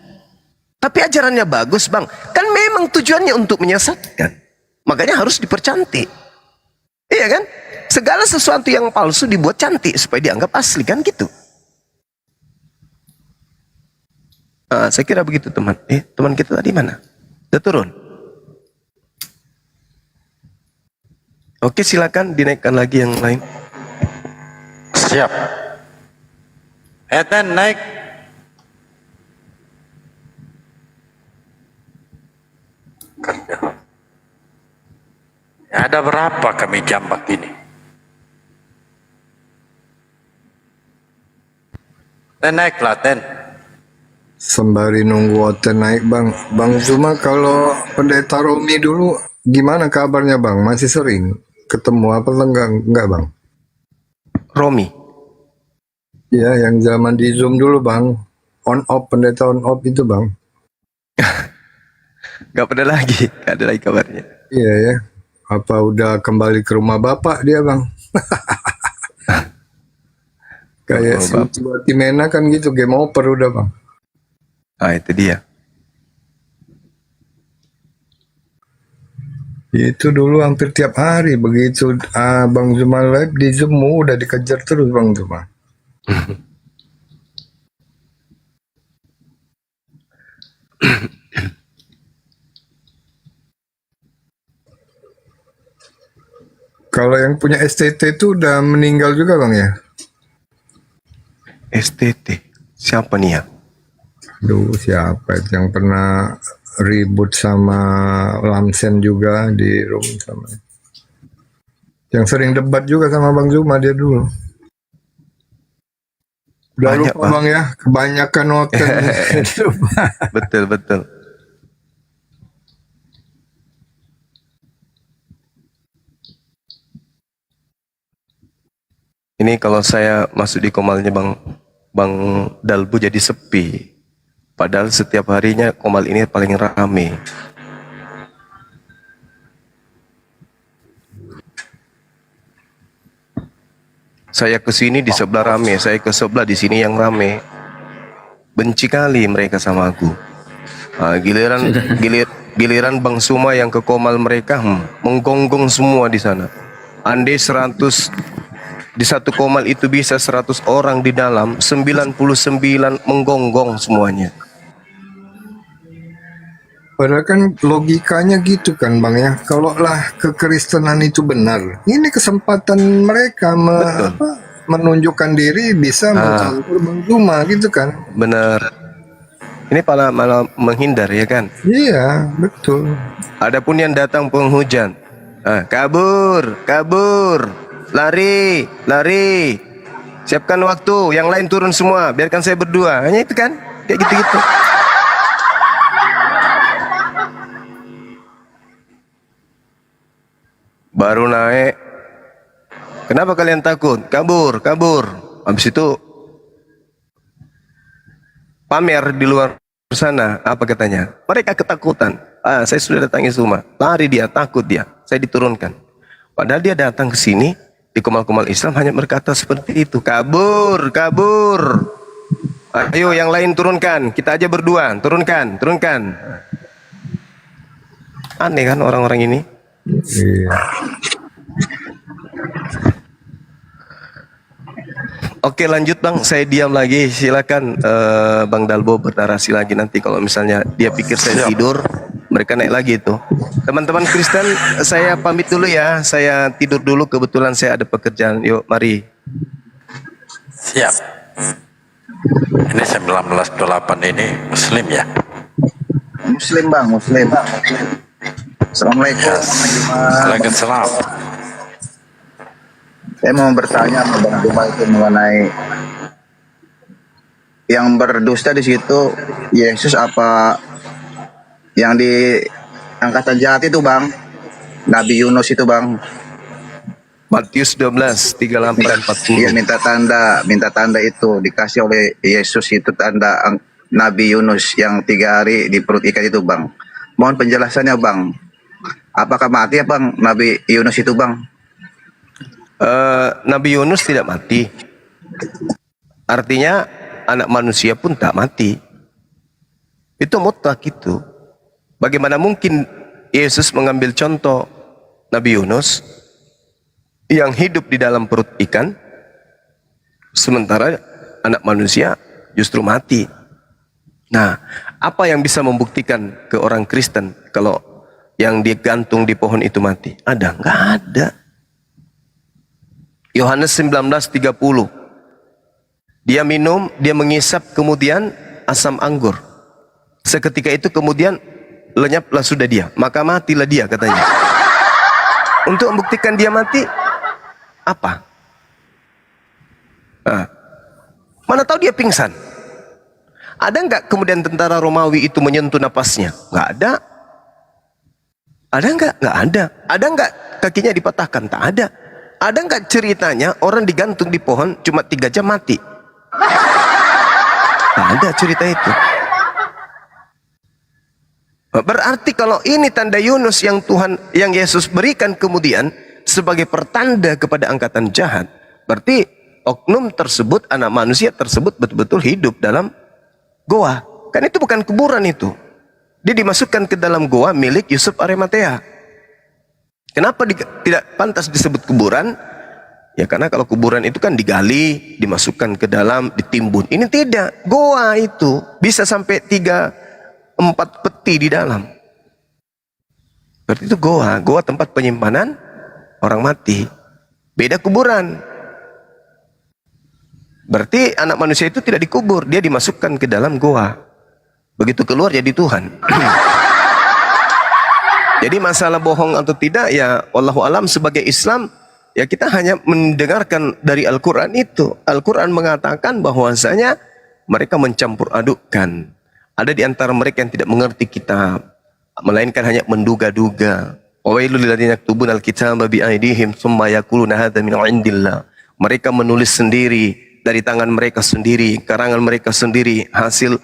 Tapi ajarannya bagus bang. Kan memang tujuannya untuk menyesatkan. Makanya harus dipercantik. Iya kan? Segala sesuatu yang palsu dibuat cantik supaya dianggap asli kan gitu. Saya kira begitu teman. Teman kita tadi mana? Udah turun? Oke, silakan dinaikkan lagi yang lain. Siap. Eten naik. Kerja. Ada berapa kami jambak ini? Ten naiklah Ten. Sembari nunggu Oten naik bang. Bang Zuma, kalau Pendeta Romi dulu gimana kabarnya bang? Masih sering ketemu apa enggak bang? Romi? Ya, yang zaman di Zoom dulu bang. On off, pendeta on off itu bang. Gak ada lagi, gak ada lagi kabarnya. Iya ya. Apa udah kembali ke rumah bapak dia bang? Kayak si Timena kan gitu, game over udah bang. Itu dia. Itu dulu hampir tiap hari begitu Bang Zuma live di Zoom udah dikejar terus Bang Zuma. Kalau yang punya STT itu udah meninggal juga Bang ya? STT? Siapa nih ya? Duh, siapa itu yang pernah ribut sama Lamsen juga di room sama. Yang sering debat juga sama Bang Zuma dia dulu. Udah Banyak, lupa Bang ya, kebanyakan hotel. Betul, betul. Ini kalau saya masuk di komalnya Bang Dalbu jadi sepi. Padahal setiap harinya komal ini paling rame. Saya ke sini di sebelah rame, saya ke sebelah di sini yang rame. Benci kali mereka sama aku. Giliran Bang Suma yang ke komal mereka menggonggong semua di sana. Andai 100 di satu komal itu bisa 100 orang di dalam, 99 menggonggong semuanya. Padahal kan logikanya gitu kan Bang ya. Kalau lah kekristenan itu benar, ini kesempatan mereka menunjukkan diri bisa mencampur Bang Zuma gitu kan. Benar. Ini malah menghindar ya kan? Iya, betul. Adapun yang datang penghujan, kabur, lari. Siapkan waktu, yang lain turun semua, biarkan saya berdua. Hanya itu kan? Kayak gitu-gitu. Baru naik. Kenapa kalian takut? Kabur. Habis itu pamer di luar sana. Apa katanya? Mereka ketakutan. Saya sudah datangi semua. Lari dia, takut dia. Saya diturunkan. Padahal dia datang ke sini di komal-komal Islam hanya berkata seperti itu. Kabur. Ayo yang lain turunkan. Kita aja berdua. Turunkan. Aneh kan orang-orang ini? Iya. Oke lanjut Bang, saya diam lagi. Silakan Bang Dalbo bernarasi lagi nanti kalau misalnya dia pikir saya tidur, mereka naik lagi itu. Teman-teman Kristen, saya pamit dulu ya. Saya tidur dulu, kebetulan saya ada pekerjaan. Yuk, mari. Siap. Ini 1928 ini Muslim ya? Muslim Bang, Muslim. Assalamualaikum. Waalaikumsalam. Saya mau bertanya ke Bang Zuma itu mengenai yang berdusta di situ Yesus apa yang di angkatan jahat itu Bang, Nabi Yunus itu Bang. Matius 12, 38, 40. Iya, minta tanda itu dikasih oleh Yesus itu tanda Nabi Yunus yang 3 hari di perut ikan itu bang. Mohon penjelasannya bang. Apakah mati ya bang Nabi Yunus itu bang? Nabi Yunus tidak mati. Artinya anak manusia pun tak mati. Itu mutlak itu. Bagaimana mungkin Yesus mengambil contoh Nabi Yunus yang hidup di dalam perut ikan, sementara anak manusia justru mati. Nah, apa yang bisa membuktikan ke orang Kristen kalau yang digantung di pohon itu mati? Ada? Nggak ada. Yohanes 19:30. Dia minum, dia mengisap kemudian asam anggur. Seketika itu kemudian lenyaplah sudah dia, maka matilah dia katanya. Untuk membuktikan dia mati, apa? Nah, mana tahu dia pingsan. Ada nggak kemudian tentara Romawi itu menyentuh napasnya? Nggak ada. Ada nggak? Nggak ada. Ada nggak kakinya dipatahkan? Tak ada. Ada nggak ceritanya orang digantung di pohon cuma 3 jam mati? Tak ada cerita itu. Berarti kalau ini tanda Yunus yang Yesus berikan kemudian sebagai pertanda kepada angkatan jahat, berarti oknum tersebut, anak manusia tersebut betul-betul hidup dalam goa. Kan itu bukan kuburan itu. Dia dimasukkan ke dalam goa milik Yusuf Arimatea. Kenapa tidak pantas disebut kuburan? Ya karena kalau kuburan itu kan digali, dimasukkan ke dalam, ditimbun. Ini tidak. Goa itu bisa sampai 3-4 peti di dalam. Berarti itu goa. Goa tempat penyimpanan orang mati. Beda kuburan. Berarti anak manusia itu tidak dikubur, dia dimasukkan ke dalam goa. Begitu keluar jadi Tuhan. Jadi masalah bohong atau tidak ya wallahu alam, sebagai Islam ya kita hanya mendengarkan dari Al-Quran itu. Al-Quran mengatakan bahwasanya mereka mencampur adukkan. Ada di antara mereka yang tidak mengerti kitab, melainkan hanya menduga-duga. Wailul lilladzina yaktubuna al-kitaba bi aydihim tsumma yaquluna hadza min 'indillah. Mereka menulis sendiri dari tangan mereka sendiri, karangan mereka sendiri, hasil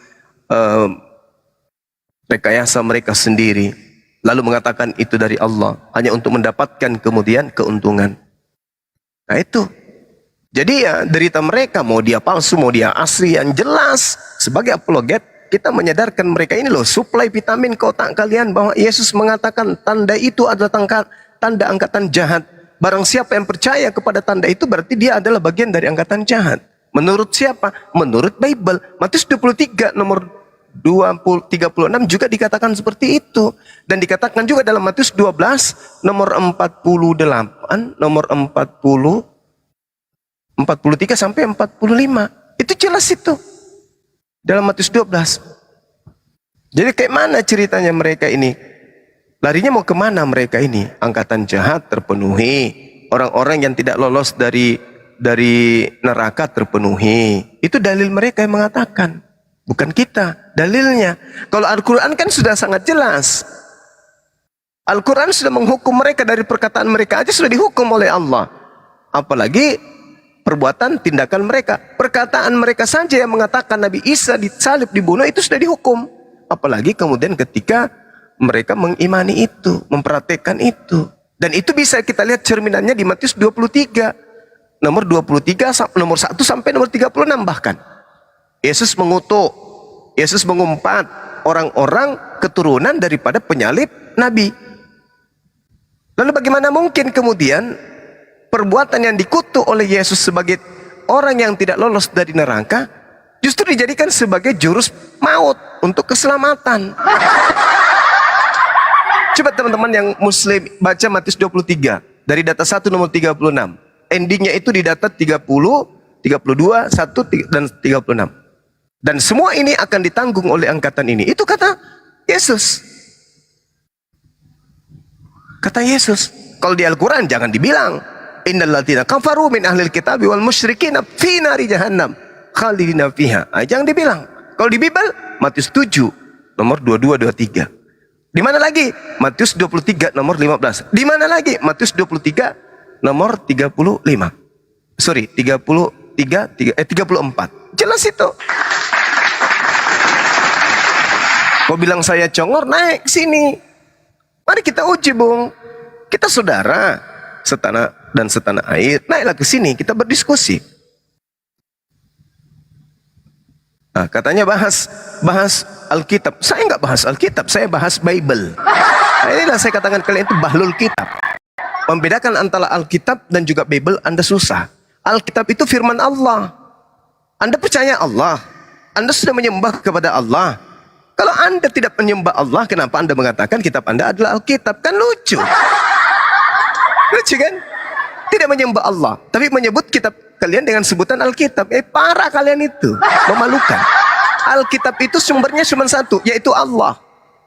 rekayasa mereka sendiri, lalu mengatakan itu dari Allah, hanya untuk mendapatkan kemudian keuntungan. Nah itu. Jadi ya derita mereka, mau dia palsu, mau dia asli, yang jelas sebagai apologet kita menyadarkan mereka ini loh, suplai vitamin ke otak kalian bahwa Yesus mengatakan tanda itu adalah tanda angkatan jahat. Barang siapa yang percaya kepada tanda itu berarti dia adalah bagian dari angkatan jahat. Menurut siapa? Menurut Bible. Matius 23 nomor 36 juga dikatakan seperti itu. Dan dikatakan juga dalam Matius 12 nomor 48, nomor 43 sampai 45. Itu jelas itu. Dalam Matius 12. Jadi kayak mana ceritanya mereka ini? Larinya mau kemana mereka ini? Angkatan jahat terpenuhi. Orang-orang yang tidak lolos dari neraka terpenuhi. Itu dalil mereka yang mengatakan. Bukan kita. Dalilnya. Kalau Al-Quran kan sudah sangat jelas. Al-Quran sudah menghukum mereka dari perkataan mereka aja sudah dihukum oleh Allah. Apalagi perbuatan tindakan mereka. Perkataan mereka saja yang mengatakan Nabi Isa disalib, dibunuh itu sudah dihukum. Apalagi kemudian ketika mereka mengimani itu, mempraktekkan itu. Dan itu bisa kita lihat cerminannya di Matius 23. Nomor 23, nomor 1 sampai nomor 36 bahkan. Yesus mengutuk, Yesus mengumpat orang-orang keturunan daripada penyalib Nabi. Lalu bagaimana mungkin kemudian perbuatan yang dikutuk oleh Yesus sebagai orang yang tidak lolos dari neraka justru dijadikan sebagai jurus maut untuk keselamatan. Coba teman-teman yang muslim baca Matius 23 dari data 1 nomor 36. Endingnya itu di data 30, 32, 1 dan 36. Dan semua ini akan ditanggung oleh angkatan ini. Itu kata Yesus. Kata Yesus. Kalau di Al-Quran jangan dibilang innal ladzina kafaru min ahlil kitabi wal musyrikina fi nari jahannam khalidina fiha. Jangan dibilang. Kalau di Bible Matius 7 nomor 22 23. Di mana lagi? Matius 23 nomor 15. Di mana lagi? Matius 23 nomor 35. Sorry, 34. Jelas itu. Kau bilang saya congor, naik ke sini. Mari kita uji, Bung. Kita saudara, setanah dan setanah air. Naiklah ke sini, kita berdiskusi. Nah, katanya bahas Alkitab. Saya nggak bahas Alkitab, saya bahas Bible. Nah, inilah saya katakan kalian itu bahlul kitab. Membedakan antara Alkitab dan juga Bible Anda susah. Alkitab itu firman Allah. Anda percaya Allah. Anda sudah menyembah kepada Allah. Kalau Anda tidak menyembah Allah, kenapa Anda mengatakan kitab Anda adalah Alkitab? Kan lucu. Lucu kan? Tidak menyembah Allah, tapi menyebut kitab kalian dengan sebutan Alkitab. Parah kalian itu. Memalukan. Alkitab itu sumbernya cuma satu, yaitu Allah.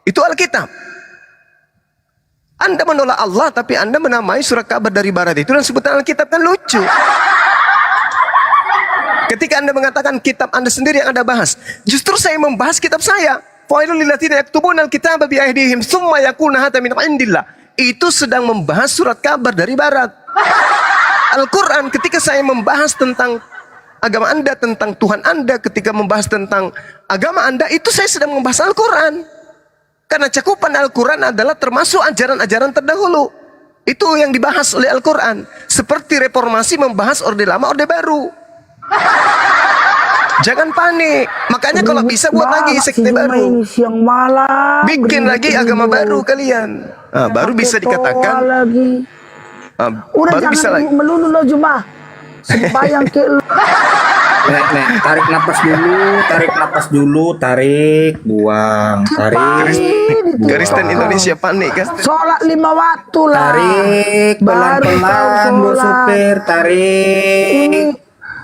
Itu Alkitab. Anda menolak Allah, tapi Anda menamai surat kabar dari barat itu dan sebutan Alkitab, kan lucu. Ketika Anda mengatakan kitab Anda sendiri yang Anda bahas, justru saya membahas kitab saya. Failul lilladzina yaktubuna alkitaba bi aydihim tsumma yakuna hadza min indillah. Itu sedang membahas surat kabar dari barat. Al-Quran, ketika saya membahas tentang agama Anda, tentang Tuhan Anda, ketika membahas tentang agama Anda, itu saya sedang membahas Al-Quran. Karena cakupan Al-Quran adalah termasuk ajaran-ajaran terdahulu. Itu yang dibahas oleh Al-Quran. Seperti reformasi membahas Orde Lama, Orde Baru. Jangan panik. Makanya kalau bisa buat lagi sekte baru. Siang malam. Bikin lagi agama baru kalian. Nah, baru bisa dikatakan. Lagi. Udah Baru bisa jangan lagi. melulu lo Juma. Sembayang ke lu. Nek, tarik napas dulu, tarik, buang, tarik. Kristen Indonesia panik kan? Sholat 5 waktu lah. Tarik, Baru pelan-pelan, kau Bu sholat. supir, tarik,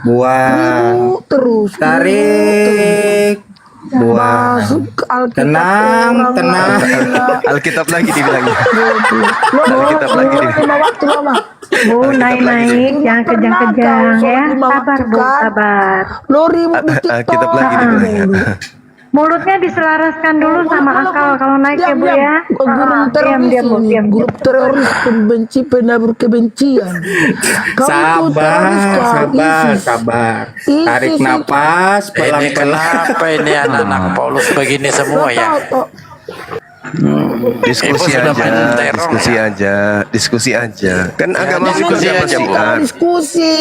buang, Terus. tarik, buang. Masuk ke Alkitab. Tenang, orang tenang. lagi. Alkitab lagi dibilangnya. Lo Alkitab lagi nih. 5 waktu lo mah. Bu, naik-naik, jangan kejang-kejang ya. Sabar, Bu, sabar. Lo ribut di TikTok. Alkitab lagi dibilangnya. Mulutnya diselaraskan dulu sama akal kalau naik ya, Bu ya. Guru teroris ini, grup teroris pembenci penabur kebencian. Kau itu teroris, kau ISIS. sabar. ISIS Tarik itu. napas, Ini pelan-pelan. kenapa ini anak-anak Paulus begini semua ya? Diskusi Ibu sudah aja, main teror, diskusi aja, diskusi aja. Kan agama diskusi diskusi aja, Bu. bukan. Diskusi.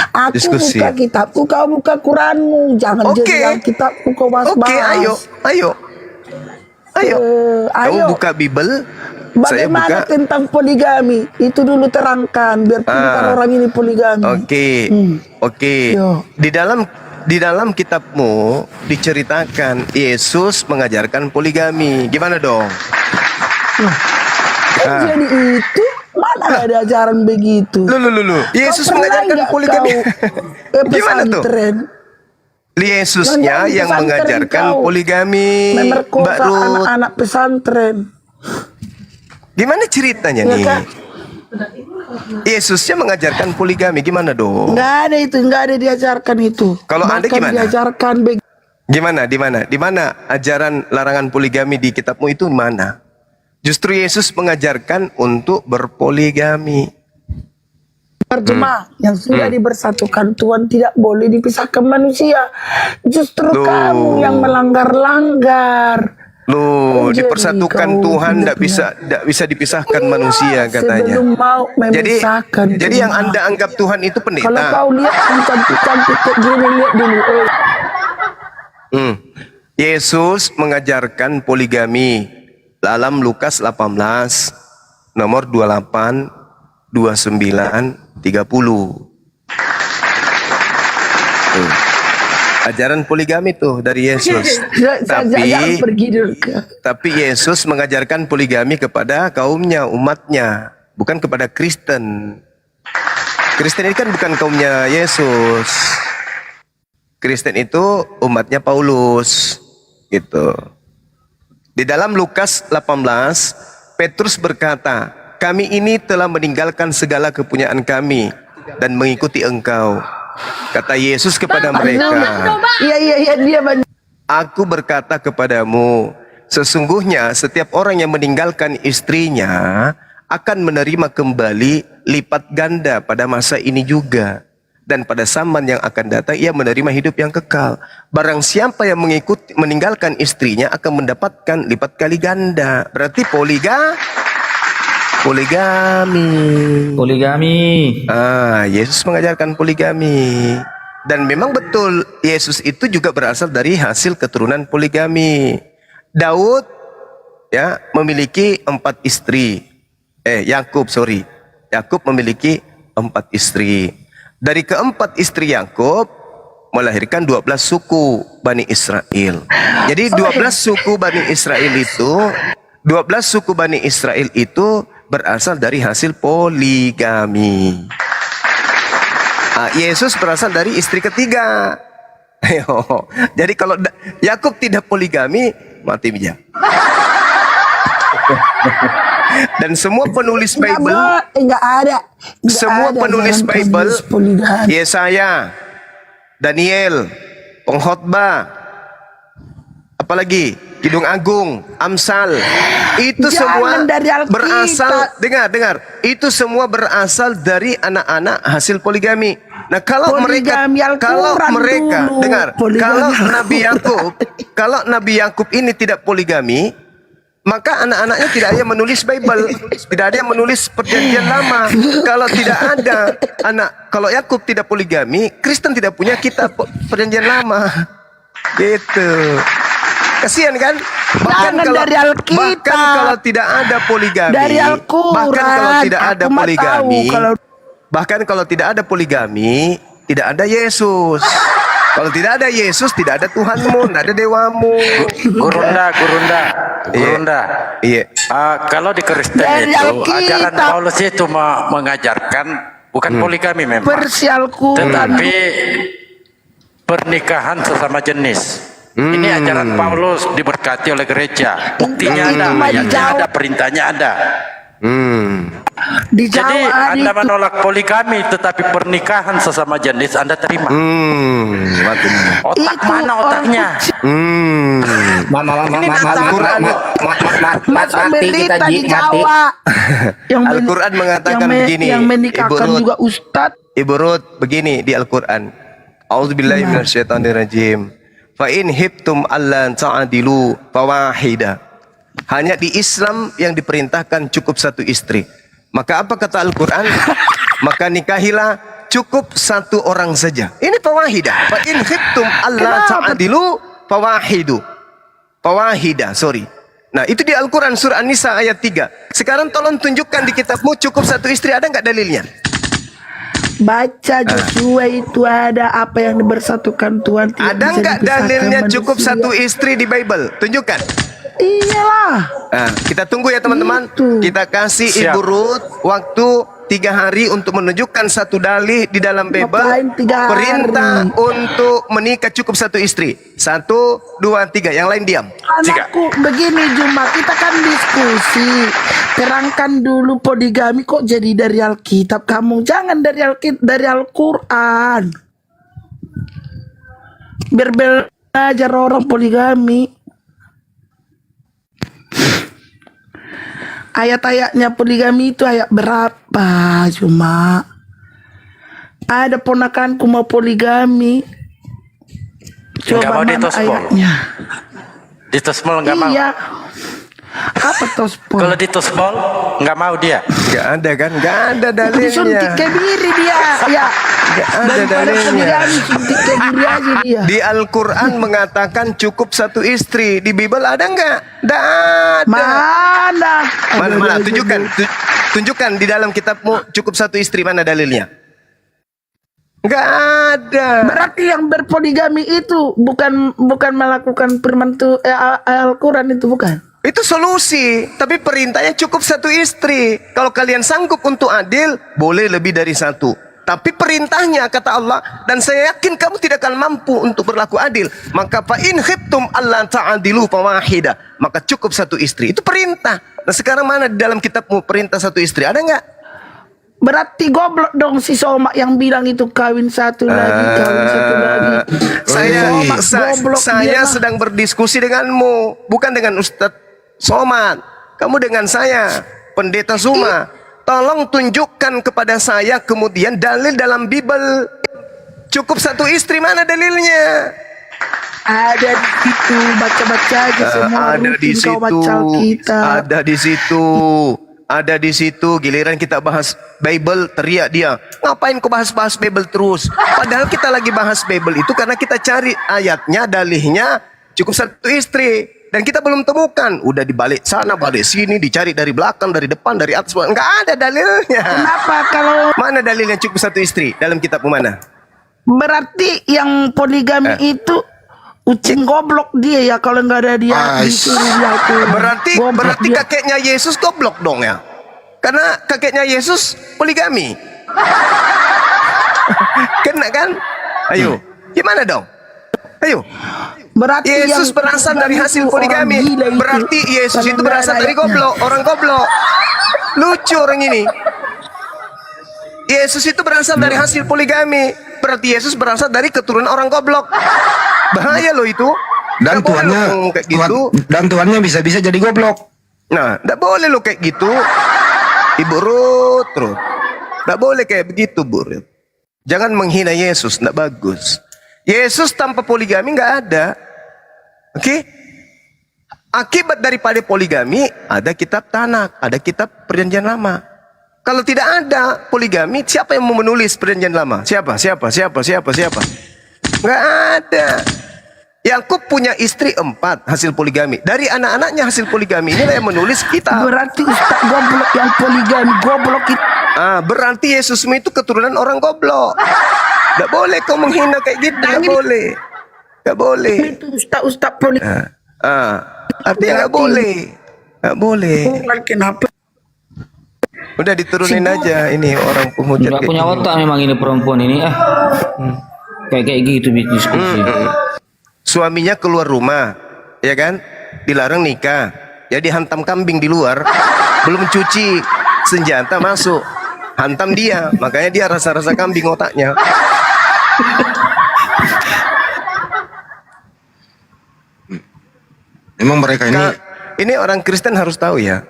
Aku Diskusi. buka kitabku, kau buka Quranmu. Jangan Oke. jadi kitabku kau bahas-bahas. Oke, ayo. Ayo. Kamu buka Bible, saya Bagaimana buka. tentang poligami? Itu dulu terangkan biar pintar orang ini poligami. Oke, oke. Yo. Di dalam kitabmu diceritakan Yesus mengajarkan poligami. Gimana dong? Jadi itu mana ada ajaran begitu? Lu. Yesus Kau pernah mengajarkan nggak poligami. kau, Gimana tuh? pesantren Yesusnya Jangan yang pesantren mengajarkan kau. poligami. Mbak memerkosa Ruth. anak-anak pesantren? Gimana ceritanya Ya nih? kan? Yesusnya mengajarkan poligami. Gimana dong? Nggak ada itu, nggak ada diajarkan itu. Kalau Anda Bahkan gimana? diajarkan Di mana ajaran larangan poligami di kitabmu itu mana? Justru Yesus mengajarkan untuk berpoligami. berjemaah yang sudah dibersatukan Tuhan tidak boleh dipisahkan manusia. Justru Loh. kamu yang melanggar-langgar. Loh, Jadi dipersatukan kau Tuhan tidak tidak bisa dipisahkan manusia katanya. Sebelum mau memisahkan. Jadi yang Anda anggap Tuhan itu Kalau pendeta. kau lihat yang cantik-cantik kayak gini, lihat dulu. Yesus mengajarkan poligami dalam Lukas 18 nomor 28, 29, 30. Ajaran poligami tuh dari Yesus. Jangan pergi dulu. Tapi Yesus mengajarkan poligami kepada kaumnya, umatnya, bukan kepada Kristen. Kristen ini kan bukan kaumnya Yesus. Kristen itu umatnya Paulus, gitu. Di dalam Lukas 18, Petrus berkata, "Kami ini telah meninggalkan segala kepunyaan kami dan mengikuti Engkau." Kata Yesus kepada mereka, Iya dia banyak. "Aku berkata kepadamu, sesungguhnya setiap orang yang meninggalkan istrinya akan menerima kembali lipat ganda pada masa ini juga. dan pada zaman yang akan datang ia menerima hidup yang kekal. Barang siapa yang meninggalkan istrinya akan mendapatkan lipat kali ganda. Berarti poligami. Yesus mengajarkan poligami. Dan memang betul Yesus itu juga berasal dari hasil keturunan poligami. Daud ya memiliki 4 istri. Yakub memiliki 4 istri. Dari keempat istri Yakub melahirkan 12 suku Bani Israel. Jadi 12 suku Bani Israel itu berasal dari hasil poligami. Yesus berasal dari istri ketiga. Jadi kalau Yakub tidak poligami, mati dia. Dan semua penulis Bible, Yesaya, Daniel, Pengkhotbah, apalagi Kidung Agung, Amsal, itu semua berasal, dengar, itu semua berasal dari anak-anak hasil poligami. Nah, kalau mereka kalau Nabi Yakub ini tidak poligami, maka anak-anaknya tidak ada yang menulis Bible, tidak ada yang menulis Perjanjian Lama. Kalau Yakub tidak poligami, Kristen tidak punya kitab Perjanjian Lama. Gitu. Kasihan kan? Bahkan kalau tidak ada poligami, tidak ada Yesus. Kalau tidak ada Yesus, tidak ada Tuhanmu, tidak ada dewamu. Gurunda. Iya. Kalau di Kristen itu ajaran Paulus itu mengajarkan bukan poligami memang, tetapi pernikahan sesama jenis. Ini ajaran Paulus diberkati oleh gereja. Buktinya ada, ayatnya ada, perintahnya ada. Jadi Anda menolak poligami, tetapi pernikahan sesama jenis Anda terima. Otak mana otaknya? Al-Quran mengatakan begini. Ibu Ruth begini di Al-Quran. A'udzubillahi minasyaitonirrajim. Fa in hibtum allan ta'dilu fawahida. Hanya di Islam yang diperintahkan cukup 1 istri. Maka apa kata Al-Quran? Maka nikahilah cukup 1 orang saja. Ini fawahida. Fa in hibtum allan ta'dilu fawahida. Nah, itu di Al-Quran surah An-Nisa ayat 3. Sekarang tolong tunjukkan di kitabmu cukup 1 istri, ada nggak dalilnya? Baca Joshua itu ada apa yang dibersatukan Tuhan. Ada nggak dalilnya cukup 1 istri di Bible? Tunjukkan. Iyalah. Nah, kita tunggu ya teman-teman. Kita kasih Ibu Ruth waktu 3 hari untuk menunjukkan 1 dalil di dalam Bible perintah untuk menikah cukup 1 istri. 1, 2, 3. Yang lain diam. Anakku begini Juma, kita kan diskusi. Terangkan dulu poligami kok jadi dari Alkitab. Kamu jangan dari Al-Quran. Biar belajar orang poligami. Ayat-ayatnya poligami itu ayat berapa? Cuma ada ponakanku mau poligami. Coba mana ayatnya? Di Tosmol nggak mau. Iya. Apa Tospol? Kalau di Tosmol nggak mau dia. Nggak ada kan? Nggak ada dalilnya. Disuntik kebiri dia. Ya. Nggak ada dalilnya. Suntik kebiri aja dia. Di Al-Quran mengatakan cukup 1 istri. Di Bible ada nggak? Nggak ada. Mana? Tunjukkan di dalam kitabmu cukup 1 istri, mana dalilnya? Nggak ada. Berarti yang berpoligami itu bukan melakukan firman Al-Quran itu bukan? Itu solusi, tapi perintahnya cukup 1 istri. Kalau kalian sanggup untuk adil, boleh lebih dari 1. Tapi perintahnya kata Allah, dan saya yakin kamu tidak akan mampu untuk berlaku adil. Maka fa in khiftum alla ta'dilu fawahida. Maka cukup 1 istri. Itu perintah. Nah, sekarang mana di dalam kitabmu perintah 1 istri? Ada nggak? Berarti goblok dong si Soma yang bilang itu kawin 1 lagi, kawin 1 lagi. Saya sedang berdiskusi denganmu, bukan dengan Ustadz Somad. Kamu dengan saya, Pendeta Zuma. Tolong tunjukkan kepada saya kemudian dalil dalam Bible Cukup satu istri, mana dalilnya? Ada di situ, baca-baca aja semua. Ada di rutin kau situ. baca Alkitab. Ada di situ. Ada di situ. Giliran kita bahas Bible, teriak dia, ngapain kau bahas-bahas Bible terus? Padahal kita lagi bahas Bible itu karena kita cari ayatnya, dalihnya cukup satu istri. Dan kita belum temukan. Udah dibalik sana, balik sini, dicari dari belakang, dari depan, dari atas. Enggak ada dalilnya. Kenapa kalau Mana dalilnya cukup satu istri? Dalam kitab mana? berarti yang poligami itu ucing goblok dia ya kalau nggak ada dia disuruh dia tuh. Berarti kakeknya Yesus goblok dong ya? Karena kakeknya Yesus poligami. Kena kan? Ayo, gimana dong? Ayo. Berarti Yesus berasal dari hasil poligami. Berarti Yesus itu berasal dari goblok, orang goblok. Lucu orang ini. Yesus itu berasal dari hasil poligami. Berarti Yesus berasal dari keturunan orang goblok. Bahaya loh itu. Dan Nggak boleh tuannya lo ngomong kayak gitu. dan tuannya bisa-bisa jadi goblok. Nah, nggak boleh lo kayak gitu. Ibu Ruth, Ruth. Nggak boleh kayak begitu, Bu Ruth. Jangan menghina Yesus, nggak bagus. Yesus tanpa poligami nggak ada. Oke? Akibat daripada poligami ada kitab Tanak, ada kitab Perjanjian Lama. Kalau tidak ada poligami, siapa yang mau menulis Perjanjian Lama? Siapa? Nggak ada. Yakub punya istri 4 hasil poligami. Dari anak-anaknya hasil poligami inilah yang menulis kitab. Berarti ustaz goblok yang poligami goblok itu. Berarti Yesusmu itu keturunan orang goblok. Nggak boleh kau menghina kayak gitu. Nggak boleh. Nggak boleh. Itu ustaz poligami. Artinya nggak boleh. Nggak boleh. Kenapa? Udah diturunin aja ini orang penghujat. Nggak punya otak memang ini perempuan ini. Kayak gitu diskusi. Suaminya keluar rumah, ya kan? Dilarang nikah. Ya dihantam kambing di luar. Belum cuci, senjata masuk. Hantam dia, makanya dia rasa-rasa kambing otaknya. Emang mereka ini orang Kristen harus tahu ya.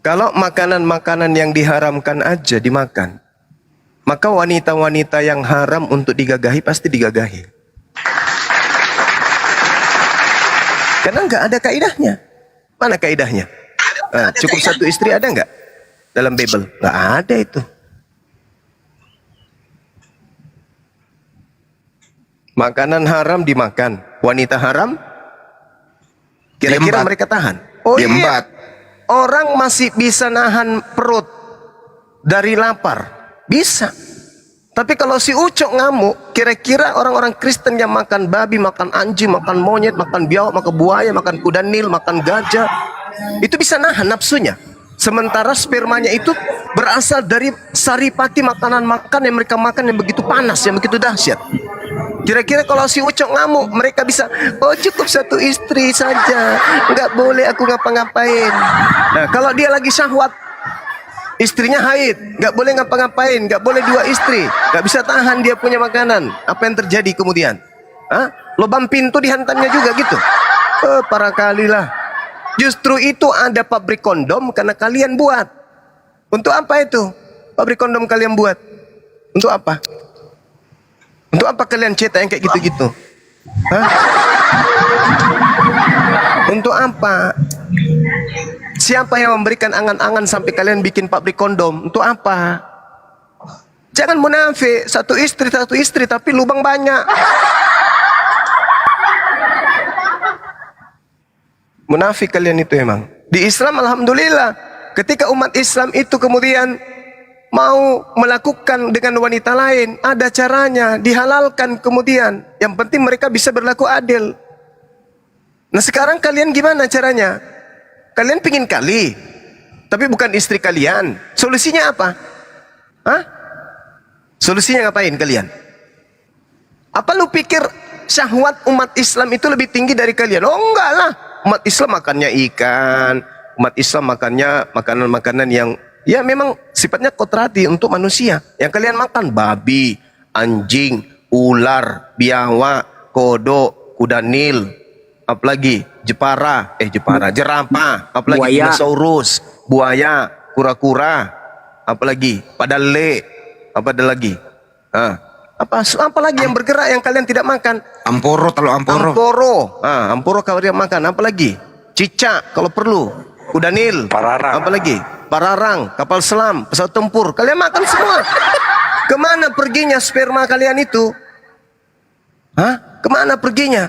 Kalau makanan-makanan yang diharamkan aja dimakan, maka wanita-wanita yang haram untuk digagahi pasti digagahi. Karena nggak ada kaidahnya. Mana kaidahnya? Cukup satu istri ada nggak dalam Bible? Nggak ada itu. Makanan haram dimakan, wanita haram, kira-kira mereka tahan? Oh iya, orang masih bisa nahan perut dari lapar, bisa. Tapi kalau si Ucok ngamuk, kira-kira orang-orang Kristen yang makan babi, makan anjing, makan monyet, makan biawak, makan buaya, makan kuda nil, makan gajah, itu bisa nahan nafsunya. Sementara spermanya itu berasal dari saripati makanan-makan yang mereka makan yang begitu panas, yang begitu dahsyat. Kira-kira kalau si Ucok ngamuk, mereka bisa, oh cukup satu istri saja, nggak boleh aku ngapa-ngapain. Nah kalau dia lagi syahwat, istrinya haid, nggak boleh ngapa-ngapain, nggak boleh 2 istri, nggak bisa tahan dia punya makanan. Apa yang terjadi kemudian? Lubang pintu dihantamnya juga gitu. Parah kali lah. Justru itu ada pabrik kondom karena kalian buat. Untuk apa itu? Pabrik kondom kalian buat? Untuk apa? Untuk apa kalian cetak yang kayak gitu-gitu? Untuk apa? Siapa yang memberikan angan-angan sampai kalian bikin pabrik kondom? Untuk apa? Jangan munafik, satu istri tapi lubang banyak. Munafik kalian itu emang. Di Islam alhamdulillah, ketika umat Islam itu kemudian mau melakukan dengan wanita lain, ada caranya, dihalalkan kemudian. Yang penting mereka bisa berlaku adil. Nah sekarang kalian gimana caranya? Kalian pingin kali, tapi bukan istri kalian. Solusinya apa? Solusinya ngapain kalian? Apa lu pikir syahwat umat Islam itu lebih tinggi dari kalian? Oh enggak lah. Umat Islam makannya ikan, umat Islam makannya makanan-makanan yang ya memang sifatnya kodrati untuk manusia. Yang kalian makan babi, anjing, ular, biawak, kodok, kuda nil, apalagi jerapah, apalagi dinosaurus, buaya, kura-kura, apalagi padale, apa ada lagi? Apa lagi yang bergerak yang kalian tidak makan? Amporo, telur amporo. Amporo. Amporo kalian makan. Apa lagi? Cicak kalau perlu. Kuda Nil. Pararang. Apa lagi? Pararang, kapal selam, pesawat tempur. Kalian makan semua. Kemana perginya sperma kalian itu? Kemana perginya?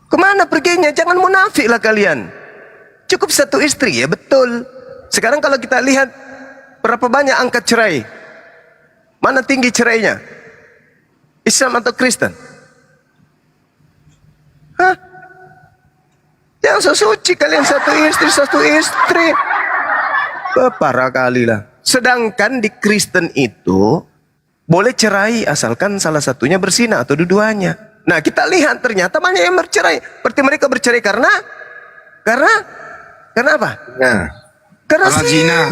Kemana perginya? Jangan munafik lah kalian. Cukup satu istri, ya betul. Sekarang kalau kita lihat berapa banyak angka cerai. Mana tinggi cerainya? Islam atau Kristen? Yang sesuci kalian satu istri. Parah kali lah. Sedangkan di Kristen itu boleh cerai asalkan salah satunya berzina atau dua-duanya. Nah kita lihat ternyata banyak yang bercerai. Berarti mereka bercerai karena apa? Nah. Karena zina.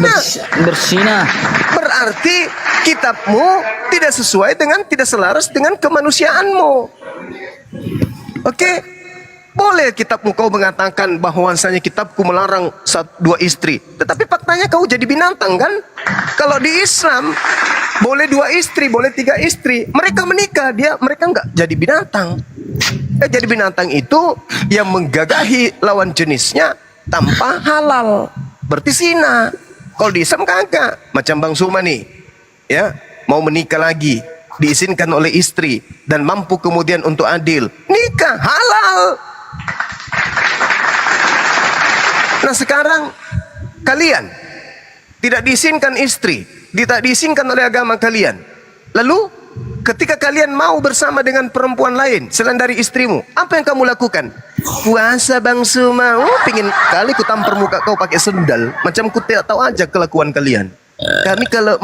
Bersina. Berarti kitabmu tidak sesuai dengan, tidak selaras dengan kemanusiaanmu. Oke? Boleh kitabmu kau mengatakan bahwasanya kitabku melarang dua istri. Tetapi faktanya kau jadi binatang kan? Kalau di Islam boleh dua istri, boleh tiga istri. Mereka menikah, mereka enggak jadi binatang. Jadi binatang itu yang menggagahi lawan jenisnya tanpa halal. Berarti zina. Kalau di Islam kagak. Macam Bang Suma nih, ya, mau menikah lagi, diizinkan oleh istri dan mampu kemudian untuk adil, nikah halal. Nah sekarang kalian tidak diizinkan istri, tidak diizinkan oleh agama kalian. Lalu ketika kalian mau bersama dengan perempuan lain selain dari istrimu, apa yang kamu lakukan? Puasa Bang Suma. Pingin kali ku tampar muka kau pakai sendal. Macam ku tidak tahu aja kelakuan kalian. Kami kalau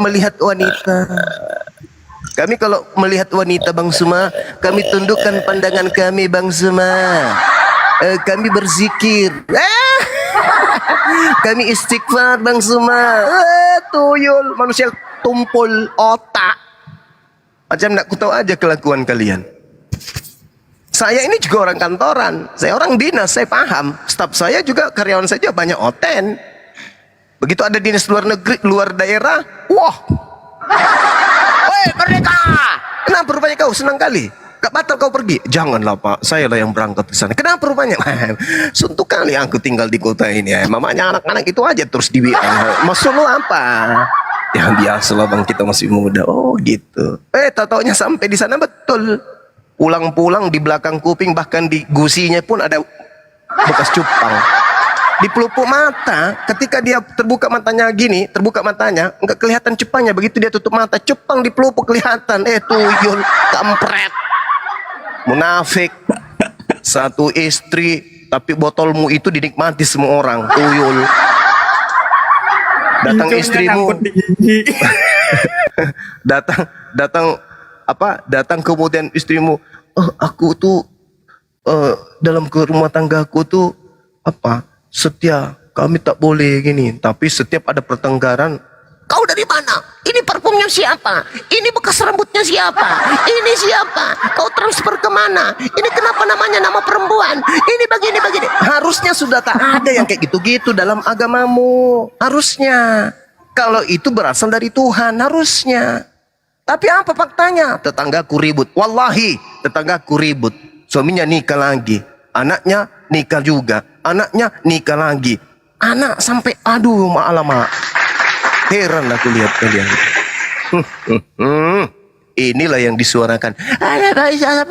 melihat wanita Bang Suma, kami tundukkan pandangan kami Bang Suma. Kami berzikir. Kami istighfar Bang Suma. Tuyul manusia tumpul otak. Macam nak ku tahu aja kelakuan kalian. Saya ini juga orang kantoran, saya orang dinas, saya paham. Staf saya juga, karyawan saya juga banyak oten. Begitu ada dinas luar negeri, luar daerah, wah, woi merdeka! Kenapa rupanya kau senang kali? Gak batal kau pergi? Janganlah Pak, saya lah yang berangkat ke sana. Kenapa rupanya? Suntuk kali aku tinggal di kota ini. Mamanya anak-anak itu aja terus di WA. Maksud lu apa? Ya biasalah Bang, kita masih muda. Oh gitu. Tau-taunya sampai di sana betul. Pulang-pulang di belakang kuping, bahkan di gusinya pun ada bekas cupang. Di pelupuk mata, ketika dia terbuka matanya gini, enggak kelihatan cupangnya. Begitu dia tutup mata, cupang di pelupuk kelihatan. Tuyul, kampret, munafik. Satu istri, tapi botolmu itu dinikmati semua orang. Tuyul. Datang istrimu, datang kemudian istrimu, aku tuh dalam rumah tanggaku tuh setia, kami tak boleh gini. Tapi setiap ada pertengkaran, kau dari mana? Ini parfumnya siapa? Ini bekas rambutnya siapa? Ini siapa? Kau transfer kemana? Ini kenapa namanya nama perempuan? Ini begini. Harusnya sudah tak ada yang kayak gitu-gitu dalam agamamu. Harusnya. Kalau itu berasal dari Tuhan, harusnya. Tapi apa faktanya? Tetanggaku ribut. Wallahi, tetanggaku ribut. Suaminya nikah lagi. Anaknya nikah juga. Anaknya nikah lagi. Anak sampai, aduh ma'alamak. Heran aku lihat kalian. Inilah yang disuarakan. Aisyah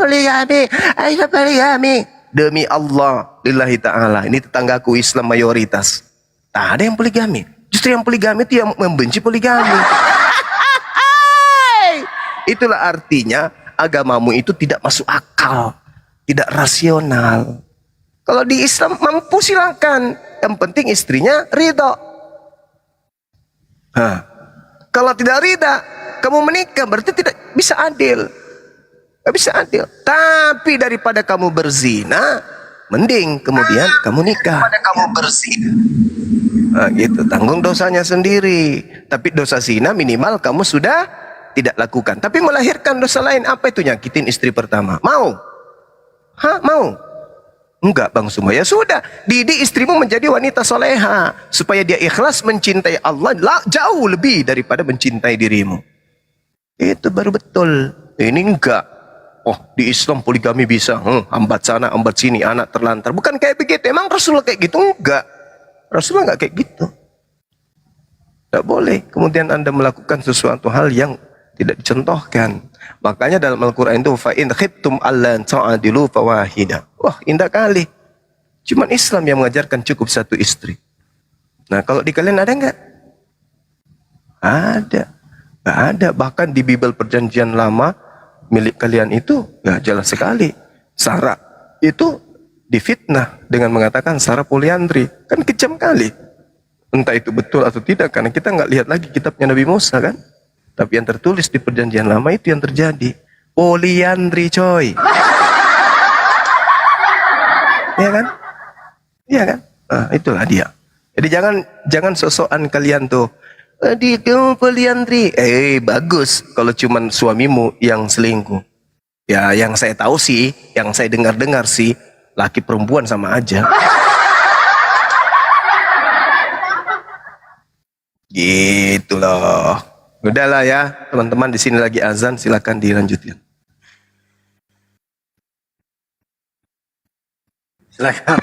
poligami. Demi Allah, lillahi ta'ala. Ini tetanggaku Islam mayoritas. Tak ada yang poligami. Justru yang poligami itu yang membenci poligami. Itulah artinya agamamu itu tidak masuk akal, tidak rasional. Kalau di Islam mampu silakan, yang penting istrinya ridho. Kalau tidak ridho, kamu menikah berarti tidak bisa adil. Gak bisa adil. Tapi daripada kamu berzina, mending kemudian kamu nikah. Daripada kamu berzina, gitu, tanggung dosanya sendiri. Tapi dosa zina minimal kamu sudah tidak lakukan. Tapi melahirkan dosa lain, apa itu? Nyakitin istri pertama. Mau? Mau? Enggak Bang Suma. Ya sudah, didik istrimu menjadi wanita soleha, supaya dia ikhlas mencintai Allah jauh lebih daripada mencintai dirimu. Itu baru betul. Ini enggak. Oh, di Islam poligami bisa. Hambat sana, hambat sini, anak terlantar. Bukan kayak begitu. Emang Rasulullah kayak gitu? Enggak. Rasulullah enggak kayak gitu. Tidak boleh. Kemudian Anda melakukan sesuatu hal yang tidak dicontohkan. Makanya dalam Al-Quran itu fa in khiftum alla ta'dilu fawahida. Wah, indah kali. Cuman Islam yang mengajarkan cukup satu istri. Nah, kalau di kalian ada enggak? Ada. Enggak ada. Bahkan di Bible Perjanjian Lama milik kalian itu ya jelas sekali. Sarah itu difitnah dengan mengatakan Sarah poliandri. Kan kejam kali. Entah itu betul atau tidak, karena kita nggak lihat lagi kitabnya Nabi Musa kan. Tapi yang tertulis di Perjanjian Lama itu yang terjadi. Poliandri coy. Iya kan? Iya kan? Nah, itulah dia. Jadi jangan sosokan kalian tuh di poliandri. Bagus kalau cuman suamimu yang selingkuh. Ya yang saya tahu sih, yang saya dengar sih, laki perempuan sama aja. Gitu loh. Udahlah ya, teman-teman di sini lagi azan, silakan dilanjutin. Silakan.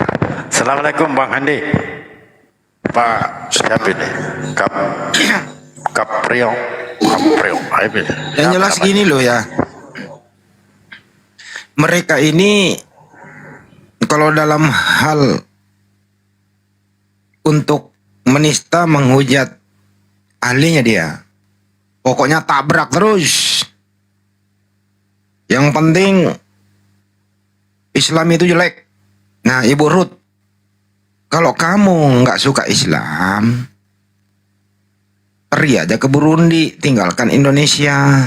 Assalamualaikum Bang Andi. Pak siapa ini? Kaprio. Yang jelas gini loh ya. Mereka ini kalau dalam hal untuk menista, menghujat ahlinya dia, pokoknya tabrak terus. Yang penting Islam itu jelek. Nah, Ibu Ruth, kalau kamu nggak suka Islam, pergi aja ke Burundi, tinggalkan Indonesia.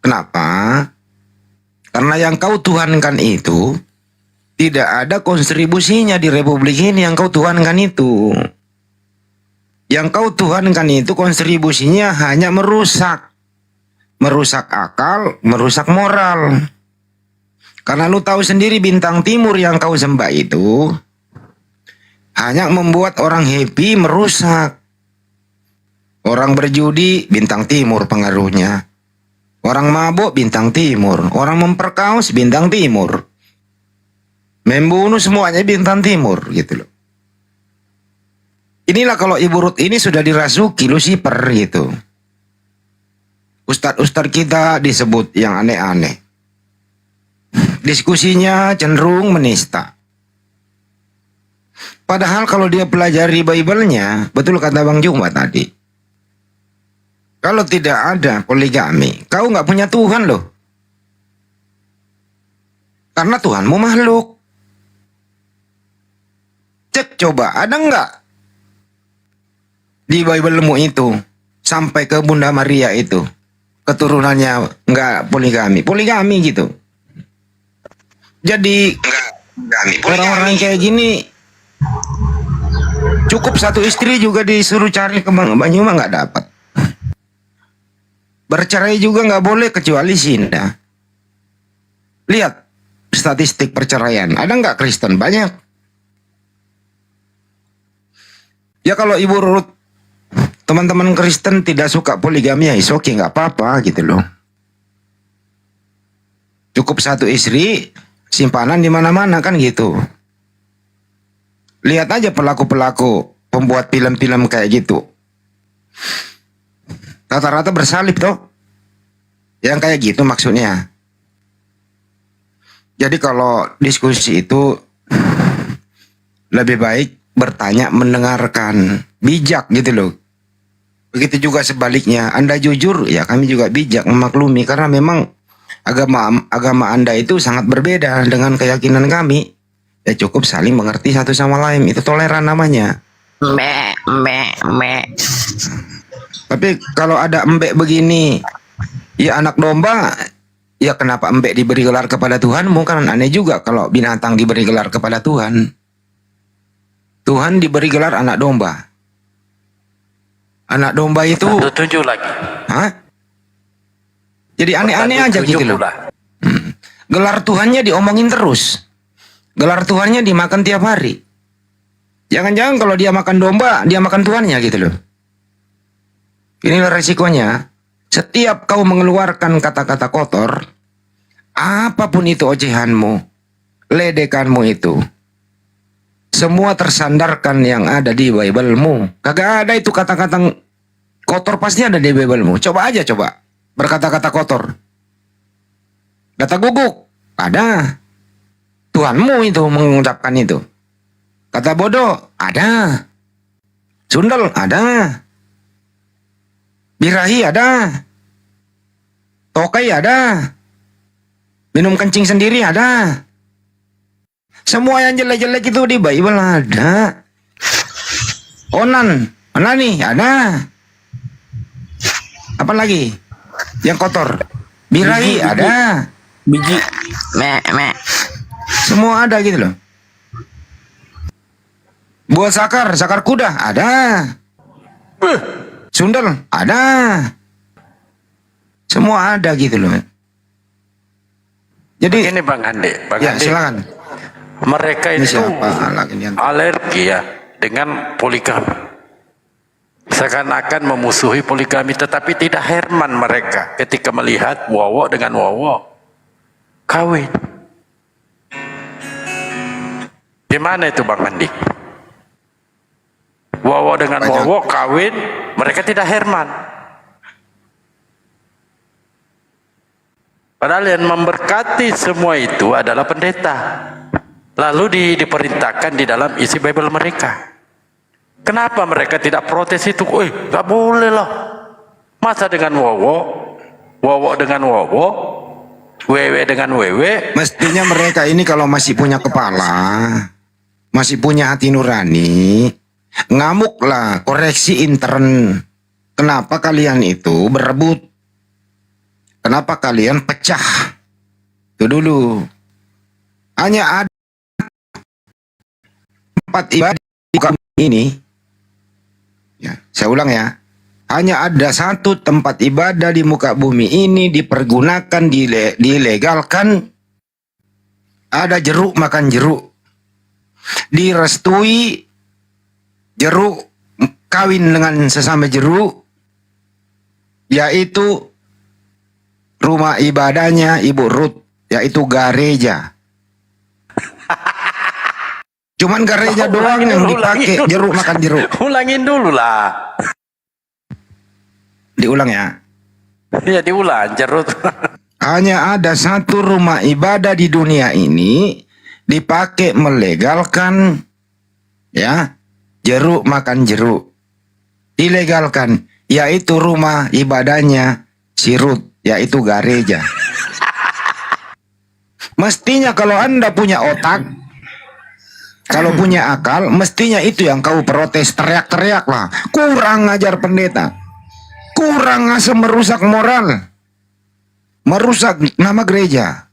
Kenapa? Karena yang kau tuhankan itu tidak ada kontribusinya di republik ini. Yang kau tuhankan itu, yang kau tuhankan itu kontribusinya hanya merusak akal, merusak moral. Karena lu tahu sendiri bintang timur yang kau sembah itu hanya membuat orang happy, merusak. Orang berjudi bintang timur pengaruhnya. Orang mabuk bintang timur. Orang memperkaos bintang timur. Membunuh semuanya bintang timur gitu loh. Inilah kalau Ibu Ruth ini sudah dirasuki Lucifer gitu. Ustadz kita disebut yang aneh-aneh. Diskusinya cenderung menista. Padahal kalau dia pelajari Bible-nya, betul kata Bang Juma tadi. Kalau tidak ada poligami, kau nggak punya Tuhan loh. Karena Tuhanmu makhluk. Cek coba, ada nggak di Bible-mu itu sampai ke Bunda Maria itu keturunannya nggak poligami, poligami gitu. Jadi orang-orang kayak gini cukup satu istri juga disuruh cari ke Banyuma nggak dapat. Bercerai juga nggak boleh kecuali Sinda. Lihat statistik perceraian, ada nggak Kristen? Banyak. Ya kalau Ibu Ruth, teman-teman Kristen tidak suka poligami ya oke, nggak apa-apa gitu loh. Cukup satu istri, simpanan di mana-mana kan gitu. Lihat aja pelaku-pelaku pembuat film-film kayak gitu. Rata-rata bersalib toh. Yang kayak gitu maksudnya. Jadi kalau diskusi itu lebih baik bertanya, mendengarkan, bijak gitu loh. Begitu juga sebaliknya, Anda jujur, ya kami juga bijak memaklumi karena memang agama Anda itu sangat berbeda dengan keyakinan kami. Ya cukup saling mengerti satu sama lain, itu toleran namanya. Tapi kalau ada embek begini, ya anak domba, ya kenapa embek diberi gelar kepada Tuhanmu? Kan aneh juga kalau binatang diberi gelar kepada Tuhan. Tuhan diberi gelar anak domba. Anak domba itu 7 lagi. Hah? Jadi aneh-aneh aja gitu loh. Gelar Tuhannya diomongin terus. Gelar Tuhannya dimakan tiap hari. Jangan-jangan kalau dia makan domba, dia makan Tuhannya gitu loh. Inilah resikonya. Setiap kau mengeluarkan kata-kata kotor, apapun itu ocehanmu, ledekanmu itu, semua tersandarkan yang ada di Bible-mu. Kagak ada itu kata-kata kotor, pasti ada di Bible-mu. Coba aja coba berkata-kata kotor. Kata guguk, ada. Tuhanmu itu mengucapkan itu. Kata bodoh, ada. Sundel, ada. Birahi, ada. Tokai, ada. Minum kencing sendiri, ada. Semua yang jelek-jelek itu di Bible ada. Onan, onani, ada. Apa lagi? Yang kotor. Birahi, Biji, ada. Biji. Semua ada gitu loh. Buah sakar, sakar kuda, ada. Sundel, ada. Semua ada gitu loh. Jadi ini Bang Andi, ya, silakan. Mereka Ini itu siapa lagi yang alergi ya dengan poligami. Seakan-akan memusuhi poligami, tetapi tidak Herman mereka ketika melihat Wowo dengan Wowo kawin. Di mana itu Bang Andi? Wowo dengan Wowo kawin, mereka tidak Herman. Padahal yang memberkati semua itu adalah pendeta. Lalu diperintahkan di dalam isi Bible mereka. Kenapa mereka tidak protes itu? Gak boleh lah. Masa dengan Wowo, Wowo dengan Wowo, Wewe dengan Wewe. Mestinya mereka ini kalau masih punya kepala, masih punya hati nurani, ngamuklah, koreksi intern. Kenapa kalian itu berebut? Kenapa kalian pecah? Itu dulu. Hanya ada tempat ibadah ini. Ya, saya ulang ya. Hanya ada satu tempat ibadah di muka bumi ini dipergunakan, dilegalkan. Ada jeruk makan jeruk. Direstui jeruk kawin dengan sesama jeruk. Yaitu rumah ibadahnya Ibu Ruth, yaitu gereja. Cuman gereja doang yang dipakai jeruk makan jeruk. Ulangin dulu lah. Diulang ya. Iya diulang jeruk. Hanya ada satu rumah ibadah di dunia ini dipakai melegalkan ya jeruk makan jeruk. Dilegalkan, yaitu rumah ibadahnya si Ruth, yaitu gereja. Mestinya kalau Anda punya otak, kalau punya akal, mestinya itu yang kau protes, teriak-teriak lah. Kurang ajar pendeta. Kurang asam, merusak moral. Merusak nama gereja.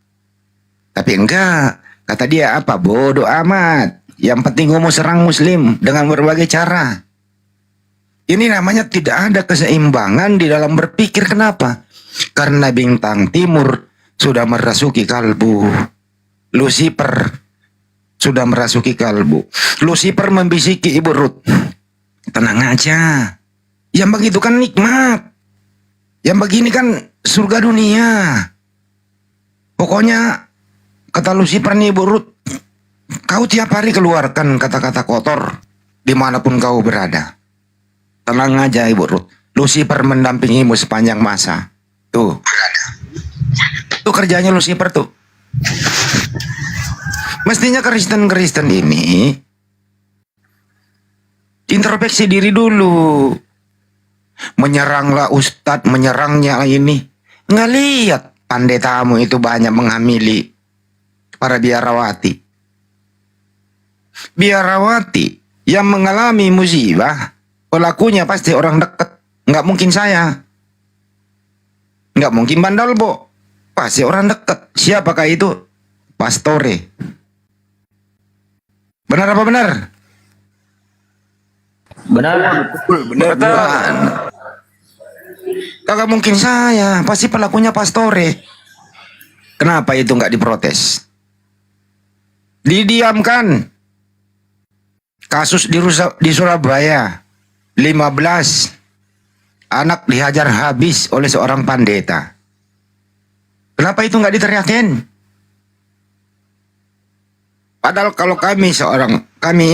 Tapi enggak. Kata dia apa? Bodoh amat. Yang penting gua mau serang muslim dengan berbagai cara. Ini namanya tidak ada keseimbangan di dalam berpikir. Kenapa? Karena bintang timur sudah merasuki kalbu. Lucifer sudah merasuki kalbu. Lucifer membisiki Ibu Ruth, tenang aja. Yang begitu kan nikmat. Yang begini kan surga dunia. Pokoknya kata Lucifer nih Ibu Ruth, kau tiap hari keluarkan kata-kata kotor dimanapun kau berada. Tenang aja Ibu Ruth. Lucifer mendampingimu sepanjang masa. Tuh. Tuh kerjanya Lucifer tuh. Mestinya Kristen-Kristen ini introspeksi diri dulu. Menyeranglah ustadz, menyerangnya ini. Nggak lihat pendetamu itu banyak menghamili para biarawati. Biarawati yang mengalami musibah, pelakunya pasti orang dekat. Nggak mungkin saya. Nggak mungkin Bandalbo. Pasti orang dekat. Siapakah itu? Pastore. Benar apa benar? Benar. Benar. Kagak mungkin saya. Pasti pelakunya Pastore. Kenapa itu nggak diprotes? Didiamkan. Kasus di Surabaya 15 anak dihajar habis oleh seorang pendeta. Kenapa itu nggak diteriakin? Padahal kalau kami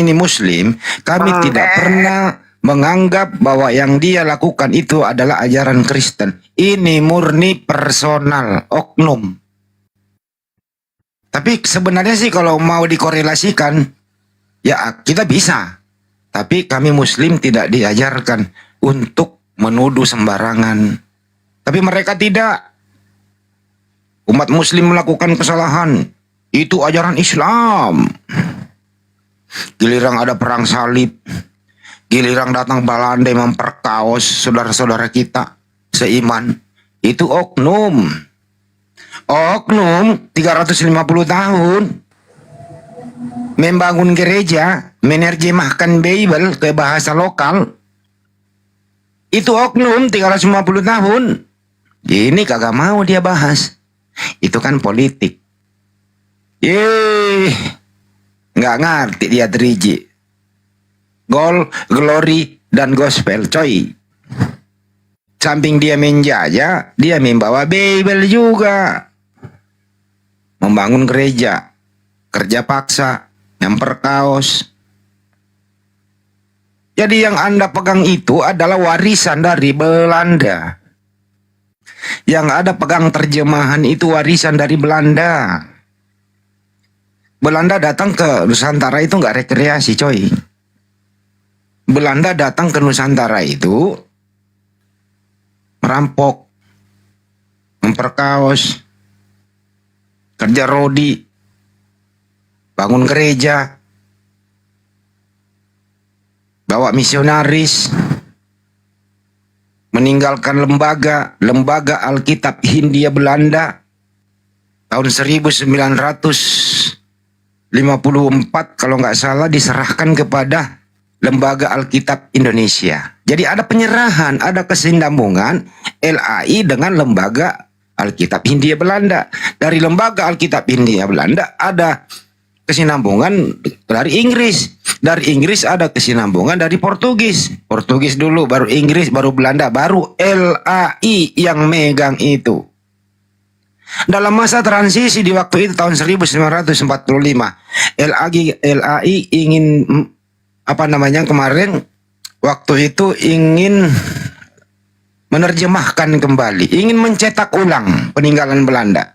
ini Muslim, kami tidak pernah menganggap bahwa yang dia lakukan itu adalah ajaran Kristen. Ini murni personal, oknum. Tapi sebenarnya sih kalau mau dikorelasikan, ya kita bisa. Tapi kami Muslim tidak diajarkan untuk menuduh sembarangan. Tapi mereka tidak. Umat Muslim melakukan kesalahan. Itu ajaran Islam. Giliran ada perang salib. Giliran datang Belanda memperkaos saudara-saudara kita seiman. Itu oknum. Oknum 350 tahun membangun gereja, menerjemahkan Bible ke bahasa lokal. Itu oknum 350 tahun. Ini kagak mau dia bahas. Itu kan politik. Nggak ngerti dia 3G. Gold, glory, dan gospel, coy. Samping dia menjajah, dia membawa Bible juga. Membangun gereja, kerja paksa, memperkaos. Jadi yang Anda pegang itu adalah warisan dari Belanda. Yang ada pegang terjemahan itu warisan dari Belanda. Belanda datang ke Nusantara itu nggak rekreasi, coy. Belanda datang ke Nusantara itu merampok, memperkaos, kerja rodi, bangun gereja, bawa misionaris, meninggalkan lembaga Alkitab Hindia Belanda tahun 1954 kalau nggak salah diserahkan kepada Lembaga Alkitab Indonesia. Jadi ada penyerahan, ada kesinambungan LAI dengan Lembaga Alkitab Hindia Belanda. Dari Lembaga Alkitab Hindia Belanda ada kesinambungan dari Inggris. Dari Inggris ada kesinambungan dari Portugis. Portugis dulu, baru Inggris, baru Belanda, baru LAI yang megang itu. Dalam masa transisi di waktu itu tahun 1945, LAI ingin kemarin waktu itu ingin menerjemahkan kembali, ingin mencetak ulang peninggalan Belanda.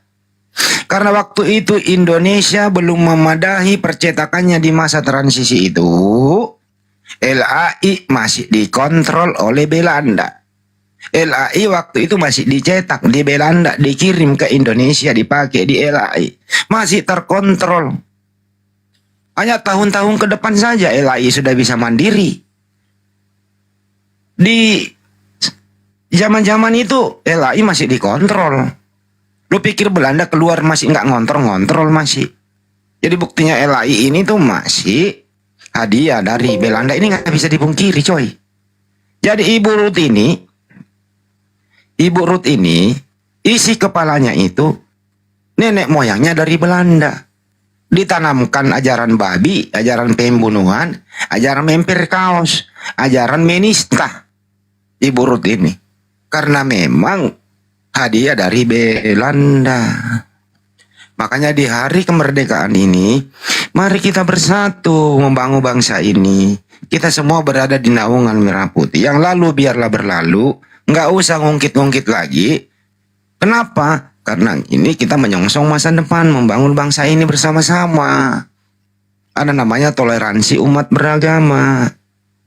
Karena waktu itu Indonesia belum memadahi percetakannya di masa transisi itu, LAI masih dikontrol oleh Belanda. LAI waktu itu masih dicetak di Belanda, dikirim ke Indonesia, dipakai di LAI. Masih terkontrol. Hanya tahun-tahun ke depan saja LAI sudah bisa mandiri. Di zaman-zaman itu LAI masih dikontrol. Lu pikir Belanda keluar masih nggak ngontrol masih. Jadi buktinya LAI ini tuh masih hadiah dari Belanda, ini nggak bisa dipungkiri, coy. Jadi Ibu Ruth ini isi kepalanya itu nenek moyangnya dari Belanda. Ditanamkan ajaran babi, ajaran pembunuhan, ajaran memper kaos, ajaran menista Ibu Ruth ini. Karena memang hadiah dari Belanda. Makanya di hari kemerdekaan ini, mari kita bersatu membangun bangsa ini. Kita semua berada di naungan merah putih. Yang lalu biarlah berlalu, nggak usah ngungkit-ngungkit lagi. Kenapa? Karena ini kita menyongsong masa depan, membangun bangsa ini bersama-sama. Ada namanya toleransi umat beragama.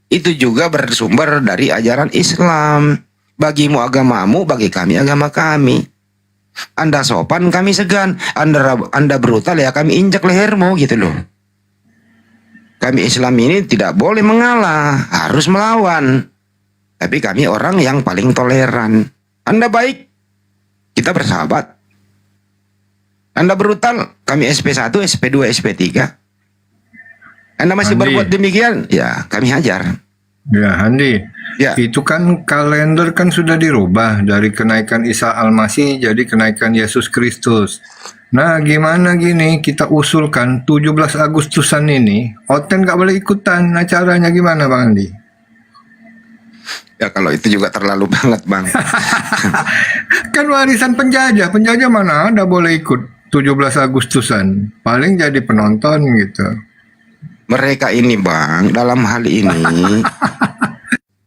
Itu juga bersumber dari ajaran Islam. Bagimu agamamu, bagi kami agama kami. Anda sopan, kami segan. Anda brutal, ya kami injak lehermu, gitu loh. Kami Islam ini tidak boleh mengalah, harus melawan. Tapi kami orang yang paling toleran. Anda baik, kita bersahabat. Anda brutal, kami SP1, SP2, SP3. Anda masih berbuat demikian, ya kami hajar. Ya, Andi. Ya. Itu kan kalender kan sudah dirubah dari kenaikan Isa Al-Masih jadi kenaikan Yesus Kristus. Nah, gimana gini kita usulkan 17 Agustusan ini, Oten nggak boleh ikutan. Nah, caranya gimana, Bang Andi? Ya kalau itu juga terlalu banget bang. Kan warisan penjajah. Penjajah mana ada boleh ikut 17 Agustusan. Paling jadi penonton gitu. Mereka ini bang, dalam hal ini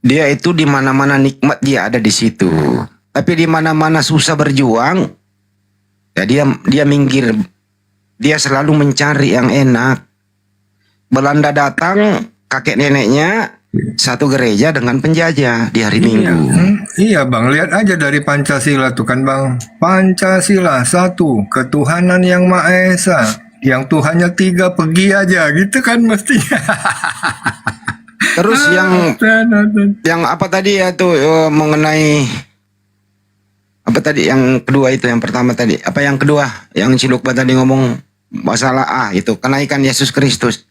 dia itu di mana-mana nikmat dia ada di situ. Tapi di mana-mana susah berjuang, ya dia minggir. Dia selalu mencari yang enak. Belanda datang, kakek neneknya satu gereja dengan penjajah di hari Minggu. Iya bang, lihat aja dari Pancasila tuh kan bang. Pancasila satu, ketuhanan yang Maha Esa. Yang Tuhannya 3 pergi aja gitu kan mestinya. Terus yang apa tadi ya tuh mengenai apa tadi yang kedua itu, yang pertama tadi apa yang kedua yang Cilukba tadi ngomong masalah itu kenaikan Yesus Kristus.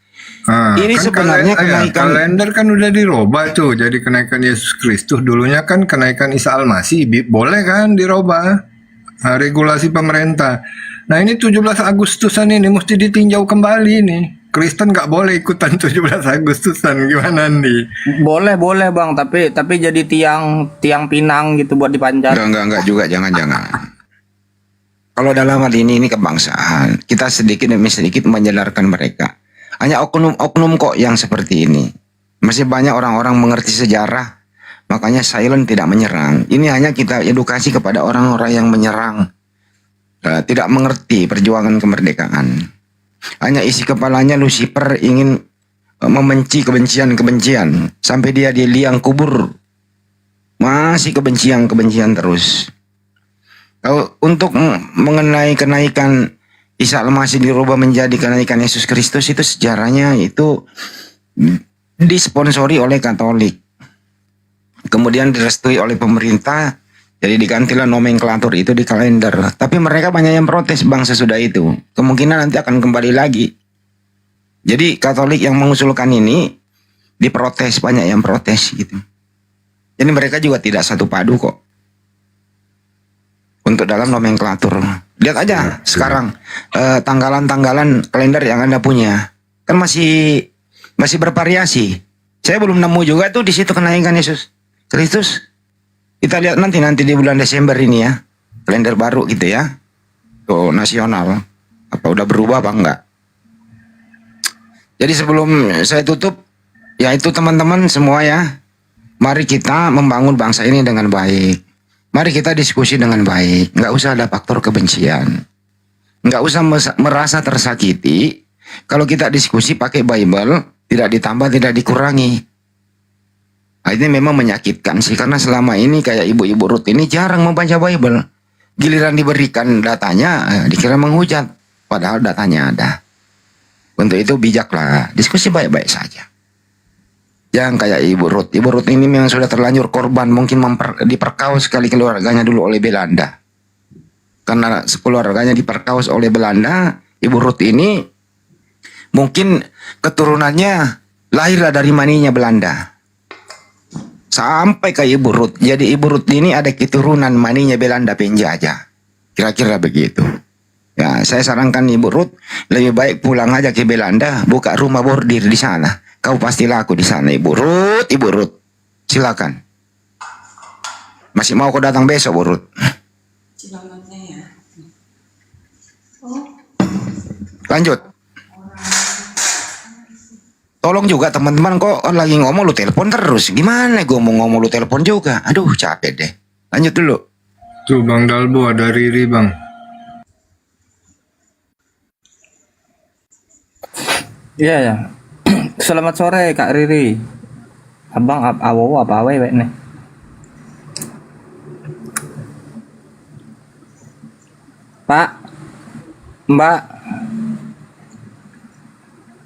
Ini Kan sebenarnya kenaikan kalender kan udah dirubah tuh jadi kenaikan Yesus Kristus. Dulunya kan kenaikan Isa Al-Masih boleh kan dirubah regulasi pemerintah. Nah ini 17 Agustusan ini mesti ditinjau kembali nih. Kristen nggak boleh ikutan 17 Agustusan, gimana nih? Boleh bang, tapi jadi tiang pinang gitu buat dipanjat. enggak juga, jangan. Kalau dalam hal ini kebangsaan, kita sedikit demi sedikit menjelarkan mereka. Hanya oknum-oknum kok yang seperti ini. Masih banyak orang-orang mengerti sejarah, makanya silent tidak menyerang. Ini hanya kita edukasi kepada orang-orang yang menyerang. Tidak mengerti perjuangan kemerdekaan. Hanya isi kepalanya Lucifer ingin membenci kebencian sampai dia di liang kubur masih kebencian terus. Kalau untuk mengenai kenaikan Isa Al-Masih dirubah menjadi kenaikan Yesus Kristus, itu sejarahnya itu disponsori oleh Katolik, kemudian direstui oleh pemerintah. Jadi digantilah nomenklatur itu di kalender. Tapi mereka banyak yang protes bang sesudah itu. Kemungkinan nanti akan kembali lagi. Jadi Katolik yang mengusulkan ini diprotes, banyak yang protes gitu. Jadi mereka juga tidak satu padu kok. Untuk dalam nomenklatur. Lihat aja sekarang tanggalan-tanggalan kalender yang Anda punya. Kan masih bervariasi. Saya belum nemu juga tuh di situ kenaikan Yesus Kristus. Kita lihat nanti di bulan Desember ini ya, kalender baru gitu ya, tuh nasional. Apa udah berubah apa enggak? Jadi sebelum saya tutup, ya itu teman-teman semua ya, mari kita membangun bangsa ini dengan baik. Mari kita diskusi dengan baik. Nggak usah ada faktor kebencian. Nggak usah merasa tersakiti. Kalau kita diskusi pakai Bible, tidak ditambah, tidak dikurangi. Nah, ini memang menyakitkan sih, karena selama ini kayak ibu-ibu Ruth ini jarang membaca Bible. Giliran diberikan datanya, dikira menghujat. Padahal datanya ada. Untuk itu bijaklah, diskusi baik-baik saja. Jangan kayak Ibu Ruth. Ibu Ruth ini memang sudah terlanjur korban, mungkin diperkaus sekali keluarganya dulu oleh Belanda. Karena keluarganya diperkaus oleh Belanda, Ibu Ruth ini mungkin keturunannya lahirlah dari maninya Belanda. Sampai ke Ibu Ruth. Jadi Ibu Ruth ini ada keturunan maninya Belanda penjajah. Kira-kira begitu. Ya, saya sarankan Ibu Ruth lebih baik pulang aja ke Belanda, buka rumah bordir di sana. Kau pasti laku di sana, Ibu Ruth. Silakan. Masih mau kau datang besok, Bu Ruth? Lanjut. Tolong juga teman-teman, kok lagi ngomong lu telepon terus. Gimana gue mau ngomong lu telepon juga? Aduh, capek deh. Lanjut dulu. Tuh Bang Dalbo ada Riri Bang. Iya ya. Selamat sore Kak Riri. Abang awo apa awe nih? Pak, Mbak,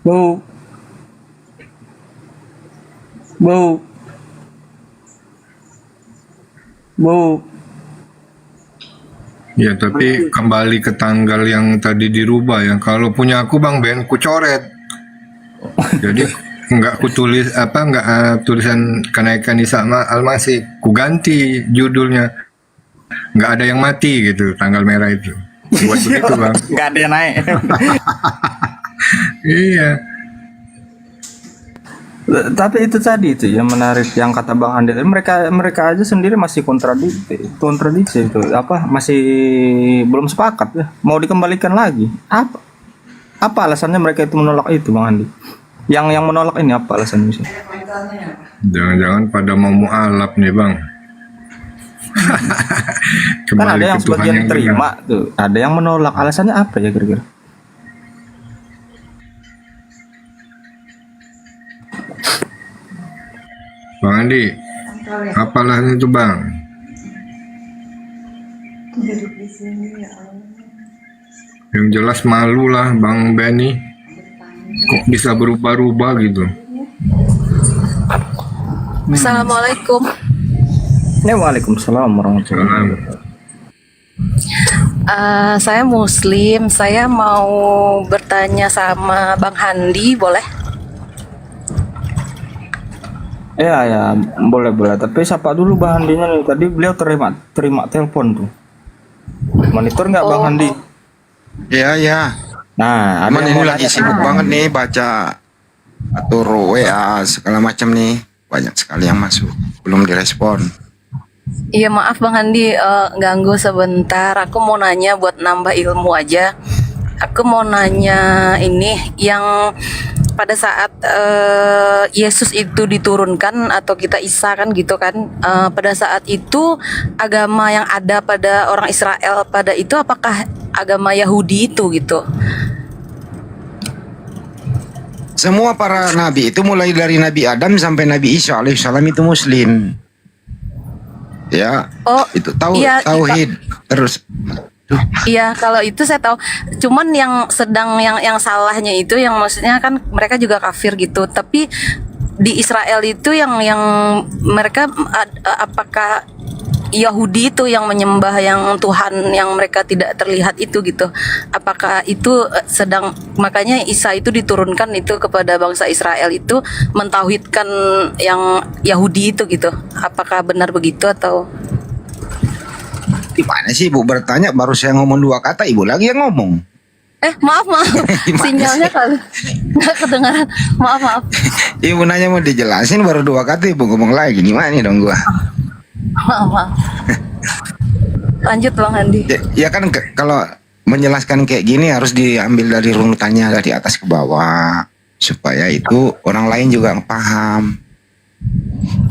Bu, Ya tapi kembali ke tanggal yang tadi dirubah ya. Kalau punya aku Bang Ben ku coret. Jadi nggak ku tulis tulisan kenaikan Isa Al-Masih, ku ganti judulnya. Nggak ada yang mati gitu tanggal merah itu. Buat begitu Bang. Nggak ada yang naik. Iya. Tapi itu tadi itu yang menarik yang kata Bang Andi, mereka aja sendiri masih kontradiksi itu apa, masih belum sepakat ya, mau dikembalikan lagi. Apa alasannya mereka itu menolak itu, Bang Andi? Yang menolak ini apa alasannya sih? Jangan-jangan pada mau mualaf nih bang. Kan ada yang sebagian terima tuh, ada yang menolak. Alasannya apa ya kira-kira? Bang Andi, apalah itu bang? Yang jelas malu lah Bang Benny. Kok bisa berubah-ubah gitu? Assalamualaikum. Ya, waalaikumsalam warahmatullahi wabarakatuh. Saya Muslim. Saya mau bertanya sama Bang Handi, boleh? Ya, boleh. Tapi siapa dulu Bang Handinya nih? Tadi beliau terima telepon tuh. Monitor nggak Bang Handi? Ya. Nah, Cuman ini lagi sibuk banget nih baca atur WA segala macam nih. Banyak sekali yang masuk, belum direspon. Iya, maaf Bang Handi, ganggu sebentar. Aku mau nanya buat nambah ilmu aja. Aku mau nanya ini yang pada saat Yesus itu diturunkan atau kita Isa kan gitu kan, pada saat itu agama yang ada pada orang Israel pada itu apakah agama Yahudi itu gitu? Semua para nabi itu mulai dari Nabi Adam sampai Nabi Isa alaihissalam itu Muslim. Ya, itu tauhid. Terus iya, kalau itu saya tahu. Cuman yang salahnya itu yang maksudnya kan mereka juga kafir gitu. Tapi di Israel itu yang mereka apakah Yahudi itu yang menyembah yang Tuhan yang mereka tidak terlihat itu gitu. Apakah itu makanya Isa itu diturunkan itu kepada bangsa Israel itu mentauhidkan yang Yahudi itu gitu. Apakah benar begitu atau gimana sih Ibu bertanya, baru saya ngomong 2 kata Ibu lagi yang ngomong. maaf sinyalnya kali nggak kedengaran, maaf. Ibu nanya mau dijelasin baru 2 kata Ibu ngomong lagi, gimana nih dong gua? Maaf. Lanjut Bang Handi. Ya kan kalau menjelaskan kayak gini harus diambil dari runutannya dari atas ke bawah supaya itu orang lain juga paham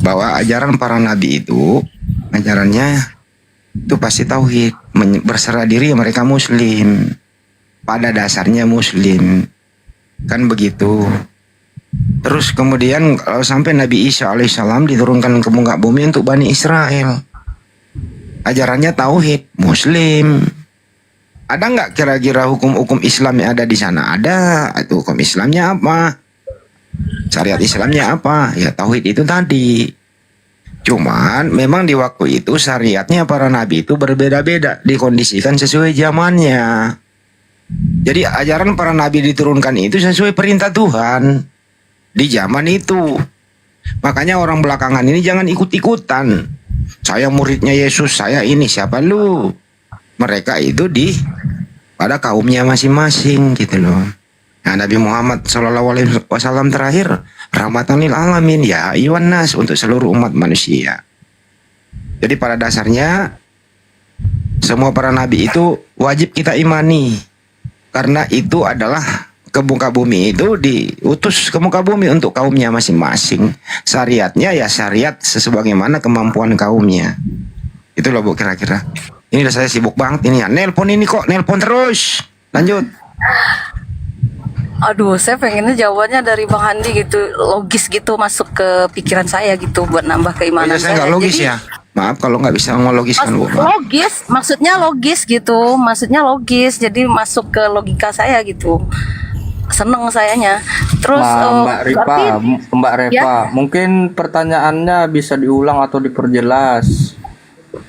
bahwa ajaran para nabi itu ajarannya itu pasti tauhid, berserah diri mereka Muslim, pada dasarnya Muslim kan begitu. Terus kemudian kalau sampai Nabi Isa alaihissalam diturunkan ke muka bumi untuk Bani Israel, ajarannya tauhid, Muslim. Ada nggak kira-kira hukum-hukum Islam yang ada di sana? Ada. Itu hukum Islamnya apa? Syariat Islamnya apa? Ya tauhid itu tadi. Cuman memang di waktu itu syariatnya para nabi itu berbeda-beda, dikondisikan sesuai zamannya. Jadi ajaran para nabi diturunkan itu sesuai perintah Tuhan di zaman itu. Makanya orang belakangan ini jangan ikut-ikutan. Saya muridnya Yesus, saya ini, siapa lu? Mereka itu pada kaumnya masing-masing gitu loh. Nah, Nabi Muhammad SAW terakhir rahmatan lil alamin, ya ayyuhan nas, untuk seluruh umat manusia. Jadi pada dasarnya semua para nabi itu wajib kita imani, karena itu adalah ke muka bumi itu diutus ke muka bumi untuk kaumnya masing-masing. Syariatnya ya syariat sebagaimana kemampuan kaumnya. Itu loh Bu kira-kira. Ini udah saya sibuk banget ini ya. Nelpon terus. Lanjut. Aduh, saya pengennya jawabannya dari Bang Handi gitu, logis gitu, masuk ke pikiran saya gitu buat nambah keimanan saya. Nggak logis. Jadi, ya. Maaf kalau nggak bisa ngelogiskan Bu. Logis, maksudnya logis gitu, jadi masuk ke logika saya gitu. Seneng sayanya. Terus Mbak Reva, ya? Mungkin pertanyaannya bisa diulang atau diperjelas.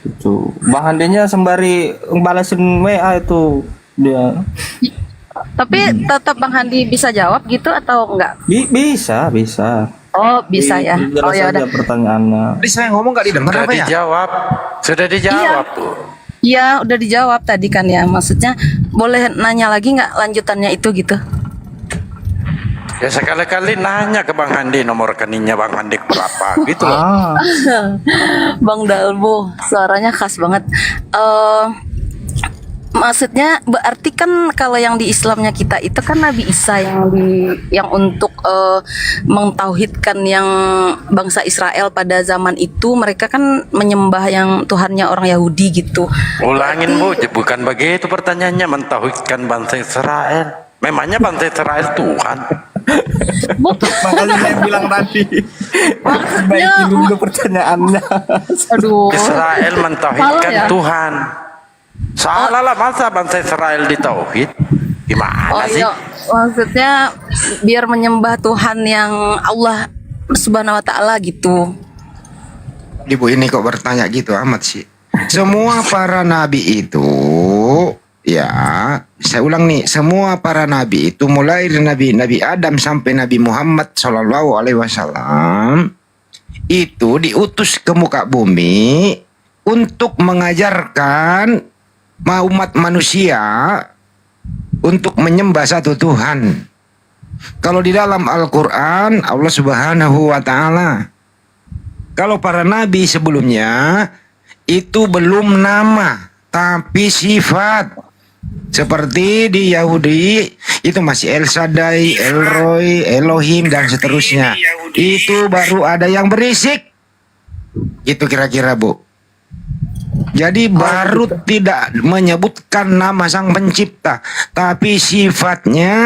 Gitu. Bang Handinya sembari balasin WA itu dia. Tapi tetap Bang Handi bisa jawab gitu atau enggak? Bisa. Oh, bisa ya. Oh ya udah. Pertanyaannya. Tadi saya ngomong nggak didengar apa ya? Sudah dijawab tuh. Iya, udah dijawab tadi kan ya. Maksudnya boleh nanya lagi nggak lanjutannya itu gitu? Ya sekali-kali nanya ke Bang Handi nomor rekeningnya Bang Handi berapa gitu loh. Bang Dalbo, suaranya khas banget. Maksudnya berarti kan kalau yang di Islamnya kita itu kan Nabi Isa yang untuk mentauhidkan yang bangsa Israel pada zaman itu, mereka kan menyembah yang Tuhannya orang Yahudi gitu. Ulangin Bu, bukan begitu pertanyaannya, mentauhidkan bangsa Israel. Memangnya bangsa Israel Tuhan? Makanya saya bilang tadi. Baikin dulu pertanyaannya. Aduh. Israel mentauhidkan Salah ya? Tuhan. Salah lah, masa bangsa Israel ditauhid? Gimana sih? Iya, maksudnya biar menyembah Tuhan yang Allah Subhanahu wa taala gitu. Ibu ini kok bertanya gitu amat sih. Semua para nabi itu, ya, saya ulang nih, semua para nabi itu mulai dari Nabi Adam sampai Nabi Muhammad SAW itu diutus ke muka bumi untuk mengajarkan umat manusia untuk menyembah satu Tuhan. Kalau di dalam Al-Quran, Allah Subhanahu wa Ta'ala, kalau para nabi sebelumnya itu belum nama tapi sifat. Seperti di Yahudi itu masih El Shaddai, El Roy, Elohim dan seterusnya. Itu baru ada yang berisik. Itu kira-kira Bu. Jadi baru tidak menyebutkan nama Sang Pencipta, tapi sifatnya.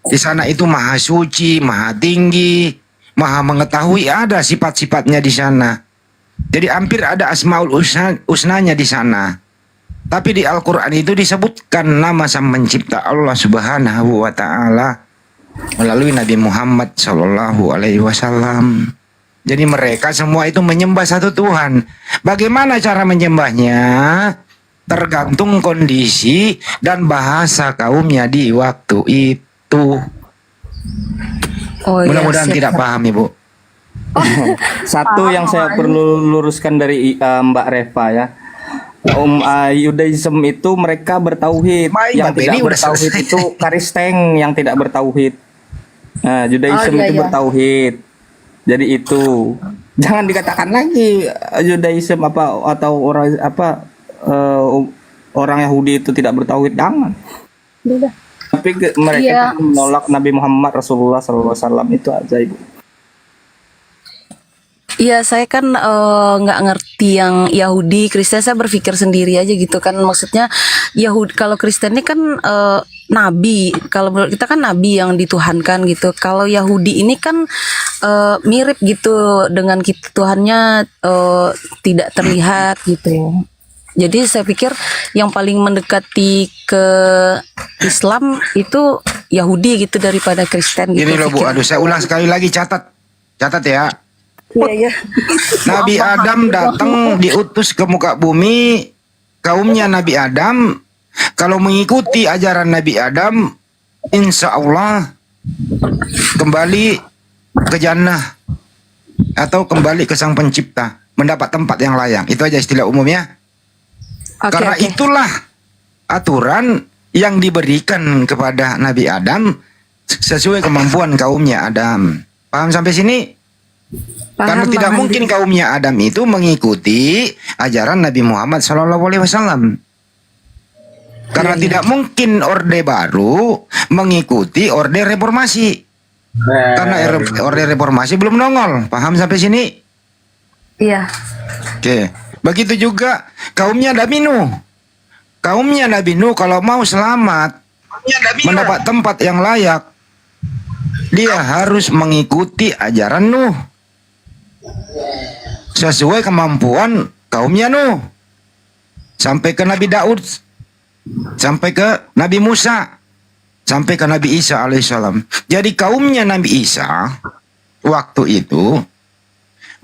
Di sana itu maha suci, maha tinggi, maha mengetahui, ada sifat-sifatnya di sana. Jadi hampir ada Asmaul Husnanya di sana. Tapi di Al-Quran itu disebutkan nama Sang Pencipta Allah Subhanahu wa Ta'ala melalui Nabi Muhammad SAW. Jadi mereka semua itu menyembah satu Tuhan. Bagaimana cara menyembahnya? Tergantung kondisi dan bahasa kaumnya di waktu itu. Oh, iya, Mudah-mudahan siap, tidak Pak. paham Ibu. Satu yang saya perlu luruskan dari Mbak Reva ya. Yudaism itu mereka bertauhid, yang Mbak tidak Beni udah bertauhid selesai. itu Karisteng yang tidak bertauhid. Nah, Yudaism iya, itu iya. bertauhid. Jadi itu jangan dikatakan lagi Yudaism atau orang Yahudi itu tidak bertauhid, jangan. Udah. Tapi mereka Iya. itu menolak Nabi Muhammad Rasulullah SAW, itu aja Ibu. Iya, saya kan nggak ngerti yang Yahudi, Kristen. Saya berpikir sendiri aja gitu kan. Maksudnya Yahudi, kalau Kristen ini kan nabi. Kalau menurut kita kan nabi yang dituhankan gitu. Kalau Yahudi ini kan mirip gitu dengan kita, Tuhannya tidak terlihat gitu. Jadi saya pikir yang paling mendekati ke Islam itu Yahudi gitu daripada Kristen gitu. Ini loh Bu, pikir. aduh saya ulang sekali lagi, catat ya. Iya, iya. Nabi Adam datang diutus ke muka bumi, kaumnya Nabi Adam. Kalau mengikuti ajaran Nabi Adam, insya Allah kembali ke jannah atau kembali ke Sang Pencipta, mendapat tempat yang layak. Itu aja istilah umumnya. Oke, Karena oke. itulah aturan yang diberikan kepada Nabi Adam sesuai kemampuan kaumnya Adam. Paham sampai sini? Karena Paham, tidak Bang mungkin Handi. kaumnya Adam itu mengikuti ajaran Nabi Muhammad SAW. Karena Iya, iya. tidak mungkin Orde Baru mengikuti Orde Reformasi. Karena Orde Reformasi belum nongol. Paham sampai sini? Iya. Oke. Begitu juga kaumnya Nabi Nuh. Kaumnya Nabi Nuh kalau mau selamat, mendapat tempat yang layak, dia harus mengikuti ajaran Nuh sesuai kemampuan kaumnya Nuh, sampai ke Nabi Daud, sampai ke Nabi Musa, sampai ke Nabi Isa alaihissalam. Jadi kaumnya Nabi Isa waktu itu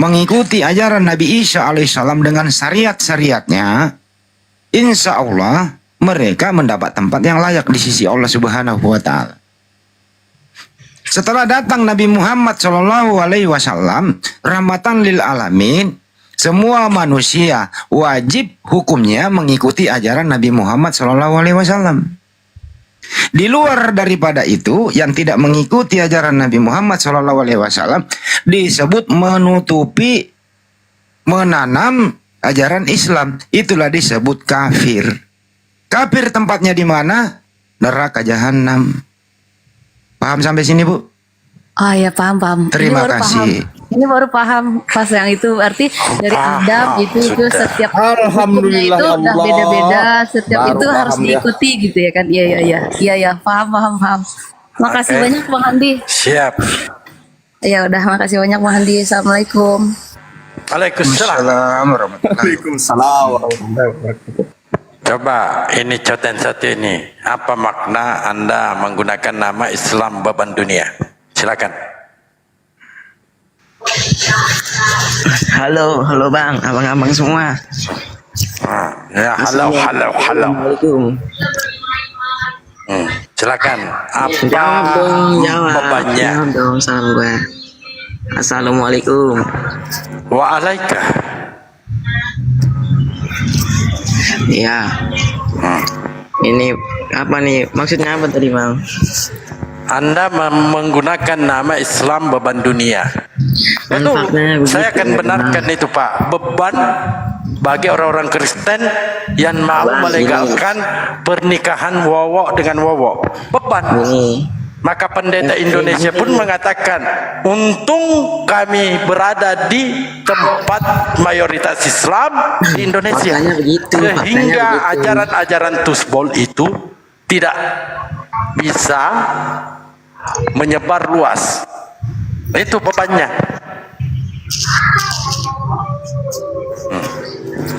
mengikuti ajaran Nabi Isa alaihissalam dengan syariat-syariatnya. Insya Allah mereka mendapat tempat yang layak di sisi Allah Subhanahu wa Ta'ala. Setelah datang Nabi Muhammad SAW, rahmatan lil alamin, semua manusia wajib hukumnya mengikuti ajaran Nabi Muhammad SAW. Di luar daripada itu, yang tidak mengikuti ajaran Nabi Muhammad SAW disebut menutupi, menanam ajaran Islam. Itulah disebut kafir. Kafir tempatnya di mana? Neraka jahanam. Paham sampai sini, Bu? Oh ya, paham. Terima kasih. Ini baru paham pas yang itu, berarti dari Adam itu setiap hukumnya itu udah beda-beda, setiap Baru itu paham harus ya. diikuti gitu ya kan? Iya, paham. Makasih banyak Bang Andi. Siap. Ya udah, makasih banyak Bang Andi. Assalamualaikum. Waalaikumsalam. Waalaikumsalam warahmatullahi wabarakatuh. Coba ini conten satu ini. Apa makna Anda menggunakan nama Islam beban dunia? Silakan. Halo Bang, abang-abang semua. Ya, halo. Assalamualaikum. Silakan. Apa Jawab bebannya? Jawab dong salam gue. Assalamualaikum. Waalaikumsalam. Iya. Ini apa nih? Maksudnya apa tadi Bang? Anda menggunakan nama Islam beban dunia. Betul. Saya akan benarkan itu Pak. Beban bagi orang-orang Kristen yang mau melegalkan pernikahan wowok dengan wowok. Beban. Maka pendeta Indonesia pun mengatakan, untung kami berada di tempat mayoritas Islam di Indonesia. Sehingga ajaran-ajaran tusbol itu tidak bisa menyebar luas. Itu bebannya.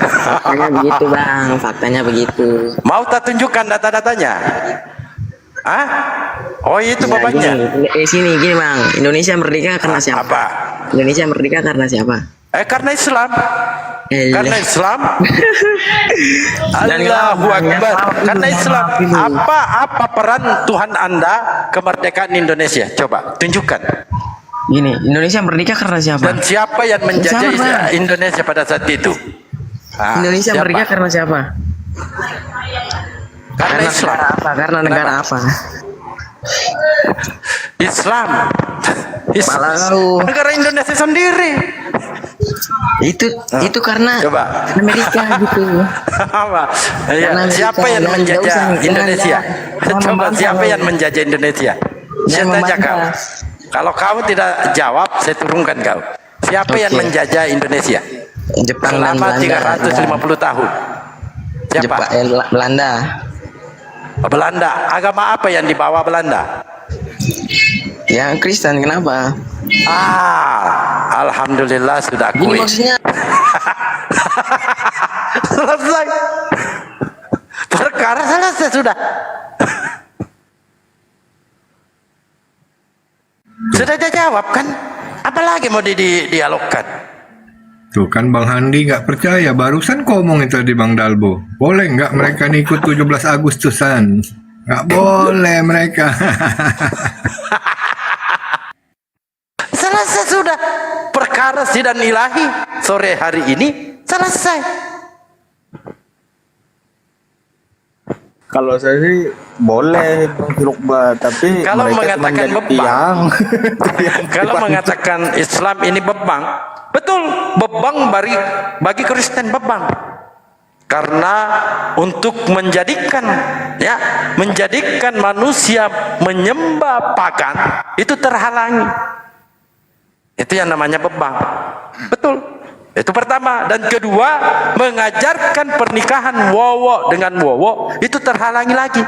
Faktanya begitu Bang, faktanya begitu. Mau tak tunjukkan data-datanya? Hah? Oh itu bebannya. Gini Bang, Indonesia merdeka karena siapa? Apa? Indonesia merdeka karena siapa? Karena Islam. Karena Islam. Allahu Akbar. Karena Islam. Apa peran Tuhan Anda kemerdekaan Indonesia? Coba tunjukkan. Gini, Indonesia merdeka karena siapa? Dan siapa yang menjajah Indonesia pada saat itu? Indonesia siapa? merdeka karena siapa? Karena Islam. Negara apa? Karena negara apa? Islam. Negara Indonesia sendiri. Itu karena Amerika gitu. Apa? Ya, siapa yang menjajah Indonesia? Coba siapa yang menjajah Indonesia? Saya tanya kau. Kalau kamu tidak jawab, saya turunkan kau. Siapa yang menjajah Indonesia? Jepang dan selama Belanda. 350 tahun. Siapa? Belanda. Belanda. Agama apa yang dibawa Belanda? Yang Kristen, kenapa? Alhamdulillah sudah akui. Gini maksudnya. Selesai. Perkara selesai sudah. Sudah dia jawab kan? Apalagi mau dialogkan? Tuh kan Bang Handi nggak percaya. Barusan ngomong itu tadi Bang Dalbo. Boleh nggak mereka nih ikut 17 Agustusan? Nggak boleh mereka. Selesai sudah. Perkara sidang ilahi sore hari ini selesai. Kalau saya sih boleh Bang Rukba, tapi kalau mereka mengatakan cuma jadi beban, tiang. kalau mengatakan Islam ini beban, betul beban bagi Kristen beban. Karena untuk menjadikan manusia menyembah pagan itu terhalangi. Itu yang namanya beban. Betul. Itu pertama. Dan kedua, mengajarkan pernikahan wowo dengan wowo itu terhalangi lagi.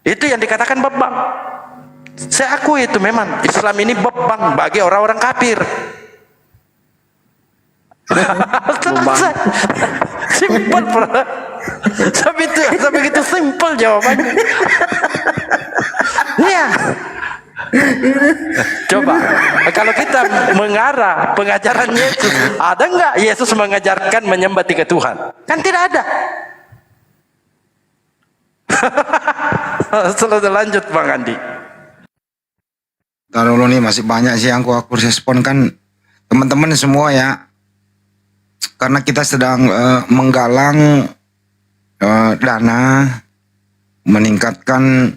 Itu yang dikatakan beban. Saya akui itu memang Islam ini beban bagi orang-orang kafir. Selesai. Simpel, sampai begitu simpel jawabannya. Iya. Coba kalau kita mengarah pengajaran Yesus, ada nggak Yesus mengajarkan menyembah tiga Tuhan? Kan tidak ada. Selesai, lanjut Bang Andi. Taruh dulu nih, masih banyak sih yang aku respon kan teman-teman semua ya. Karena kita sedang menggalang dana, meningkatkan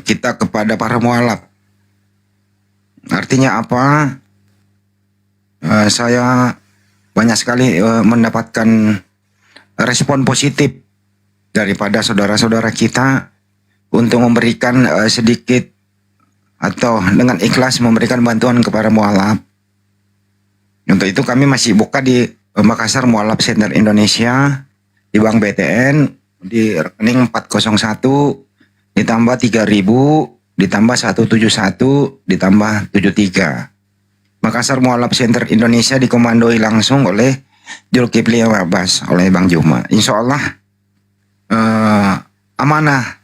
kita kepada para mualaf. Artinya apa? Saya banyak sekali mendapatkan respon positif daripada saudara-saudara kita untuk memberikan sedikit atau dengan ikhlas memberikan bantuan kepada mualaf. Untuk itu kami masih buka di Makassar Mualaf Center Indonesia di Bank BTN di rekening 401 ditambah 3.000 ditambah 171 ditambah 73. Makassar Mualaf Center Indonesia dikomandoi langsung oleh Zulkifli Abbas oleh Bang Juma. Insya Allah amanah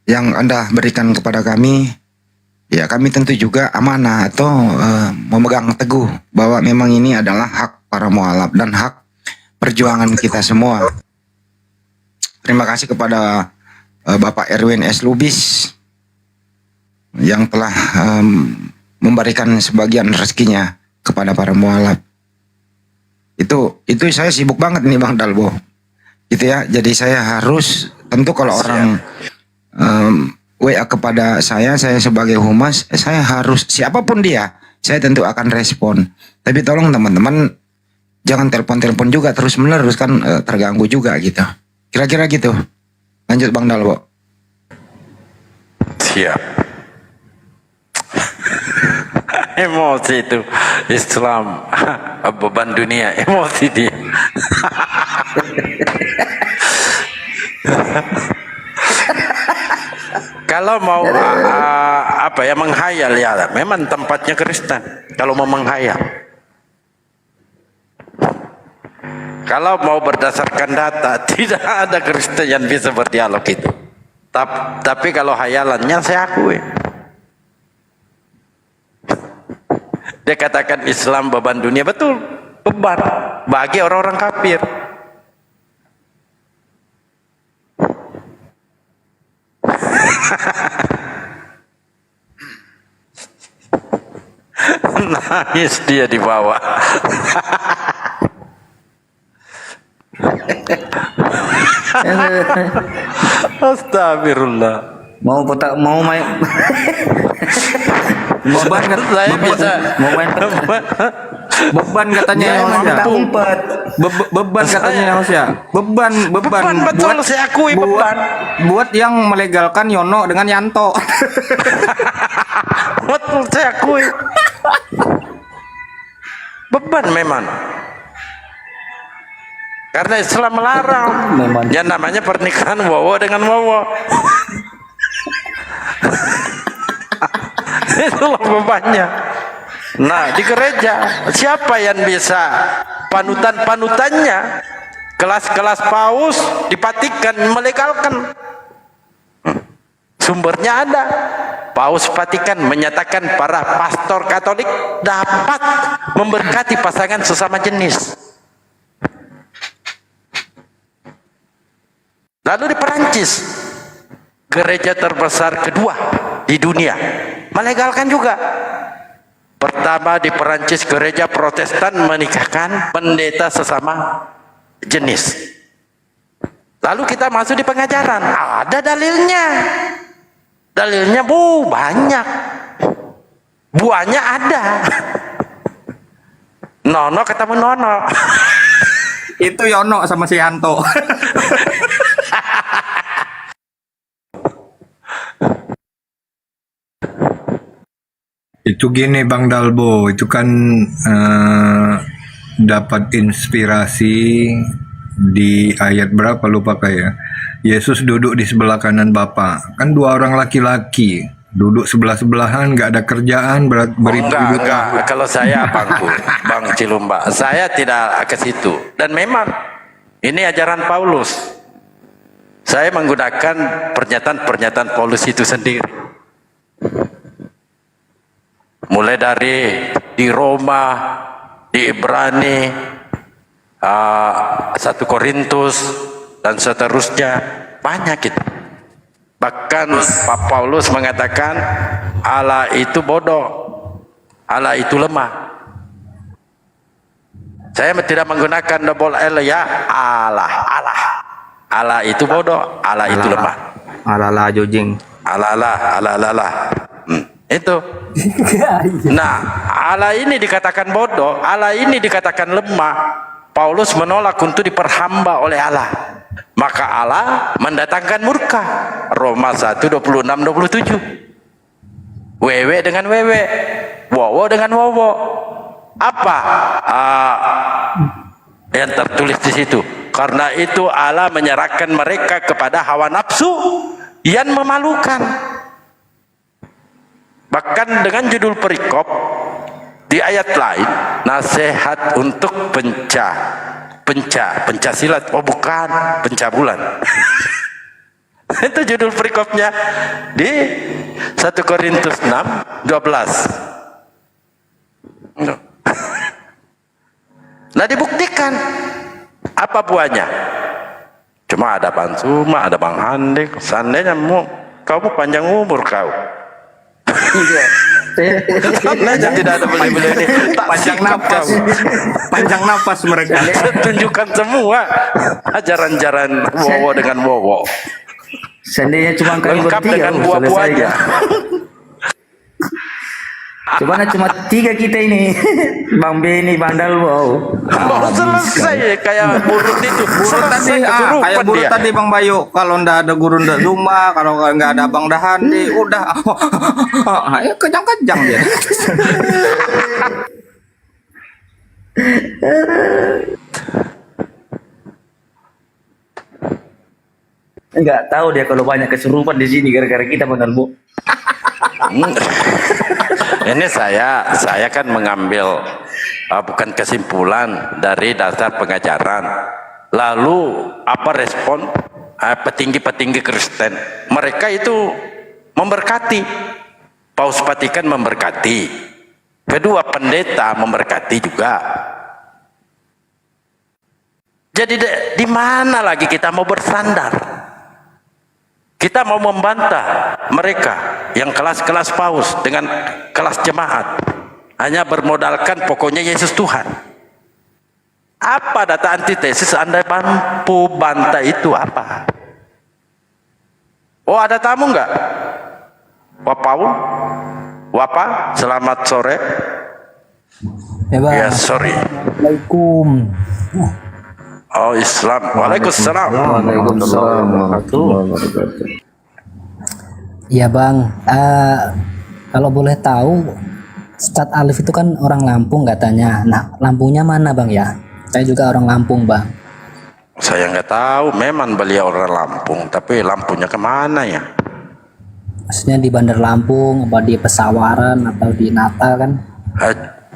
yang Anda berikan kepada kami, ya kami tentu juga amanah atau memegang teguh bahwa memang ini adalah hak para mualaf dan hak perjuangan kita semua. Terima kasih kepada Bapak Erwin S. Lubis yang telah memberikan sebagian rezekinya kepada para mualaf. Itu saya sibuk banget nih Bang Dalbo, gitu ya. Jadi saya harus, tentu kalau orang WA kepada saya sebagai humas, saya harus, siapapun dia, saya tentu akan respon. Tapi tolong teman-teman jangan telepon-telepon juga terus menerus, kan terganggu juga gitu. Kira-kira gitu. Lanjut Bang Dalbo. Siap. Emosi itu Islam, beban dunia, emosi dia. Kalau mau menghayal ya memang tempatnya Kristen. Kalau mau menghayal, kalau mau berdasarkan data tidak ada Kristen yang bisa berdialog itu. Tapi kalau hayalannya saya akui. Dia katakan Islam beban dunia, betul, beban bagi orang-orang kafir. Nangis dia di bawah. Astagfirullah. Mau main beban kan saya bisa mau main beban katanya beban katanya ya beban betul, saya akui beban buat yang melegalkan Yono dengan Yanto. Betul, saya akui beban memang, karena Islam melarang yang namanya pernikahan wowo dengan wowo. Itulah bebannya. Nah, di gereja siapa yang bisa panutannya? Kelas-kelas paus dipatikan, melegalkan. Sumbernya ada. Paus Vatikan menyatakan para pastor Katolik dapat memberkati pasangan sesama jenis. Lalu di Perancis, gereja terbesar kedua di dunia, melegalkan juga. Pertama di Perancis, gereja Protestan menikahkan pendeta sesama jenis. Lalu kita masuk di pengajaran, ada dalilnya. Dalilnya banyak. Buahnya ada. Nono ketemu Nono. Itu Yono sama si Yanto. Itu gini Bang Dalbo, itu kan dapat inspirasi di ayat berapa lupa kayak. Yesus duduk di sebelah kanan Bapa. Kan dua orang laki-laki duduk sebelah-sebelahan, nggak ada kerjaan, enggak. Kalau saya Bang Cilumba, saya tidak ke situ. Dan memang ini ajaran Paulus. Saya menggunakan pernyataan-pernyataan Paulus itu sendiri. Mulai dari di Roma, di Ibrani, 1 Korintus, dan seterusnya, banyak itu. Bahkan Pak Paulus mengatakan Allah itu bodoh, Allah itu lemah. Saya tidak menggunakan double L ya, Allah itu bodoh, Allah itu lemah. Allah jojing. ala. Itu. Nah, Allah ini dikatakan bodoh, Allah ini dikatakan lemah. Paulus menolak untuk diperhamba oleh Allah. Maka Allah mendatangkan murka. Roma 1:26-27. Wewe dengan wewe, wowo dengan wowo. Apa yang tertulis di situ? Karena itu Allah menyerahkan mereka kepada hawa nafsu yang memalukan. Bahkan dengan judul perikop di ayat lain, nasihat untuk pencasilat. Oh bukan, pencabulan. Itu judul perikopnya di 1 Korintus 6:12. Nah dibuktikan apa buahnya? Cuma ada Bang Suma, ada Bang Hande. Seandainya kamu panjang umur kau. Seandainya tidak ada beliau-beliau ini, panjang nafas mereka. Tunjukkan semua ajaran-ajaran wowo dengan wowo. Seandainya cuma kami lengkap bertiga, dengan buah-buahnya. Cuma 3 kita ini. Bang Beni, Bang Dalbo. Selesai kayak burut itu. Burut tadi, kayak burut tadi Bang Bayu. Kalau ndak ada guru ndak Zuma, kalau nggak ada Bang Dahandi, udah ayo kejang-kejang dia. Enggak tahu dia kalau banyak kesurupan di sini gara-gara kita Bang Dalbo. Ini saya kan mengambil bukan kesimpulan dari dasar pengajaran. Lalu apa respon petinggi-petinggi Kristen? Mereka itu memberkati. Paus Vatikan memberkati. Kedua, pendeta memberkati juga. Jadi di mana lagi kita mau bersandar? Kita mau membantah mereka yang kelas-kelas paus dengan kelas jemaat, hanya bermodalkan pokoknya Yesus Tuhan. Apa data antitesis Anda mampu bantah itu apa? Oh ada tamu enggak? Wah Paul? Wapa, selamat sore. Ya, Bang. Ya sorry. Assalamualaikum. Oh Islam. Waalaikumsalam. Iya Bang, kalau boleh tahu, Ustadz Alif itu kan orang Lampung katanya. Nah, Lampungnya mana Bang ya? Saya juga orang Lampung Bang. Saya nggak tahu, memang beliau orang Lampung, tapi lampunya kemana ya? Maksudnya di Bandar Lampung, apa di Pesawaran, atau di Natal kan?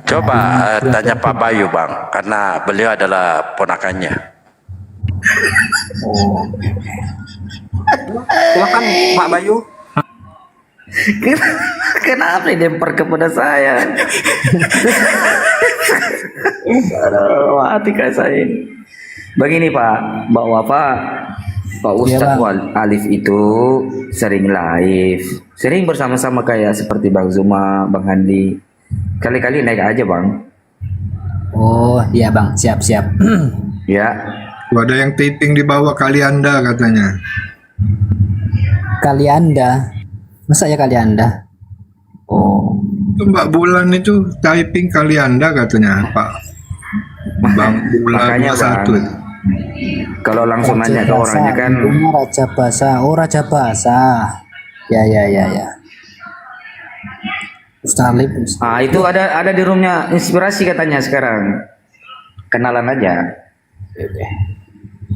Coba tanya Pak Bayu Bang, karena beliau adalah ponakannya. Oh. Silakan Pak Bayu. Kenapa dilempar kepada saya? Aduh, hati kayak saya ini. Begini Pak, bahwa Pak Ustadz Alif itu sering live, sering bersama-sama kayak seperti Bang Zuma, Bang Handi. Kali-kali naik aja Bang. Oh iya Bang, siap-siap. Ya. Ada yang taping di bawah Kalianda katanya. Kalianda? Masa ya Kalianda? Oh. Itu Mbak Bulan itu typing Kalianda katanya Pak. Bang Bulan Makanya 21. Bang, kalau langsung Raja nanya ke Basa, orangnya kan. Raja Basa, oh Raja Basa. Ya. Ustadz Alif. Itu ada di roomnya inspirasi katanya sekarang. Kenalan aja.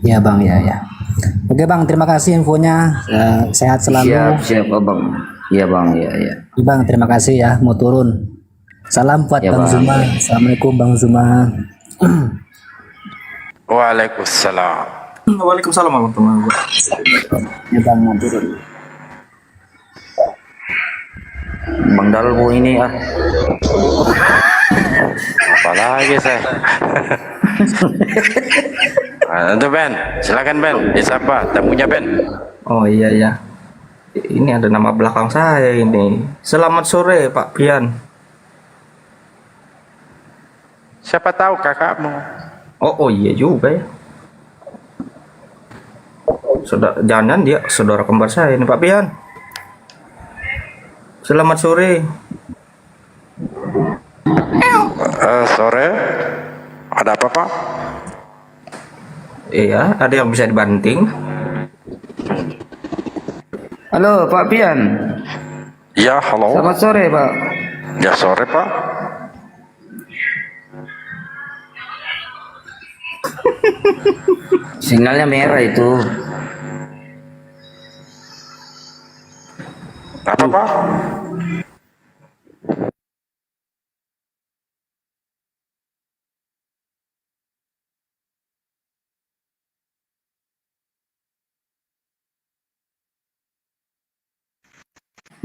Ya Bang, ya. Oke Bang, terima kasih infonya. Sehat selalu. Siap Bang. Iya Bang, ya. Bang, terima kasih ya, mau turun. Salam buat Ya, Bang Bang. Zuma. Assalamualaikum Bang Zuma. Waalaikumsalam. Waalaikumsalam warahmatullahi wabarakatuh. Ya Bang, mau turun. Bang Dalbo ini Apalagi saya. Itu Ben, silakan Ben, disapa tamunya Ben. Oh iya. Ini ada nama belakang saya ini. Selamat sore Pak Pian. Siapa tahu kakakmu. Oh iya juga ya. Jangan dia saudara kembar saya ini Pak Pian. Selamat sore. Sore. Ada apa, Pak? Iya, ada yang bisa dibanting? Halo Pak Pian. Ya, halo. Selamat sore Pak. Ya, sore, Pak. Sinyalnya merah itu. Apa, Pak?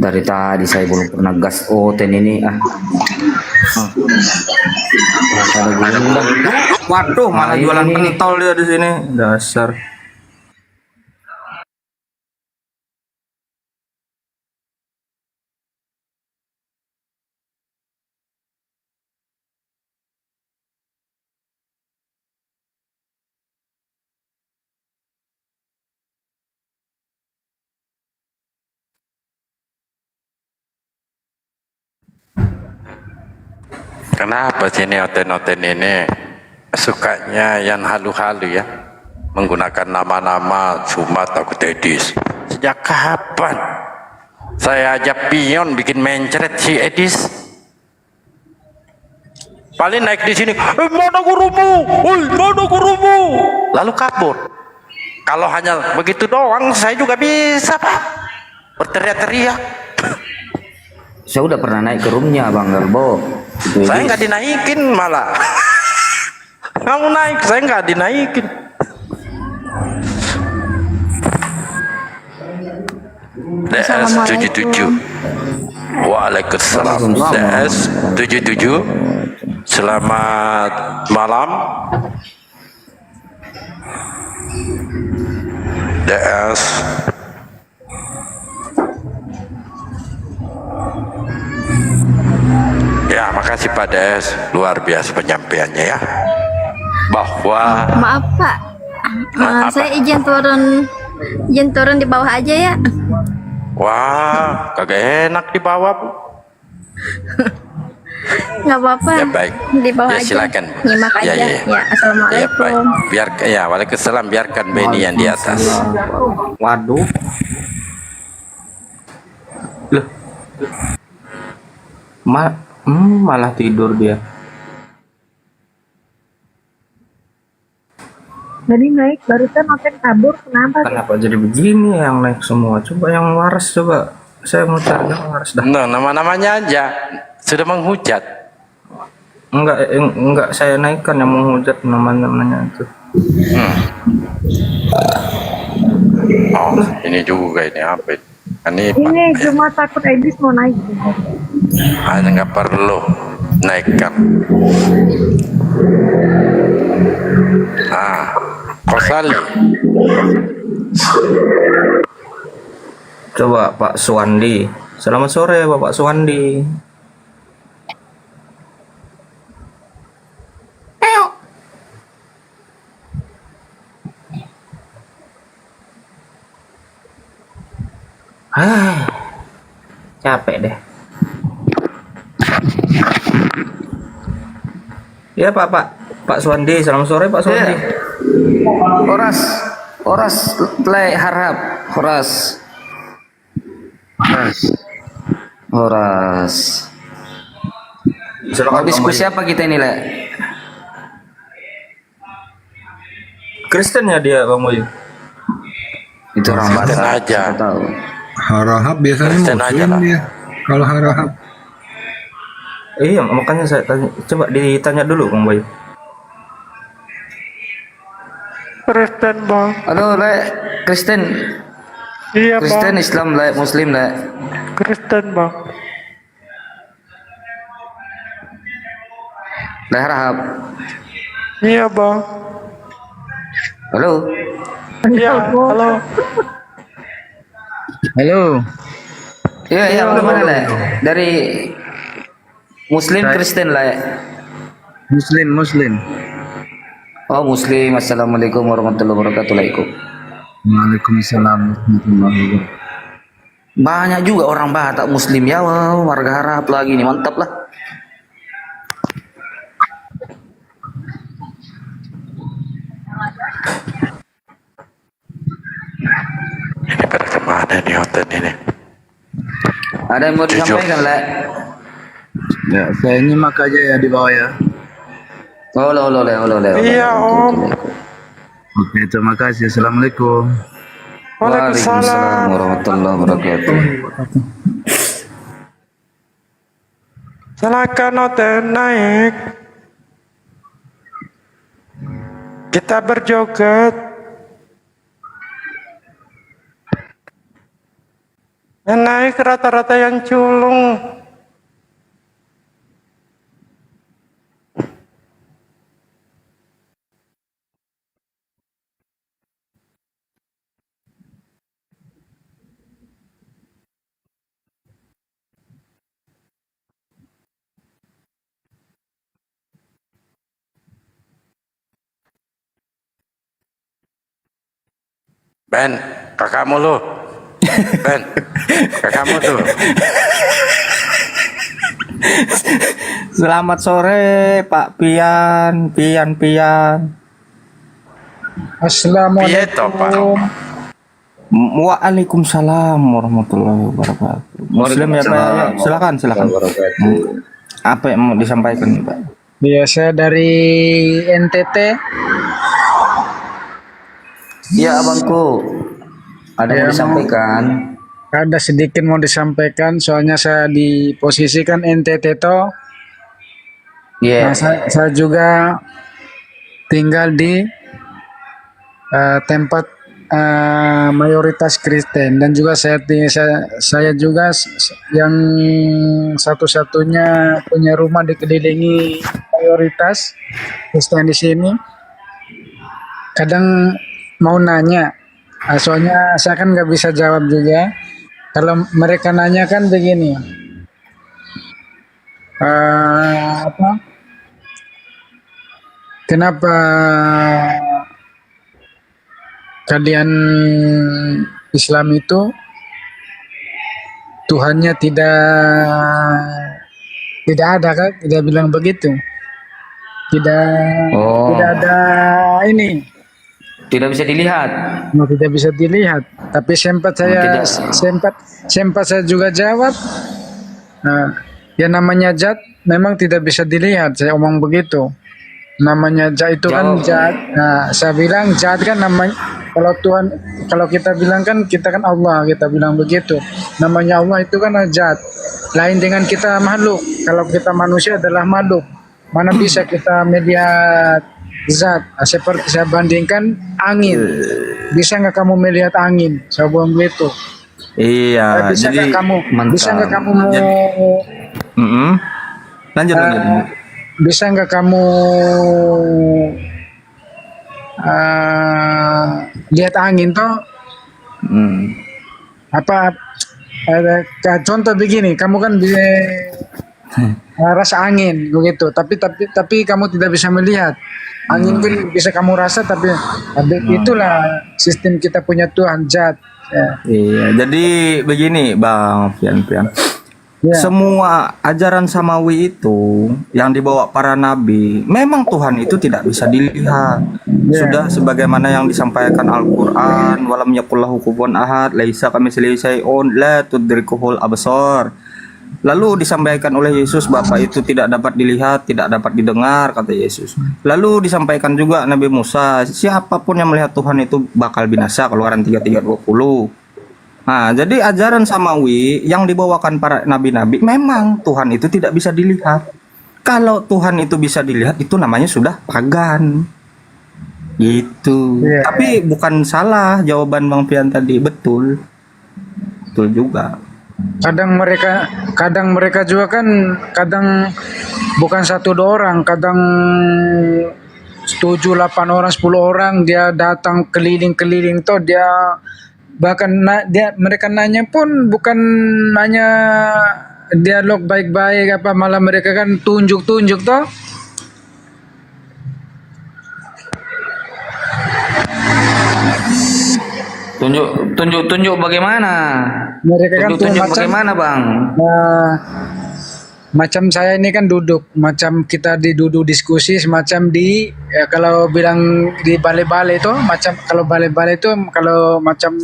Dari tadi saya belum pernah gas Oten ini Waduh, malah jualan pentol dia di sini. Dasar. Kenapa sih ini Oten-Oten ini sukanya yang halu-halu ya, menggunakan nama-nama Sumat atau Edis? Sejak kapan saya aja pion bikin mencret si Edis? Paling naik di sini, mana gurumu? Woi, mana gurumu? Lalu kabur. Kalau hanya begitu doang, saya juga bisa, Pak, berteriak-teriak. Saya udah pernah naik ke roomnya Bang Garbo. Saya nggak dinaikin malah. Kamu naik, saya nggak dinaikin. DS 77. Waalaikumsalam. DS 77. Selamat malam. DS. Ya, makasih Pak Des, luar biasa penyampaiannya ya. Bahwa Maaf Pak, saya izin turun di bawah aja ya. wah, kagak enak di bawah, Bu. Nggak apa-apa. Ya baik. Di bawah Ya aja. silakan. Nyimak aja. Ya. Ya, assalamualaikum. Ya baik. Biar ya, waalaikumsalam, biarkan Benny yang di atas. Waduh. Loh. Malah tidur dia. Tadi naik barusan Oten kabur, kenapa? Kenapa jadi begini yang naik semua? Coba yang waras coba. Saya mau cari yang waras dah. Nah, nama-namanya aja sudah menghujat. Enggak saya naikkan yang menghujat namanya itu. Oh, ini juga ini apa? Ini cuma takut Edis mau naik. hanya nggak perlu naikkan. Kosali. Coba Pak Suwandi. Selamat sore Bapak Suwandi. Capek deh. Ya Pak Suwandi, selamat sore Pak Suwandi. Horas le harap Horas. Mau diskusi apa kita ini le? Kristen ya dia Bang Boy. Itu orang Kristen Batak. aja. Siapa tahu. Harahap biasanya Kristen aja muslim lah. dia. Kalau harahap. Iya, makanya saya tanya, coba ditanya dulu Bang Boy. Kristen Bang. Halo le, Kristen. Iya Kristen, Islam le, Muslim le. Kristen Bang. Le harap. Iya Bang. Halo. Iya, halo. Halo. Iya, dari mana le? Dari Muslim, Kristen lah ya? Muslim. Oh Muslim. Assalamualaikum warahmatullahi wabarakatuh. Waalaikumsalam warahmatullahi wabarakatuh. Banyak juga orang Batak Muslim ya, wow, warga Arab lagi nih, mantap lah. Ini pada kemana nih hotel ini? Ada yang mau disampaikan, Le? Ya, saya nyimak aja ya di bawah ya. Oh, lo. Iya, Om. Oke, terima kasih. Assalamualaikum. Waalaikumsalam warahmatullahi wabarakatuh. Silakan hotel naik. Kita berjoget. Yang naik rata-rata yang culung. Ben, kakakmu lu. Ben, kakakmu tuh. Selamat sore Pak Pian. Assalamualaikum. Waalaikumsalam warahmatullahi wabarakatuh. Muslim ya Pak. Ya, silakan. Apa yang mau disampaikan Pak? Ya, saya dari NTT. Iya abangku, ada yang mau disampaikan? Ada sedikit mau disampaikan, soalnya saya di posisi kan NTT toh. Iya. Nah, saya juga tinggal di tempat mayoritas Kristen, dan juga saya juga yang satu-satunya punya rumah dikelilingi mayoritas Kristen di sini. Kadang mau nanya, soalnya saya kan nggak bisa jawab juga. Kalau mereka nanya kan begini, kenapa kalian Islam itu Tuhannya tidak ada kan? Tidak bilang begitu. Tidak ada ini. Tidak bisa dilihat. Tidak bisa dilihat. Tapi sempat saya juga jawab. Nah, yang namanya zat memang tidak bisa dilihat. Saya omong begitu. Namanya zat itu kan zat. Nah, saya bilang zat kan namanya. Kalau Tuhan, kalau kita bilang kan kita kan Allah, kita bilang begitu. Namanya Allah itu kan zat. Lain dengan kita makhluk. Kalau kita manusia adalah makhluk. Mana bisa kita melihat zat? Seperti saya bandingkan angin. Bisa nggak kamu melihat angin? Saya bilang begitu. Iya. Bisa nggak kamu? Bisa nggak kamu mau? Lanjut. Bisa nggak kamu lihat angin toh? Apa? Contoh begini, kamu kan bisa rasa angin begitu, tapi kamu tidak bisa melihat. Angin kan bisa kamu rasa, tapi itulah sistem kita punya Tuhan zat. Ya. Iya, jadi begini Bang Pian. Ya. Semua ajaran samawi itu yang dibawa para nabi, memang Tuhan itu tidak bisa dilihat. Sudah sebagaimana yang disampaikan Al-Qur'an, walam yakullahu kufuwan ahad, laisa kamitslihi syai'un, la tudrikuhul absar. Lalu disampaikan oleh Yesus, Bapa itu tidak dapat dilihat, tidak dapat didengar, kata Yesus. Lalu disampaikan juga Nabi Musa, siapapun yang melihat Tuhan itu bakal binasa, Keluaran 33:20. Nah, jadi ajaran samawi yang dibawakan para nabi-nabi, memang Tuhan itu tidak bisa dilihat. Kalau Tuhan itu bisa dilihat, itu namanya sudah pagan. Gitu. Tapi bukan salah jawaban Bang Pian tadi, betul juga. Kadang mereka juga kan, kadang bukan 1-2 orang, kadang 7, 8 orang, 10 orang dia datang keliling-keliling toh, dia bahkan mereka nanya pun bukan nanya dialog baik-baik apa, malah mereka kan tunjuk-tunjuk toh. Tunjuk bagaimana? Mereka kan tuh Tunjuk macam bagaimana, Bang? macam saya ini kan duduk, macam kita duduk diskusi semacam di kalau bilang di balai-balai itu macam kalau balai-balai itu kalau macam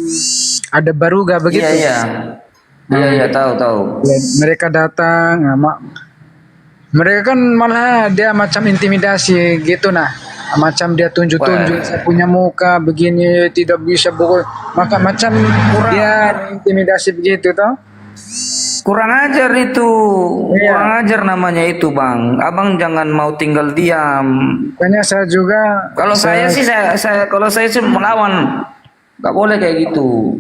ada baruga begitu. Iya, tahu. Mereka datang, mereka kan malah dia macam intimidasi gitu nah. Macam dia tunjuk-tunjuk saya punya muka begini tidak bisa maka macam dia intimidasi begitu toh. Kurang ajar itu. Kurang ajar namanya itu, Bang. Abang jangan mau tinggal diam. Makanya saya juga kalau saya sih kalau saya sih melawan. Gak boleh kayak gitu.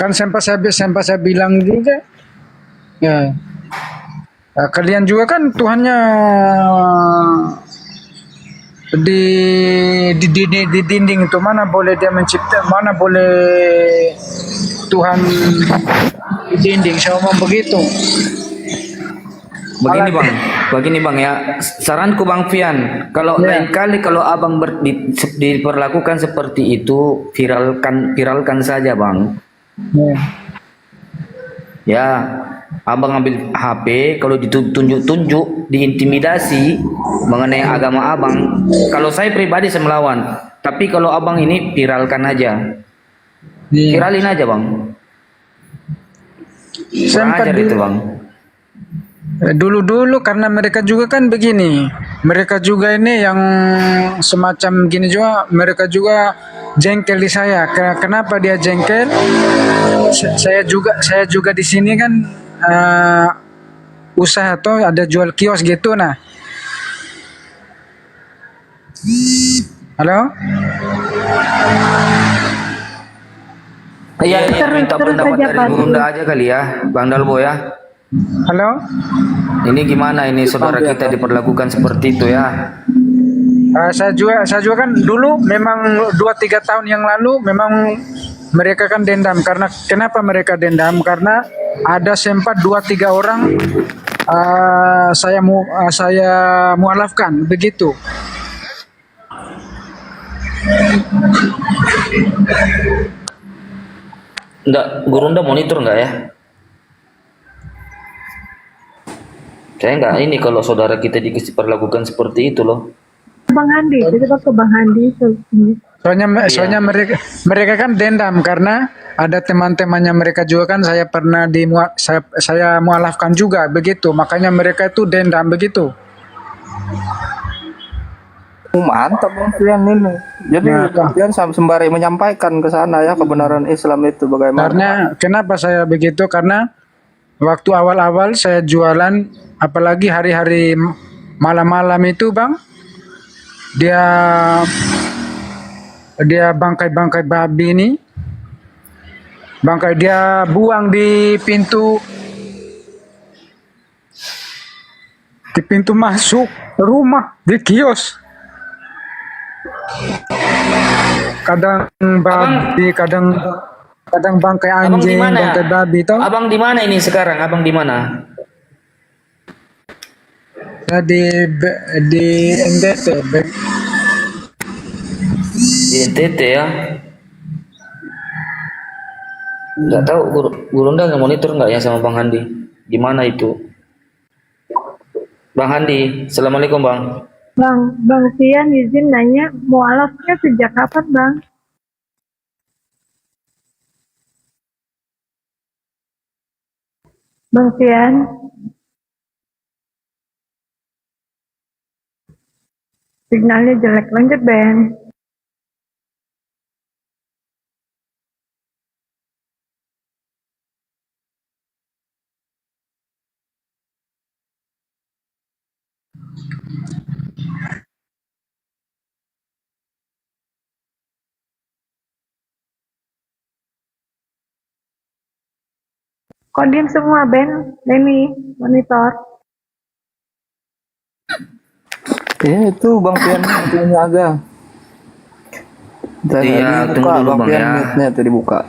Kan sampai saya bilang juga ya. Kalian juga kan Tuhannya di dinding itu mana boleh dia mencipta, mana boleh Tuhan di dinding, saya ngomong begitu. Begini bang ya, saranku Bang Fian, kalau lain kali kalau abang diperlakukan seperti itu, viralkan saja Bang. Ya, abang ambil HP, kalau ditunjuk-tunjuk, diintimidasi mengenai agama abang. Kalau saya pribadi saya melawan, tapi kalau abang ini viralkan aja, viralin aja Bang. Kurang ajar itu Bang. Dulu karena mereka juga kan begini, mereka juga ini yang semacam gini juga, mereka juga jengkel di saya. Kenapa dia jengkel? Saya juga di sini kan usaha atau ada jual kios gitu nah. Halo? Iya, minta pendapat dari Bunda aja kali ya, Bang Dalbo ya. Halo? Ini gimana ini saudara kita diperlakukan seperti itu ya? Saya juga kan dulu memang 2-3 tahun yang lalu memang mereka kan dendam. Karena kenapa mereka dendam? Karena ada sempat 2-3 orang saya mualafkan begitu. Gurunda monitor enggak ya? Saya enggak ini kalau saudara kita diperlakukan seperti itu loh. Bang Handi, jadi ke Bang Handi. Soalnya mereka kan dendam karena ada teman-temannya mereka juga kan saya pernah saya mualafkan juga begitu, makanya mereka itu dendam begitu. Mantap Bang Fian ini. Jadi Bang Fian sembari menyampaikan ke sana ya kebenaran Islam itu bagaimana. Karena kenapa saya begitu? Karena waktu awal-awal saya jualan, apalagi hari-hari malam-malam itu Bang, dia bangkai babi ini, bangkai dia buang di pintu masuk rumah di kios. Kadang babi, kadang bangkai anjing, bangkai babi toh. Abang di mana ini sekarang? Abang di mana? Di NTT. Di NTT ya. Nggak tahu Gurunda nggak monitor nggak ya sama Bang Handi? Gimana itu? Bang Handi, assalamualaikum Bang. Bang Fian izin nanya, mualafnya sejak kapan Bang? Bang Fian? Signalnya jelek, lanjut Ben. Kok diam semua Ben? Demi monitor. Iya itu Bang Fian punya agak. Iya, tunggu dulu Bang ya. Tadi buka.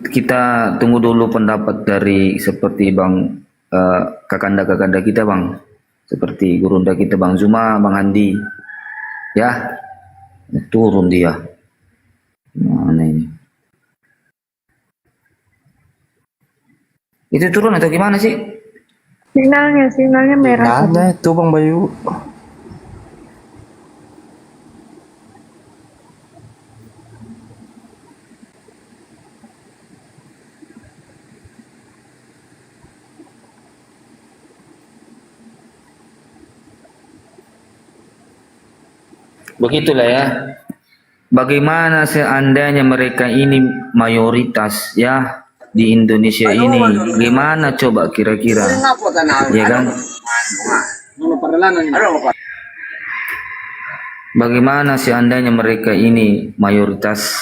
Kita tunggu dulu pendapat dari seperti Bang kakanda kita Bang, seperti Gurunda kita Bang Zuma, Bang Handi, ya. Turun dia. Mana ini? Itu turun atau gimana sih? Sinyalnya merah. Ada itu Bang Bayu. Begitulah ya. Bagaimana seandainya mereka ini mayoritas ya di Indonesia ini? Gimana coba kira-kira? Ya kan? Bagaimana seandainya mereka ini mayoritas?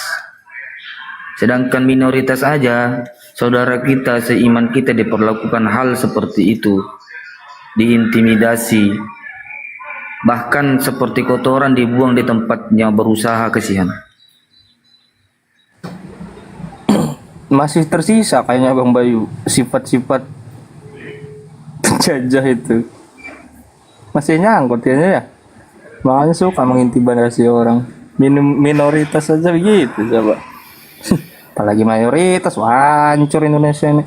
Sedangkan minoritas aja, saudara kita seiman kita diperlakukan hal seperti itu, diintimidasi, bahkan seperti kotoran dibuang di tempatnya berusaha, kesian. Masih tersisa kayaknya Bang Bayu sifat-sifat penjajah itu. Masih nyangkut ya. Makanya suka mengintimidasi orang. Minoritas saja begitu coba. Apalagi mayoritas, wah hancur Indonesia ini.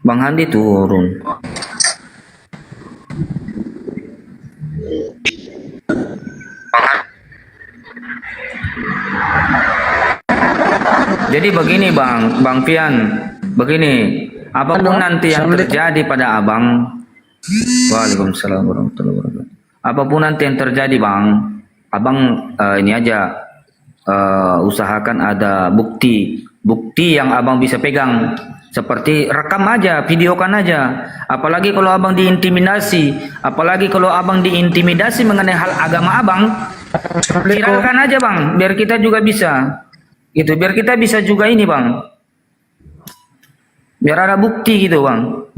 Bang Handi turun. Jadi begini Bang Pian, begini, apapun nanti yang terjadi pada Abang, Waalaikumsalam warahmatullahi wabarakatuh. Apapun nanti yang terjadi Abang ini aja usahakan ada bukti yang Abang bisa pegang. Seperti rekam aja, videokan aja. Apalagi kalau Abang diintimidasi, mengenai hal agama Abang, viralkan aja Bang, biar kita juga bisa. Gitu, biar kita bisa juga ini Bang. Biar ada bukti gitu Bang.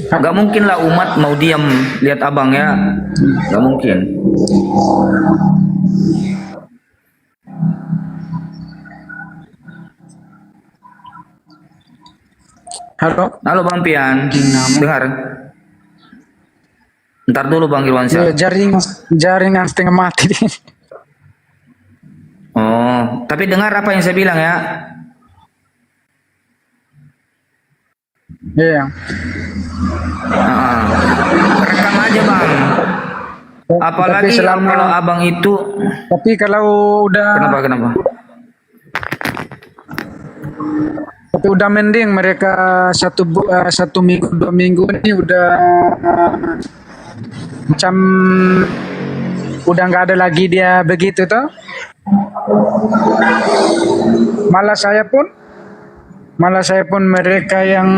Gak mungkin lah umat mau diam lihat Abang ya. Gak mungkin. Halo Bang Pian, dengar? Ntar dulu Bang Irwansyah. Jaringan setengah mati. Oh, tapi dengar apa yang saya bilang ya. Iya. Rekam aja Bang. Apalagi kalau Abang itu. Tapi kalau udah. Kenapa? Tapi udah mending mereka satu minggu 2 minggu ini udah macam udah nggak ada lagi dia begitu toh. Malah saya pun mereka yang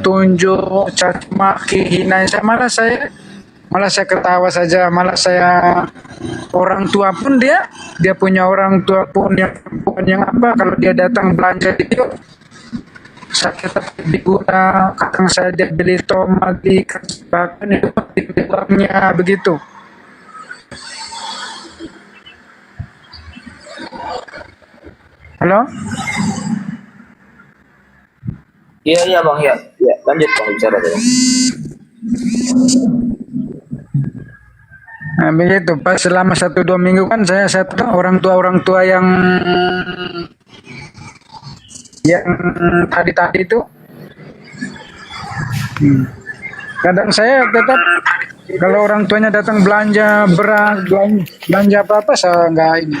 tunjuk caci maki hina saya, malah saya ketawa saja, malah saya orang tua pun dia punya orang tua pun yang apa, kalau dia datang belanja itu saya tetap diguna, kadang saya dia beli tomat di bahkan itu di uangnya begitu. Halo? Iya Bang ya. Lanjut Bang bicara ya. Nah, begitu pas selama 1-2 minggu kan saya orang tua yang tadi itu kadang saya tetap kalau orang tuanya datang belanja beras, belanja apa saya nggak ini.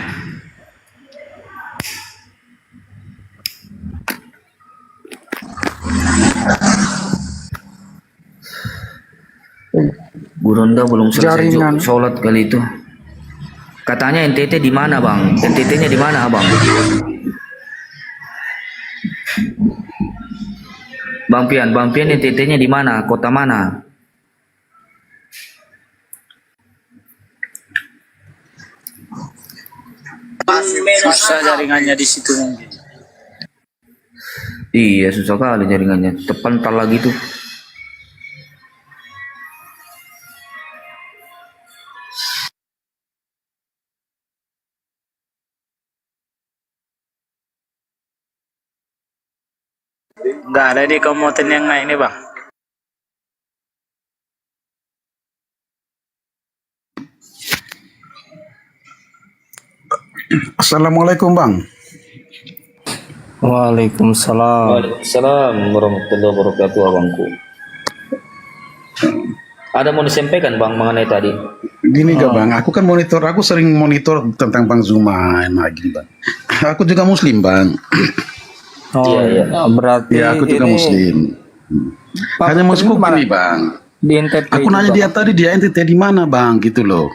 Bu Ronda belum selesai sholat kali itu. Katanya NTT di mana Bang? NTT-nya di mana Abang? Bang Pian NTT-nya di mana? Kota mana? Susah jaringannya di situ mungkin. Iya susah kali jaringannya. Terpental lagi tuh. Nggak ada di komutin yang naik ini Bang. Assalamualaikum Bang. Waalaikumsalam. Waalaikumsalam warahmatullahi wabarakatuh abangku. Ada mau disampaikan bang mengenai tadi? Gini gak Bang, aku kan aku sering monitor tentang Bang Zuma. Nah gini Bang, aku juga Muslim Bang. Oh iya, berarti Ya aku juga ini Muslim. Hanya maksudku gini Bang, di NTT aku nanya juga, dia Bang. tadi dia NTT di mana Bang gitu loh.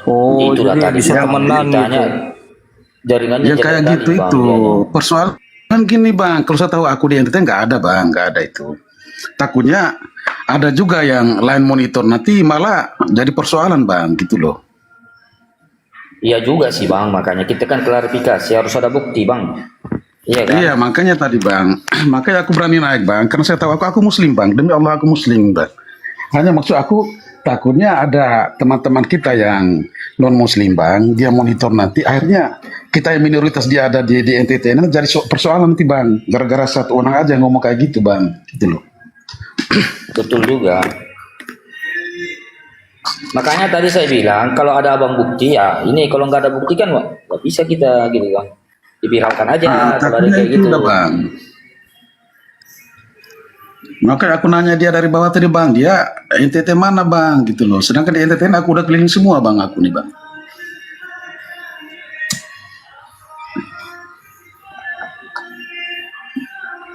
Oh, Itulah jadi tadi bisa yang temenan beritanya, gitu. jaringannya Yang kayak jaringan gitu bang, itu dianya. persoalan gini Bang. Kalau saya tahu aku di NTT nggak ada Bang, nggak ada itu. Takutnya ada juga yang lain monitor nanti malah jadi persoalan Bang gitu loh. Iya juga sih bang, makanya kita kan klarifikasi harus ada bukti bang. Iya kan? Iya makanya tadi Bang, makanya aku berani naik Bang, karena saya tahu aku Muslim Bang, demi Allah aku Muslim Bang. Hanya maksud aku takutnya ada teman-teman kita yang non Muslim Bang, dia monitor nanti akhirnya kita yang minoritas dia ada di NTT nanti jadi persoalan nanti Bang, gara-gara satu orang aja ngomong kayak gitu Bang, gitu loh. Betul juga. Makanya tadi saya bilang kalau ada abang bukti ya ini, kalau nggak ada bukti kan nggak bisa kita gitu bang. Diviralkan aja kalau ada Takutnya kayak itu gitu. udah Bang. Makanya aku nanya dia dari bawah tadi Bang, dia NTT mana Bang gitu loh. Sedangkan di NTT aku udah keliling semua Bang aku nih Bang.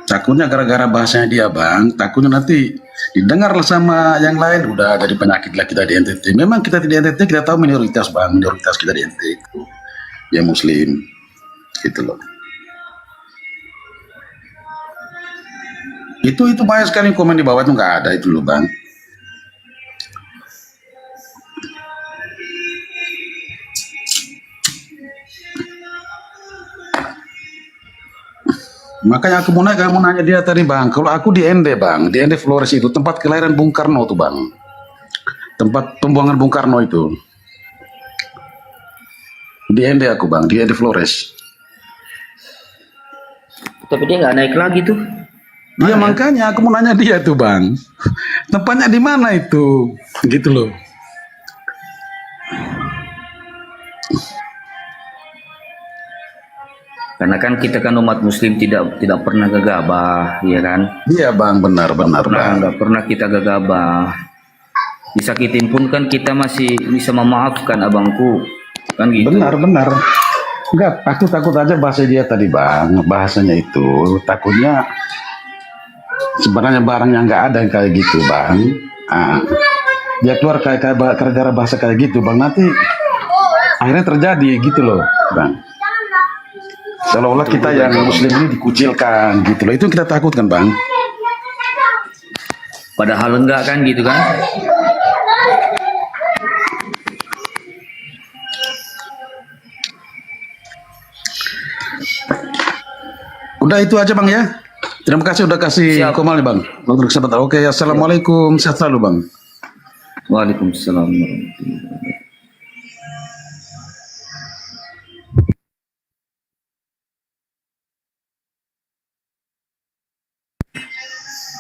Takutnya gara-gara bahasanya dia Bang, takutnya nanti didengar sama yang lain udah jadi penyakit lah kita di NTT. Memang kita di NTT kita tahu minoritas Bang, minoritas kita di NTT itu ya Muslim gitu loh. Itu banyak sekali komen di bawah itu nggak ada itu loh Bang. Makanya aku mau nanya dia tadi Bang, kalau aku di ND Bang, di ND Flores itu tempat kelahiran Bung Karno tuh Bang, tempat pembuangan Bung Karno itu. Di ND aku Bang, di ND Flores. Tapi dia nggak naik lagi tuh. Iya makanya aku mau nanya dia tuh Bang, tempatnya di mana itu, gitu loh. Karena kan kita kan umat muslim tidak pernah gegabah, ya kan? Iya Bang, benar Bang. Nggak pernah kita gegabah. Disakitin pun kan kita masih bisa memaafkan abangku, kan gitu. Benar. Enggak, aku takut aja bahasa dia tadi Bang, bahasanya itu takutnya sebenarnya barang yang nggak ada yang kayak gitu Bang. Dia keluar kayak gara-gara bahasa kayak gitu Bang, nanti akhirnya terjadi gitu loh Bang. Seolah-olah kita yang Muslim ini dikucilkan gitu loh, itu yang kita takutkan Bang. Padahal enggak kan gitu kan? Udah itu aja Bang ya. Terima kasih udah kasih komal nih Bang. Untuk kesempatan. Oke, assalamualaikum, sehat selalu Bang. Waalaikumsalam warahmatullahi wabarakatuh.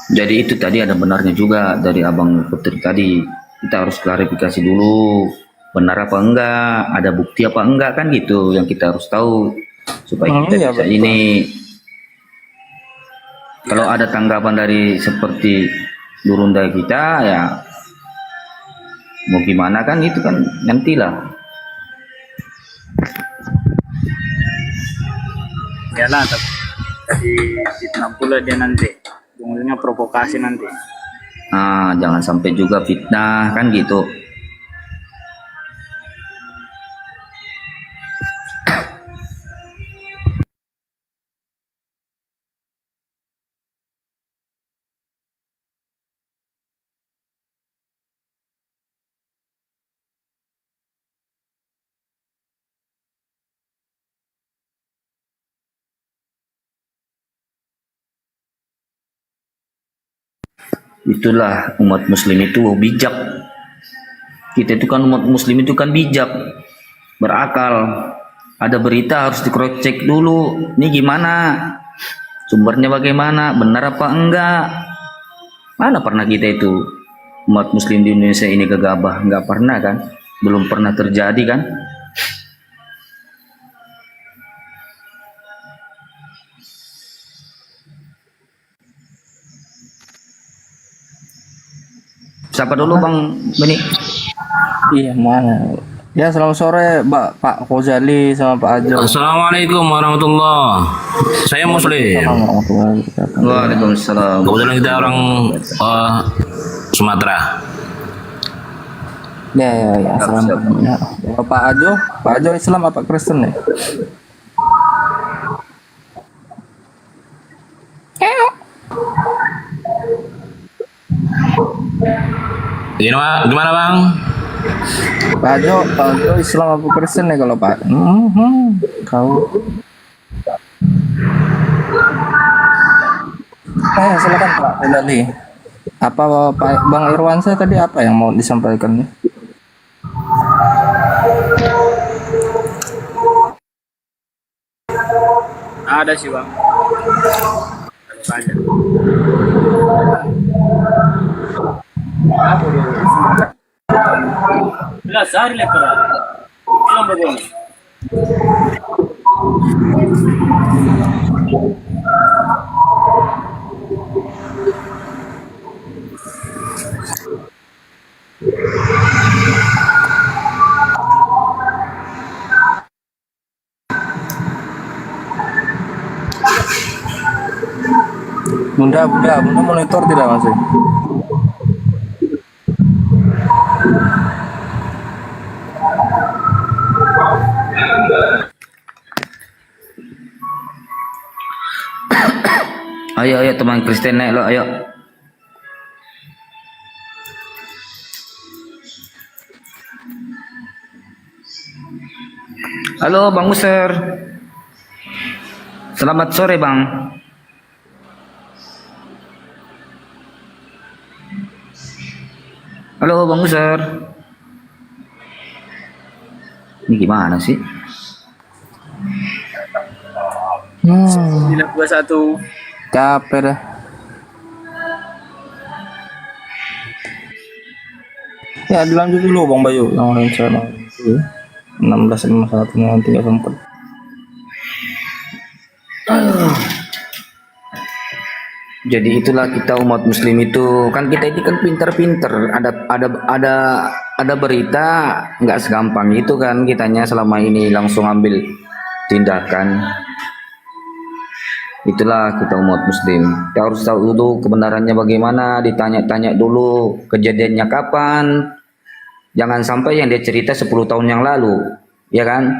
Jadi itu tadi ada benarnya juga dari abang Putri tadi. Kita harus klarifikasi dulu, benar apa enggak, ada bukti apa enggak kan gitu yang kita harus tahu supaya kita Iya, bisa betul. ini. Kalau ada tanggapan dari seperti Gurunda kita ya mau gimana kan itu kan nantilah. Ya lah, di fitnah pula dia nanti. Ujungnya provokasi nanti. Nah, jangan sampai juga fitnah kan gitu. Itulah umat muslim itu bijak. Kita itu kan umat muslim itu kan bijak, berakal. Ada berita harus di cross check dulu. Ini gimana? Sumbernya bagaimana? Benar apa enggak? Mana pernah kita itu umat muslim di Indonesia ini gegabah? Enggak pernah kan? Belum pernah terjadi kan? Siapa dulu Bang Beni? Iya, mana? Ya, selamat sore Pak Kozali sama Pak Ajo. Assalamualaikum warahmatullah. Saya Muslim. Waalaikumsalam. Kebetulan kita orang Sumatera. Ya. Assalamualaikum. Ya. Pak Ajo Islam apa Kristen ya? Gimana Bang? Pak Ajo Islam apa Kristen ya kalau Pak? Kau. Silakan Pak Kozali. Apa Pak Bang Irwansyah tadi apa yang mau disampaikan? Ada sih bang. Banyak. Apa dulu? Jelas hari lepas. Belum begini. Bunda monitor tidak masih? Ayo teman Kristen naik lo, ayo. Halo Bang User. Selamat sore Bang. Halo Bang User. Ini gimana sih? 921. Capek dah. Ya dilanjut dulu Bang Bayu yang rencana 1651 yang 34. Jadi itulah kita umat muslim itu, kan kita ini kan pinter-pinter, ada berita nggak segampang itu kan kitanya selama ini langsung ambil tindakan. Itulah kita umat muslim, kita harus tahu dulu kebenarannya bagaimana, ditanya-tanya dulu kejadiannya kapan, jangan sampai yang dia cerita 10 tahun yang lalu, ya kan?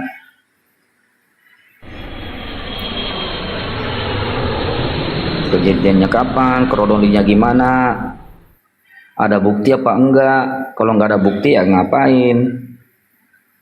Kejadiannya kapan, kronologinya gimana, ada bukti apa enggak, kalau nggak ada bukti ya ngapain.